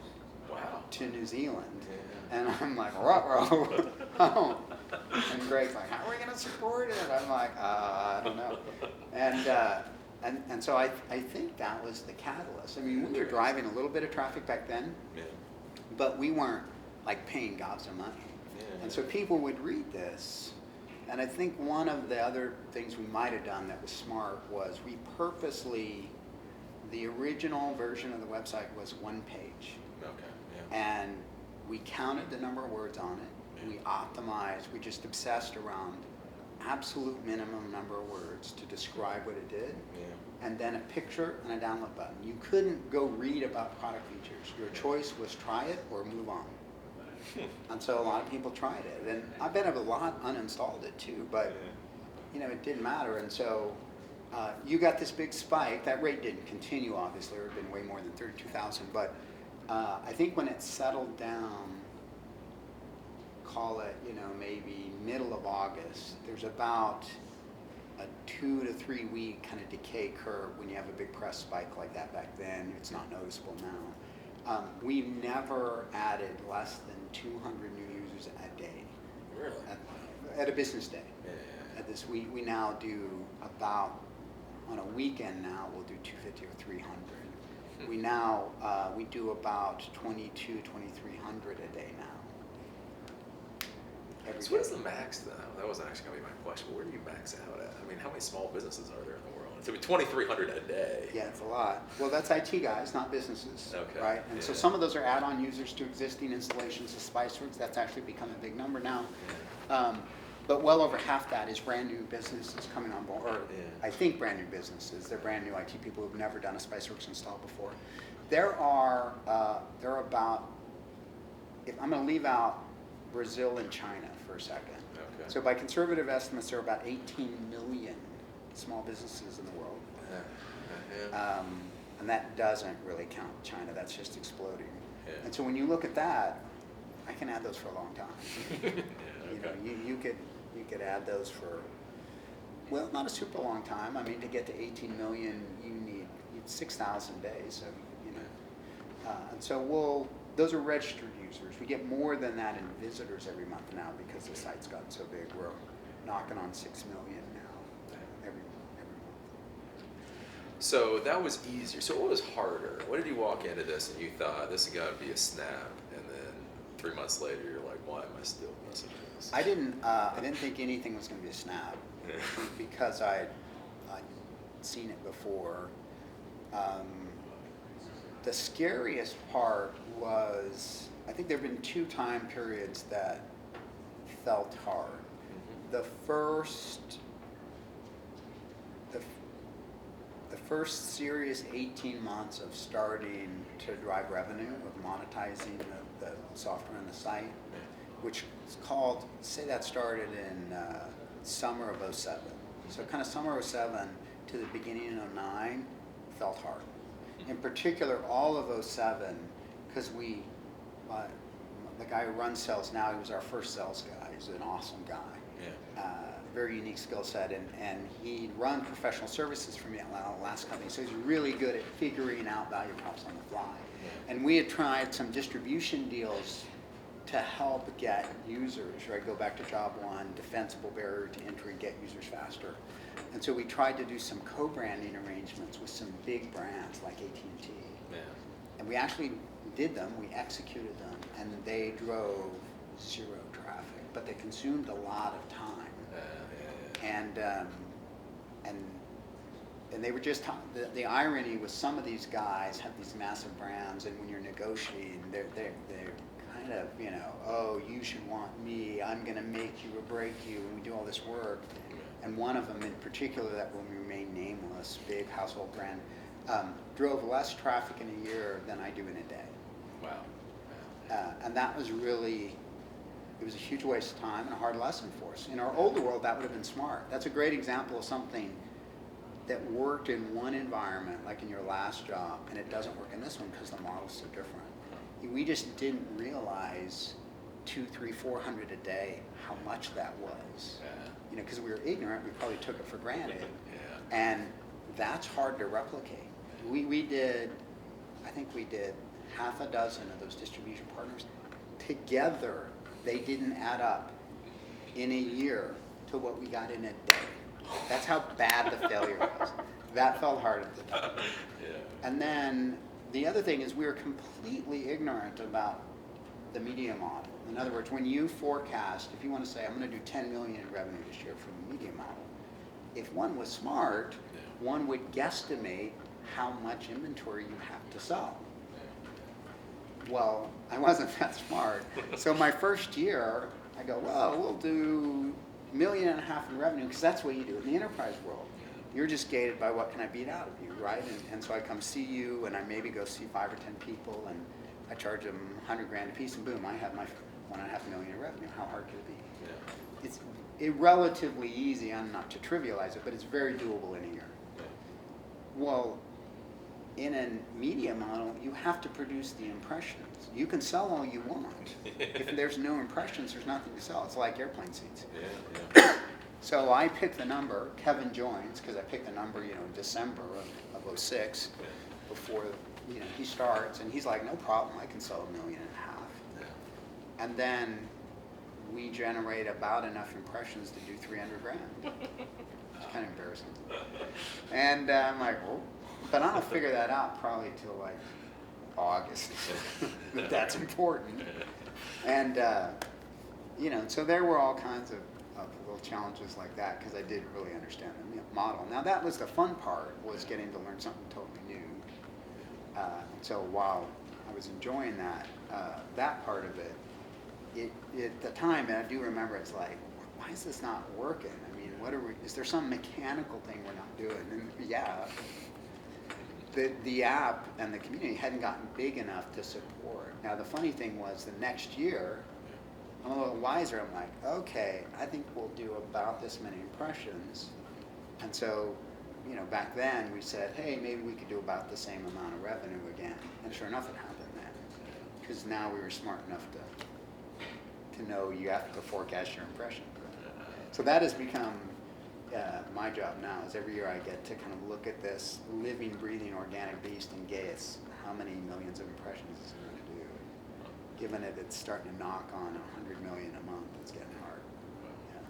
Speaker 4: Wow.
Speaker 2: to New Zealand.
Speaker 4: Yeah.
Speaker 2: And I'm like, ruh-roh. Oh. And Greg's like, how are we going to support it? I'm like, I don't know. And so I think that was the catalyst. I mean, we were driving a little bit of traffic back then,
Speaker 4: Yeah.
Speaker 2: but we weren't like paying gobs of money.
Speaker 4: Yeah.
Speaker 2: And so people would read this. And I think one of the other things we might have done that was smart was we purposely, the original version of the website was 1 page.
Speaker 4: Okay. Yeah.
Speaker 2: And we counted the number of words on it. We optimized, we just obsessed around absolute minimum number of words to describe what it did.
Speaker 4: Yeah.
Speaker 2: And then a picture and a download button. You couldn't go read about product features. Your choice was try it or move on. And so a lot of people tried it. And I bet a lot uninstalled it too, but you know, it didn't matter. And so you got this big spike. That rate didn't continue, obviously. It would have been way more than 32,000. But I think when it settled down, call it, you know, maybe middle of August, there's about a 2 to 3 week kind of decay curve when you have a big press spike like that back then. It's not noticeable now. We've never added less than 200 new users a day.
Speaker 4: Really?
Speaker 2: At a business day.
Speaker 4: Yeah.
Speaker 2: At this, we now do about, on a weekend now, we'll do 250 or 300. We now, we do about 2,300 a day now. Every
Speaker 4: So what is
Speaker 2: day.
Speaker 4: the max though? That wasn't actually going to be my question. Where do you max out at? I mean, how many small businesses are there in the world? So 2,300 a day.
Speaker 2: Yeah, it's a lot. Well, that's IT guys, not businesses,
Speaker 4: Okay,
Speaker 2: right? And so
Speaker 4: yeah.
Speaker 2: some of those are add-on users to existing installations of Spiceworks. That's actually become a big number now. But well over half that is brand new businesses coming on board, or
Speaker 4: Yeah.
Speaker 2: I think brand new businesses. They're brand new IT people who've never done a Spiceworks install before. There are about, if I'm going to leave out Brazil and China for a second.
Speaker 4: Okay.
Speaker 2: So by conservative estimates, there are about 18 million small businesses in the world.
Speaker 4: Yeah.
Speaker 2: And that doesn't really count China. That's just exploding.
Speaker 4: Yeah.
Speaker 2: And so when you look at that, I can add those for a long time.
Speaker 4: Yeah,
Speaker 2: You know,
Speaker 4: okay.
Speaker 2: you could add those for, well, not a super long time. I mean, to get to 18 million, you need 6,000 days. So, you know, and so those are registered users. We get more than that in visitors every month now because the site's gotten so big. We're knocking on 6 million now every month.
Speaker 4: So that was easier. So what was harder? What did you walk into this and you thought this has got to be a snap, and then 3 months later you're like, why am I still messing with this?
Speaker 2: I didn't think anything was going to be a snap because I'd seen it before. The scariest part was, I think there have been 2 time periods that felt hard. The first serious 18 months of starting to drive revenue, of monetizing the software and the site, which is called, say that started in summer of '07. So kind of summer of '07 to the beginning of '09 felt hard. In particular, all of '07, because the guy who runs sales now, he was our first sales guy. He's an awesome guy.
Speaker 4: Yeah.
Speaker 2: Very unique skill set, and he'd run professional services for me at the last company, so he's really good at figuring out value props on the fly.
Speaker 4: Yeah.
Speaker 2: And we had tried some distribution deals to help get users, right? Go back to job one, defensible barrier to entry, get users faster. And so we tried to do some co-branding arrangements with some big brands like AT&T.
Speaker 4: Yeah.
Speaker 2: And we actually did them, we executed them, and they drove 0 traffic, but they consumed a lot of time. And they were just, the irony was some of these guys have these massive brands, and when you're negotiating, they're kind of, oh, you should want me, I'm gonna make you or break you, and we do all this work. And one of them in particular that will remain nameless, big household brand, drove less traffic in a year than I do in a day.
Speaker 4: Wow.
Speaker 2: And that was really, it was a huge waste of time and a hard lesson for us. In our older world, that would have been smart. That's a great example of something that worked in one environment, like in your last job, and it doesn't work in this one because the model's so different. We just didn't realize 200, 300, 400 a day, how much that was.
Speaker 4: Yeah.
Speaker 2: Because we were ignorant, we probably took it for granted.
Speaker 4: Yeah.
Speaker 2: And that's hard to replicate. We did, I think we did half a dozen of those distribution partners. Together, they didn't add up in a year to what we got in a day. That's how bad the failure was. That felt hard at the time.
Speaker 4: Yeah.
Speaker 2: And then the other thing is we were completely ignorant about the media model. In other words, when you forecast, if you want to say, I'm going to do 10 million in revenue this year from the media model, if one was smart, one would guesstimate how much inventory you have to sell. Well, I wasn't that smart. So my first year, I go, well, we'll do $1.5 million in revenue, because that's what you do in the enterprise world. You're just gated by what can I beat out of you, right? And so I come see you, and I maybe go see 5 or 10 people, and I charge them $100 grand a piece, and boom, I have my $1.5 million in revenue. How hard could it be?
Speaker 4: Yeah.
Speaker 2: It's relatively easy, and not to trivialize it, but it's very doable in a year.
Speaker 4: Yeah.
Speaker 2: Well, in a media model, you have to produce the impressions. You can sell all you want. If there's no impressions, there's nothing to sell. It's like airplane seats.
Speaker 4: Yeah.
Speaker 2: So I picked the number, Kevin joins, because I picked the number, in December of '06, before, he starts, and he's like, no problem, I can sell $1.5 million.
Speaker 4: Yeah.
Speaker 2: And then we generate about enough impressions to do 300 grand. It's kind of embarrassing. And I'm like, oh. But I don't figure that out probably till like August. That's important. And, so there were all kinds of little challenges like that because I didn't really understand the model. Now that was the fun part, was getting to learn something totally new. So while I was enjoying that part of it, at the time, and I do remember, it's like, why is this not working? I mean, is there some mechanical thing we're not doing? And yeah. The app and the community hadn't gotten big enough to support. Now the funny thing was the next year, I'm a little wiser. I'm like, okay, I think we'll do about this many impressions. And so, back then we said, hey, maybe we could do about the same amount of revenue again. And sure enough, it happened then. Because now we were smart enough to know you have to forecast your impression. So that has become my job now, is every year I get to kind of look at this living, breathing, organic beast and guess how many millions of impressions it's going to do. given it's starting to knock on 100 million a month, it's getting hard. Yeah.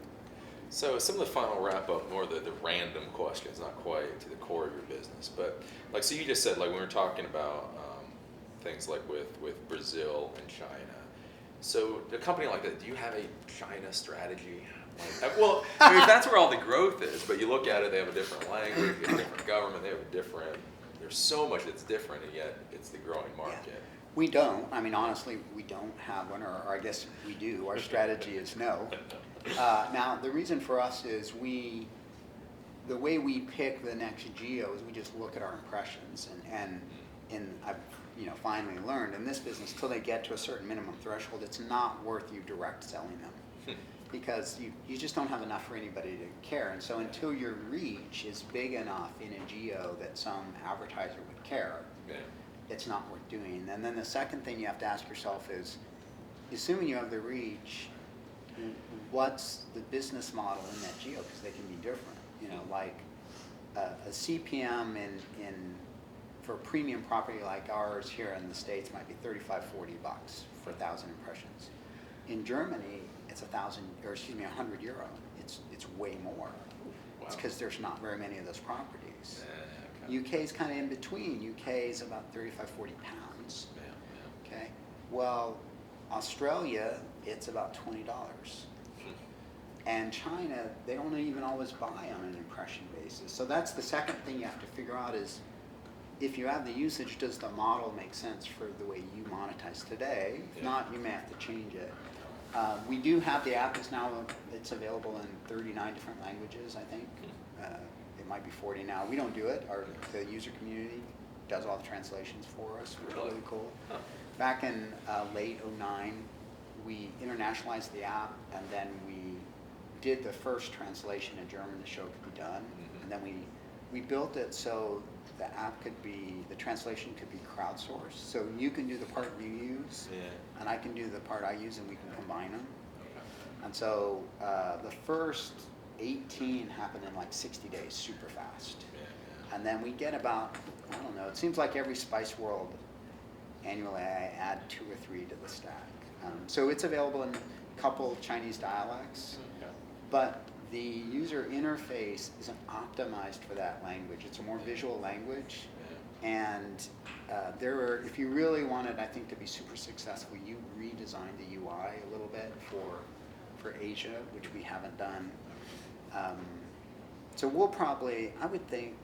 Speaker 4: So some of the final wrap up, more the random questions, not quite to the core of your business, but like, so you just said, like, when we were talking about things like with Brazil and China. So a company like that, do you have a China strategy? Like, well, I mean, that's where all the growth is, but you look at it, they have a different language, a different government, they have a different, there's so much that's different, and yet it's the growing market.
Speaker 2: Yeah. We don't. I mean, honestly, we don't have one, or I guess we do. Our strategy is no. Now, the reason for us is the way we pick the next geo is we just look at our impressions, and I've finally learned in this business, till they get to a certain minimum threshold, it's not worth you direct selling them. Because you just don't have enough for anybody to care. And so until your reach is big enough in a geo that some advertiser would care, it's not worth doing. And then the second thing you have to ask yourself is, assuming you have the reach, what's the business model in that geo? Because they can be different. Like a CPM for a premium property like ours here in the States might be $35-40 for 1,000 impressions. In Germany, it's 100 euro. It's way more.
Speaker 4: Wow.
Speaker 2: It's because there's not very many of those properties.
Speaker 4: Okay.
Speaker 2: UK is kind of in between. UK is about 35-40 pounds.
Speaker 4: Yeah.
Speaker 2: Okay. Well, Australia, it's about $20. And China, they don't even always buy on an impression basis. So that's the second thing you have to figure out is, if you have the usage, does the model make sense for the way you monetize today? If not, you may have to change it. We do have the app. It's available in 39 different languages, I think. It might be 40 now. We don't do it. The user community does all the translations for us, which is really cool.
Speaker 4: Huh.
Speaker 2: Back in late 2009, we internationalized the app, and then we did the first translation in German the show could be done. And then we built it so the translation could be crowdsourced. So you can do the part you use, and I can do the part I use, and we can combine them.
Speaker 4: Okay.
Speaker 2: And so the first 18 happened in like 60 days, super fast. And then we get about, I don't know, it seems like every Spice World annually I add 2 or 3 to the stack. So it's available in a couple Chinese dialects, but the user interface isn't optimized for that language. It's a more visual language, and if you really wanted, I think, to be super successful, you redesign the UI a little bit for Asia, which we haven't done. So we'll probably, I would think,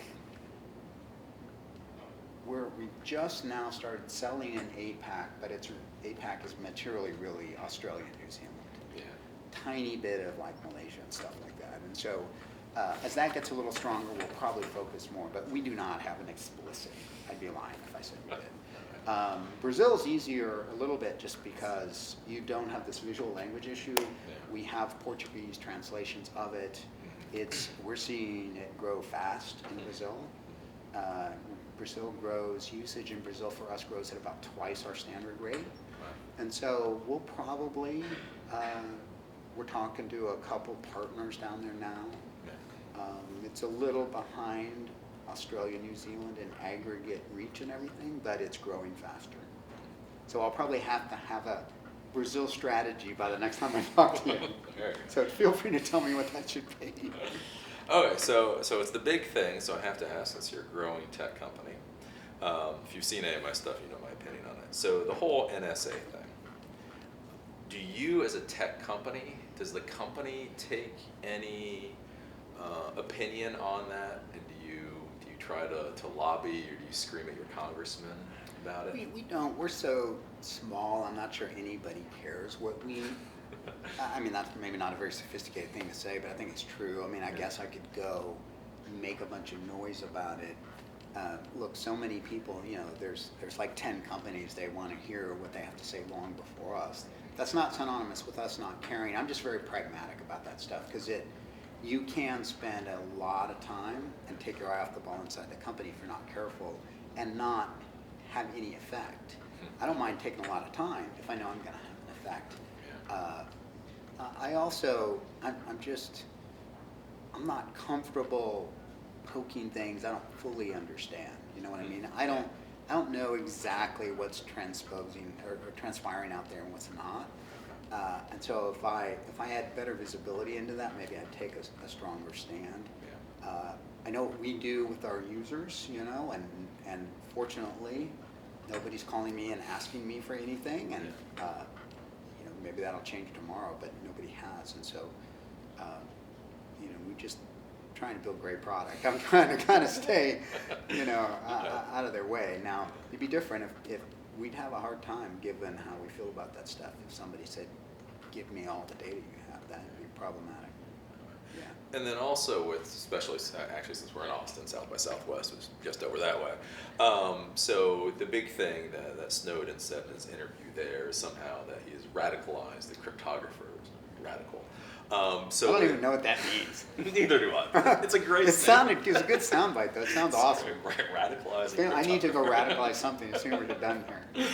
Speaker 2: we just now started selling in APAC, but APAC is materially really Australia, New Zealand. Tiny bit of like Malaysia and stuff like that. And so as that gets a little stronger, we'll probably focus more, but we do not have an explicit. I'd be lying if I said we did. Brazil's easier a little bit just because you don't have this visual language issue. We have Portuguese translations of it. We're seeing it grow fast in Brazil. Brazil grows, usage in Brazil for us grows at about twice our standard rate. And so we'll probably, we're talking to a couple partners down there now. It's a little behind Australia, New Zealand in aggregate reach and everything, but it's growing faster. So I'll probably have to have a Brazil strategy by the next time I talk to you. So feel free to tell me what that should be.
Speaker 4: Okay, so it's the big thing, so I have to ask, since you're a growing tech company, if you've seen any of my stuff, you know my opinion on it. So the whole NSA thing, do you as a tech company, does the company take any opinion on that? And do you try to lobby, or do you scream at your congressman about it?
Speaker 2: We don't. We're so small, I'm not sure anybody cares what we... I mean, that's maybe not a very sophisticated thing to say, but I think it's true. I mean, I guess I could go make a bunch of noise about it. Look, so many people, there's like 10 companies, they want to hear what they have to say long before us. That's not synonymous with us not caring. I'm just very pragmatic about that stuff, because you can spend a lot of time and take your eye off the ball inside the company if you're not careful and not have any effect. I don't mind taking a lot of time if I know I'm going to have an effect. I'm not comfortable poking things I don't fully understand. You know what I mean? I don't know exactly what's transposing or transpiring out there and what's not. And so if I had better visibility into that, maybe I'd take a stronger stand.
Speaker 4: Yeah.
Speaker 2: I know what we do with our users, you know, and fortunately, nobody's calling me and asking me for anything, and you know, maybe that'll change tomorrow, but nobody has, and so you know, we just trying to build great product. I'm trying to kind of stay, you know, out of their way. Now, it'd be different if we'd have a hard time given how we feel about that stuff. If somebody said, "Give me all the data you have," that would be problematic. Yeah.
Speaker 4: And then also with, especially actually since we're in Austin, South by Southwest was just over that way. So the big thing that Snowden said in his interview there is somehow that he has radicalized the cryptographers. Radical. So
Speaker 2: I don't even know what that means.
Speaker 4: Neither do I. It's a great.
Speaker 2: It was a good soundbite though. It sounds awesome.
Speaker 4: Radicalized.
Speaker 2: I need to go radicalize something as soon as we're done here.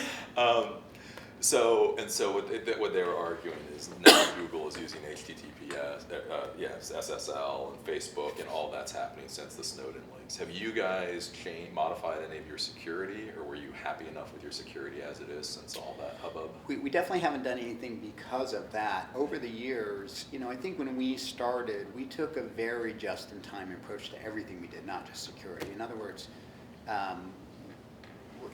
Speaker 4: So what they were arguing is now Google is using HTTPS, SSL, and Facebook, and all that's happening since the Snowden leaks. Have you guys modified any of your security, or were you happy enough with your security as it is since all that hubbub?
Speaker 2: We definitely haven't done anything because of that. Over the years, you know, I think when we started, we took a very just-in-time approach to everything we did, not just security. In other words,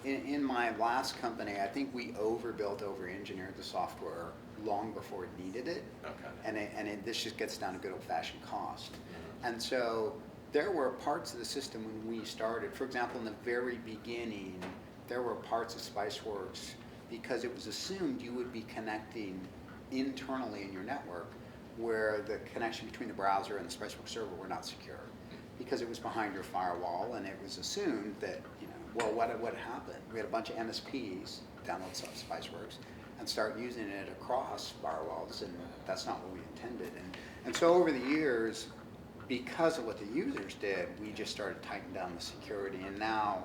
Speaker 2: in my last company, I think we overbuilt, over-engineered the software long before it needed it.
Speaker 4: Okay.
Speaker 2: And this just gets down to good old-fashioned cost. And so there were parts of the system when we started. For example, in the very beginning, there were parts of Spiceworks because it was assumed you would be connecting internally in your network where the connection between the browser and the Spiceworks server were not secure because it was behind your firewall, and it was assumed that, you know, well, what happened? We had a bunch of MSPs download Spiceworks and start using it across firewalls, and that's not what we intended. And so over the years, because of what the users did, we just started tightening down the security, and now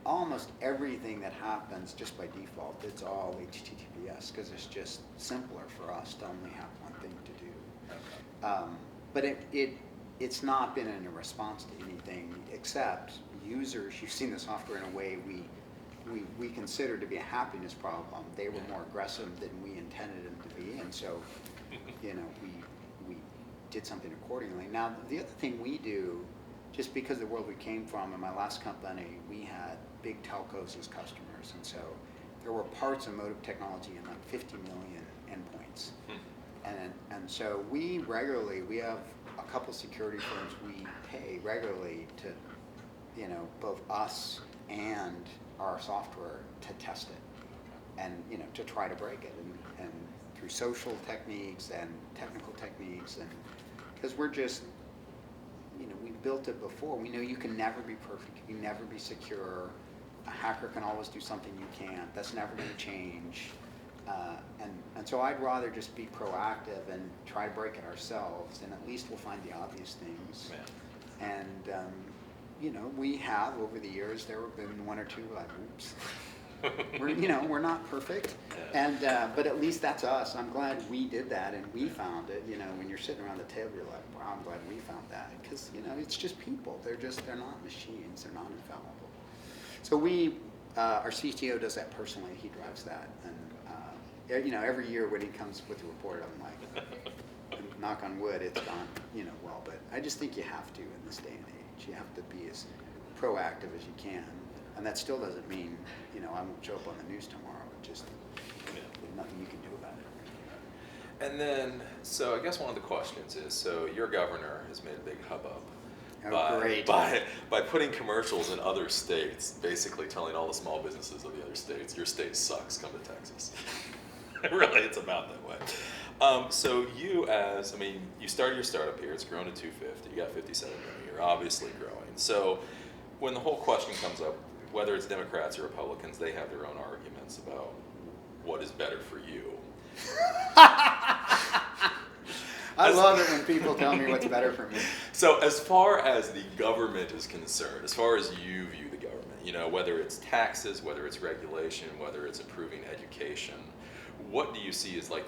Speaker 2: almost everything that happens just by default, it's all HTTPS because it's just simpler for us to only have one thing to do.
Speaker 4: Okay.
Speaker 2: But it's not been in a response to anything except users. You've seen the software in a way we consider to be a happiness problem. They were more aggressive than we intended them to be, and so you know we did something accordingly. Now the other thing we do, just because of the world we came from, in my last company we had big telcos as customers, and so there were parts of modem technology in like 50 million endpoints. And so we have a couple security firms we pay regularly to, you know, both us and our software to test it, and you know, to try to break it, and through social techniques and technical techniques, and because we're just, you know, we built it before. We know you can never be perfect. You can never be secure. A hacker can always do something you can't. That's never going to change. And so I'd rather just be proactive and try to break it ourselves, and at least we'll find the obvious things.
Speaker 4: Yeah.
Speaker 2: And you know, we have over the years, there have been one or two like, oops. We're not perfect, and but at least that's us. I'm glad we did that and we found it. You know, when you're sitting around the table, you're like, wow, I'm glad we found that, because you know, it's just people. They're not machines. They're not infallible. So our CTO does that personally. He drives that, and you know, every year when he comes with the report, I'm like, knock on wood, it's gone, you know, well. But I just think you have to in this day and age. You have to be as proactive as you can. And that still doesn't mean, you know, I won't show up on the news tomorrow. It just, there's nothing you can do about it.
Speaker 4: And then, so I guess one of the questions is, so your governor has made a big hubbub
Speaker 2: Great.
Speaker 4: by putting commercials in other states, basically telling all the small businesses of the other states, your state sucks, come to Texas. Really, it's about that way. So you started your startup here, it's grown to 250, you got 57 million, you're obviously growing. So when the whole question comes up, whether it's Democrats or Republicans, they have their own arguments about what is better for you.
Speaker 2: I love it when people tell me what's better for me.
Speaker 4: So as far as the government is concerned, as far as you view the government, you know, whether it's taxes, whether it's regulation, whether it's improving education, what do you see as like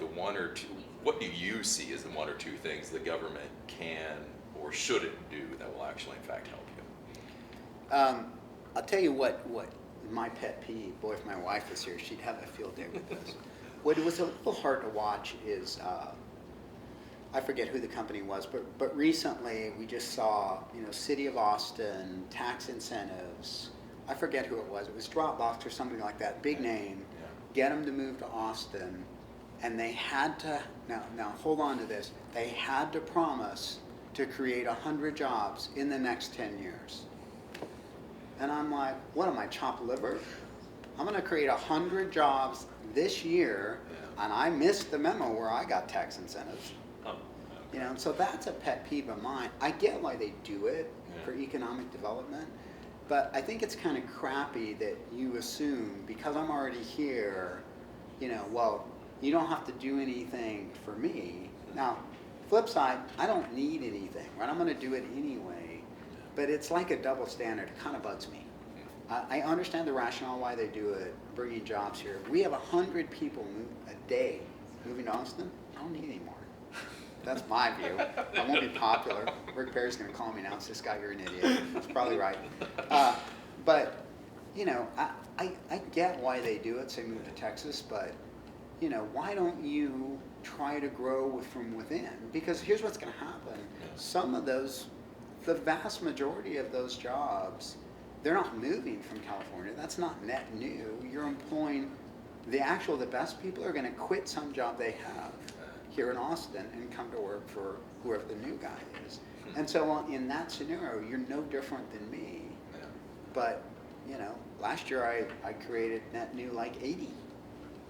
Speaker 4: what do you see as the one or two things the government can or shouldn't do that will actually in fact help you?
Speaker 2: I'll tell you what my pet peeve. Boy, if my wife was here, she'd have a field day with this. What was a little hard to watch is, I forget who the company was, but recently we just saw, City of Austin, tax incentives. I forget who it was. It was Dropbox or something like that, big name. Get them to move to Austin, and they had to, now hold on to this, they had to promise to create 100 jobs in the next 10 years. And I'm like, what am I, chopped liver? I'm gonna create 100 jobs this year, and I missed the memo where I got tax incentives.
Speaker 1: Oh, okay.
Speaker 2: So that's a pet peeve of mine. I get why they do it for economic development, but I think it's kind of crappy that you assume, because I'm already here, well, you don't have to do anything for me. Now, flip side, I don't need anything, right? I'm gonna do it anyway, but it's like a double standard. It kind of bugs me. I understand the rationale why they do it, bringing jobs here. We have 100 people a day moving to Austin. I don't need any more. That's my view. I won't be popular. Rick Perry's going to call me now and say, Scott, you're an idiot. That's probably right. But, I get why they do it, say move to Texas, but, why don't you try to grow from within? Because here's what's going to happen. Some of those, the vast majority of those jobs, they're not moving from California. That's not net new. You're employing the best people are going to quit some job they have here in Austin and come to work for whoever the new guy is. And so in that scenario, you're no different than me. But, last year I created net new like 80.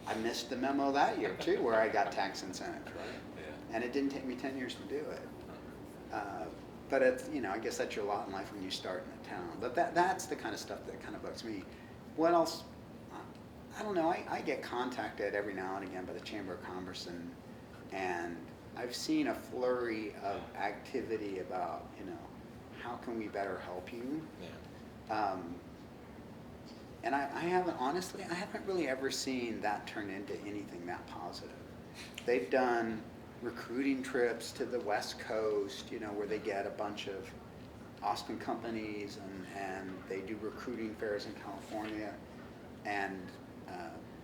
Speaker 2: I missed the memo that year too, where I got tax incentives, right?
Speaker 1: Yeah.
Speaker 2: And it didn't take me 10 years to do it. But it's, I guess that's your lot in life when you start in a town. But that's the kind of stuff that kind of bugs me. What else? I don't know. I get contacted every now and again by the Chamber of Commerce, and I've seen a flurry of activity about, how can we better help you?
Speaker 4: Yeah.
Speaker 2: And I haven't really ever seen that turn into anything that positive. They've done recruiting trips to the West Coast, where they get a bunch of Austin companies and they do recruiting fairs in California. And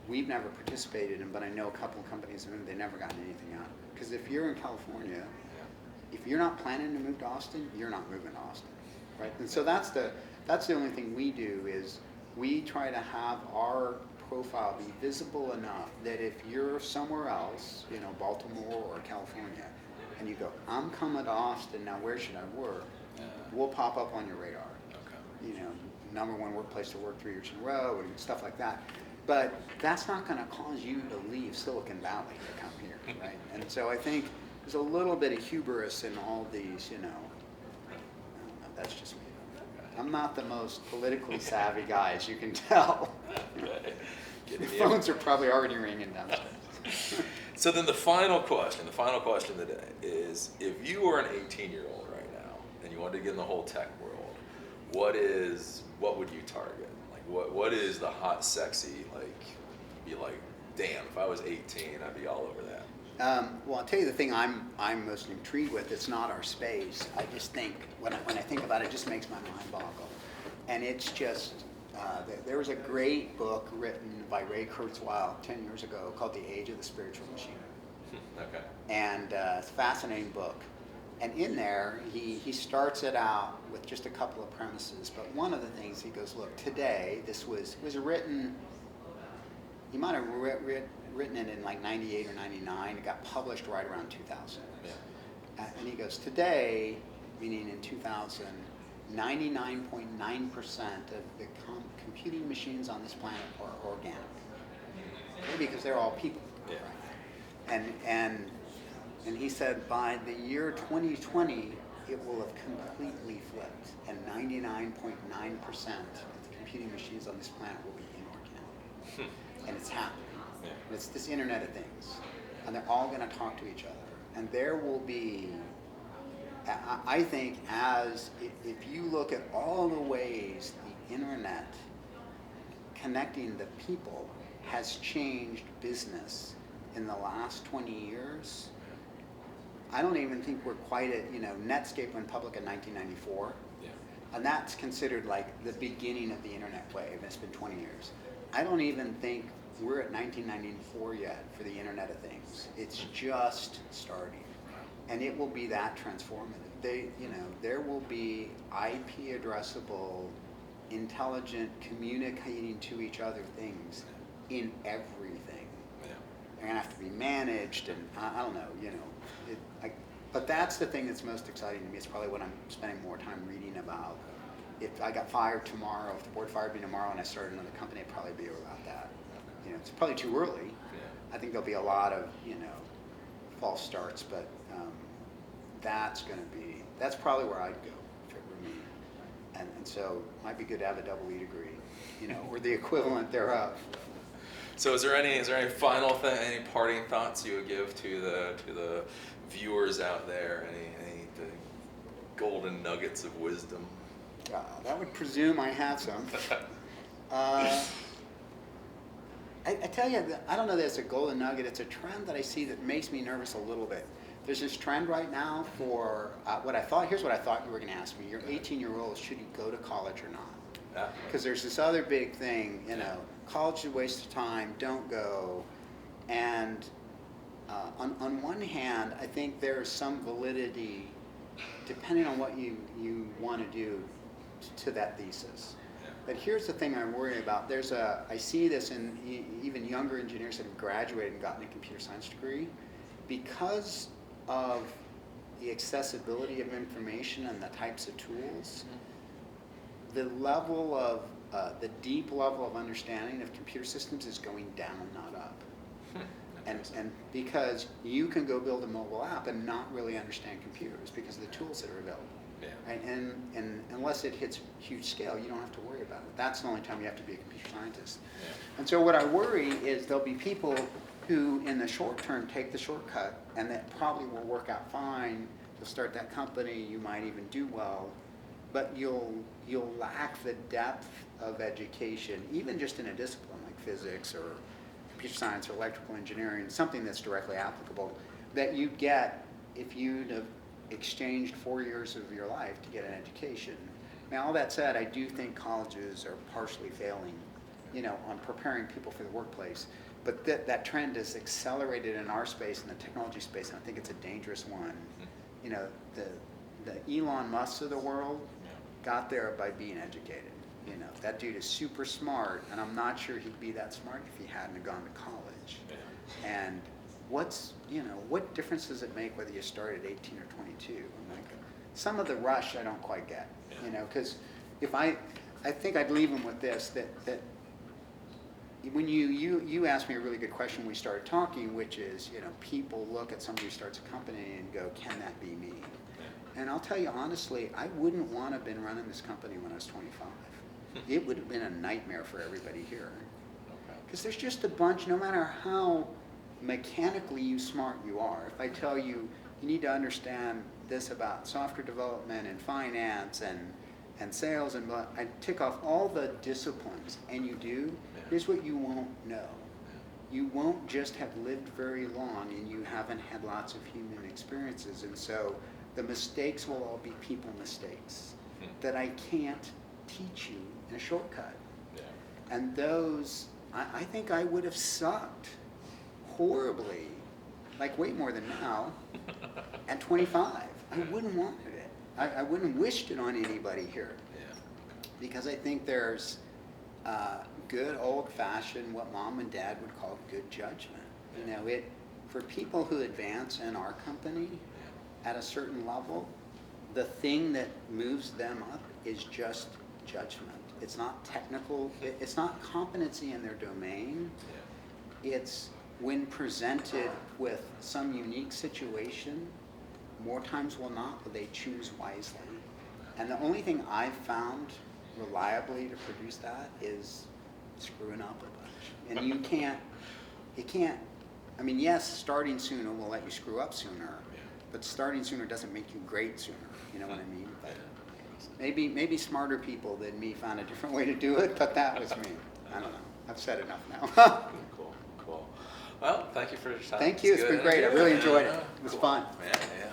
Speaker 2: we've never participated in, but I know a couple of companies, they never gotten anything out. Because if you're in California, if you're not planning to move to Austin, you're not moving to Austin, right? And so that's the only thing we do is we try to have our profile be visible enough that if you're somewhere else, Baltimore or California, and you go, I'm coming to Austin, now where should I work? We'll pop up on your radar.
Speaker 4: Okay.
Speaker 2: #1 workplace to work 3 years in a row and stuff like that. But that's not going to cause you to leave Silicon Valley to come here, right? And so I think there's a little bit of hubris in all these, I don't know, that's just me. I'm not the most politically savvy guy, as you can tell. The phones are probably already ringing downstairs.
Speaker 1: So then the final question today is, if you were an 18-year-old right now and you wanted to get in the whole tech world, what would you target? Like what is the hot, sexy, be like, damn, if I was 18, I'd be all over that.
Speaker 2: Well, I'll tell you the thing I'm most intrigued with. It's not our space. I just think when I think about it, it just makes my mind boggle. And it's just there was a great book written by Ray Kurzweil 10 years ago called The Age of the Spiritual Machine.
Speaker 1: Okay.
Speaker 2: And it's a fascinating book. And in there, he starts it out with just a couple of premises. But one of the things he goes, look, today this was written. He might have written it in like 98 or 99. It got published right around 2000.
Speaker 1: Yeah.
Speaker 2: And he goes, today, meaning in 2000, 99.9% of the computing machines on this planet are organic. Maybe because they're all people.
Speaker 1: Yeah.
Speaker 2: Right? And he said by the year 2020, it will have completely flipped, and 99.9% of the computing machines on this planet will be inorganic. And it's happening.
Speaker 1: Yeah.
Speaker 2: It's this Internet of Things, and they're all going to talk to each other. And there will be, I think, if you look at all the ways the Internet connecting the people has changed business in the last 20 years, I don't even think we're quite at, Netscape went public in 1994.
Speaker 1: Yeah.
Speaker 2: And that's considered like the beginning of the internet wave. It's been 20 years. I don't even think we're at 1994 yet for the Internet of Things. It's just starting. And it will be that transformative. There will be IP addressable, intelligent, communicating to each other things in everything.
Speaker 4: Yeah.
Speaker 2: They're gonna have to be managed, and I don't know, but that's the thing that's most exciting to me. It's probably what I'm spending more time reading about. If I got fired tomorrow, if the board fired me tomorrow and I started another company, it'd probably be about that. It's probably too early.
Speaker 4: Yeah.
Speaker 2: I think there'll be a lot of, false starts, but that's probably where I'd go if it were me. And so it might be good to have a double E degree, or the equivalent thereof.
Speaker 4: So is there any final thing, any parting thoughts you would give to the viewers out there? Any golden nuggets of wisdom?
Speaker 2: That would presume I have some. I tell you, I don't know that it's a golden nugget. It's a trend that I see that makes me nervous a little bit. There's this trend right now for here's what I thought you were going to ask me. You're 18-year-old, should you go to college or not? Because there's this other big thing, college is a waste of time, don't go. And on one hand, I think there's some validity, depending on what you want to do, to that thesis. But here's the thing I worry about. I see this in even younger engineers that have graduated and gotten a computer science degree. Because of the accessibility of information and the types of tools, the deep level of understanding of computer systems is going down, not up. And because you can go build a mobile app and not really understand computers because of the tools that are available.
Speaker 4: Yeah.
Speaker 2: Right? And unless it hits huge scale, you don't have to worry about it. That's the only time you have to be a computer scientist.
Speaker 4: Yeah.
Speaker 2: And so what I worry is there'll be people who in the short term take the shortcut, and that probably will work out fine. You'll start that company, you might even do well, but you'll lack the depth of education, even just in a discipline like physics or computer science or electrical engineering, something that's directly applicable, that you'd get if you'd have exchanged 4 years of your life to get an education. Now, all that said, I do think colleges are partially failing, on preparing people for the workplace. But that trend is accelerated in our space, in the technology space, and I think it's a dangerous one. The Elon Musk of the world got there by being educated. That dude is super smart, and I'm not sure he'd be that smart if he hadn't gone to college.
Speaker 4: Yeah.
Speaker 2: And what difference does it make whether you start at 18 or 22? Some of the rush I don't quite get, because if I think I'd leave him with this, that when you asked me a really good question when we started talking, which is, people look at somebody who starts a company and go, can that be me? Yeah. And I'll tell you honestly, I wouldn't want to have been running this company when I was 25. It would have been a nightmare for everybody here. Because there's just a bunch, no matter how mechanically smart you are, if I tell you, you need to understand this about software development and finance and sales, and I tick off all the disciplines, and you do, here's what you won't know. You won't just have lived very long, and you haven't had lots of human experiences, and so the mistakes will all be people mistakes that I can't teach you in a shortcut.
Speaker 4: Yeah.
Speaker 2: And those, I think I would have sucked horribly, like way more than now, at 25. I wouldn't wanted it. I wouldn't have wished it on anybody here.
Speaker 4: Yeah.
Speaker 2: Because I think there's good old-fashioned, what mom and dad would call good judgment. For people who advance in our company at a certain level, the thing that moves them up is just judgment. It's not technical, it's not competency in their domain.
Speaker 4: Yeah.
Speaker 2: It's when presented with some unique situation, more times will not, but they choose wisely. And the only thing I've found reliably to produce that is screwing up a bunch. And you can't, yes, starting sooner will let you screw up sooner, but starting sooner doesn't make you great sooner, you know what I mean? But maybe smarter people than me found a different way to do it, but that was me. I don't know. I've said enough now.
Speaker 4: Cool. Well, thank you for your time.
Speaker 2: Thank you. It's been great. I really enjoyed it. It was fun.
Speaker 4: Yeah.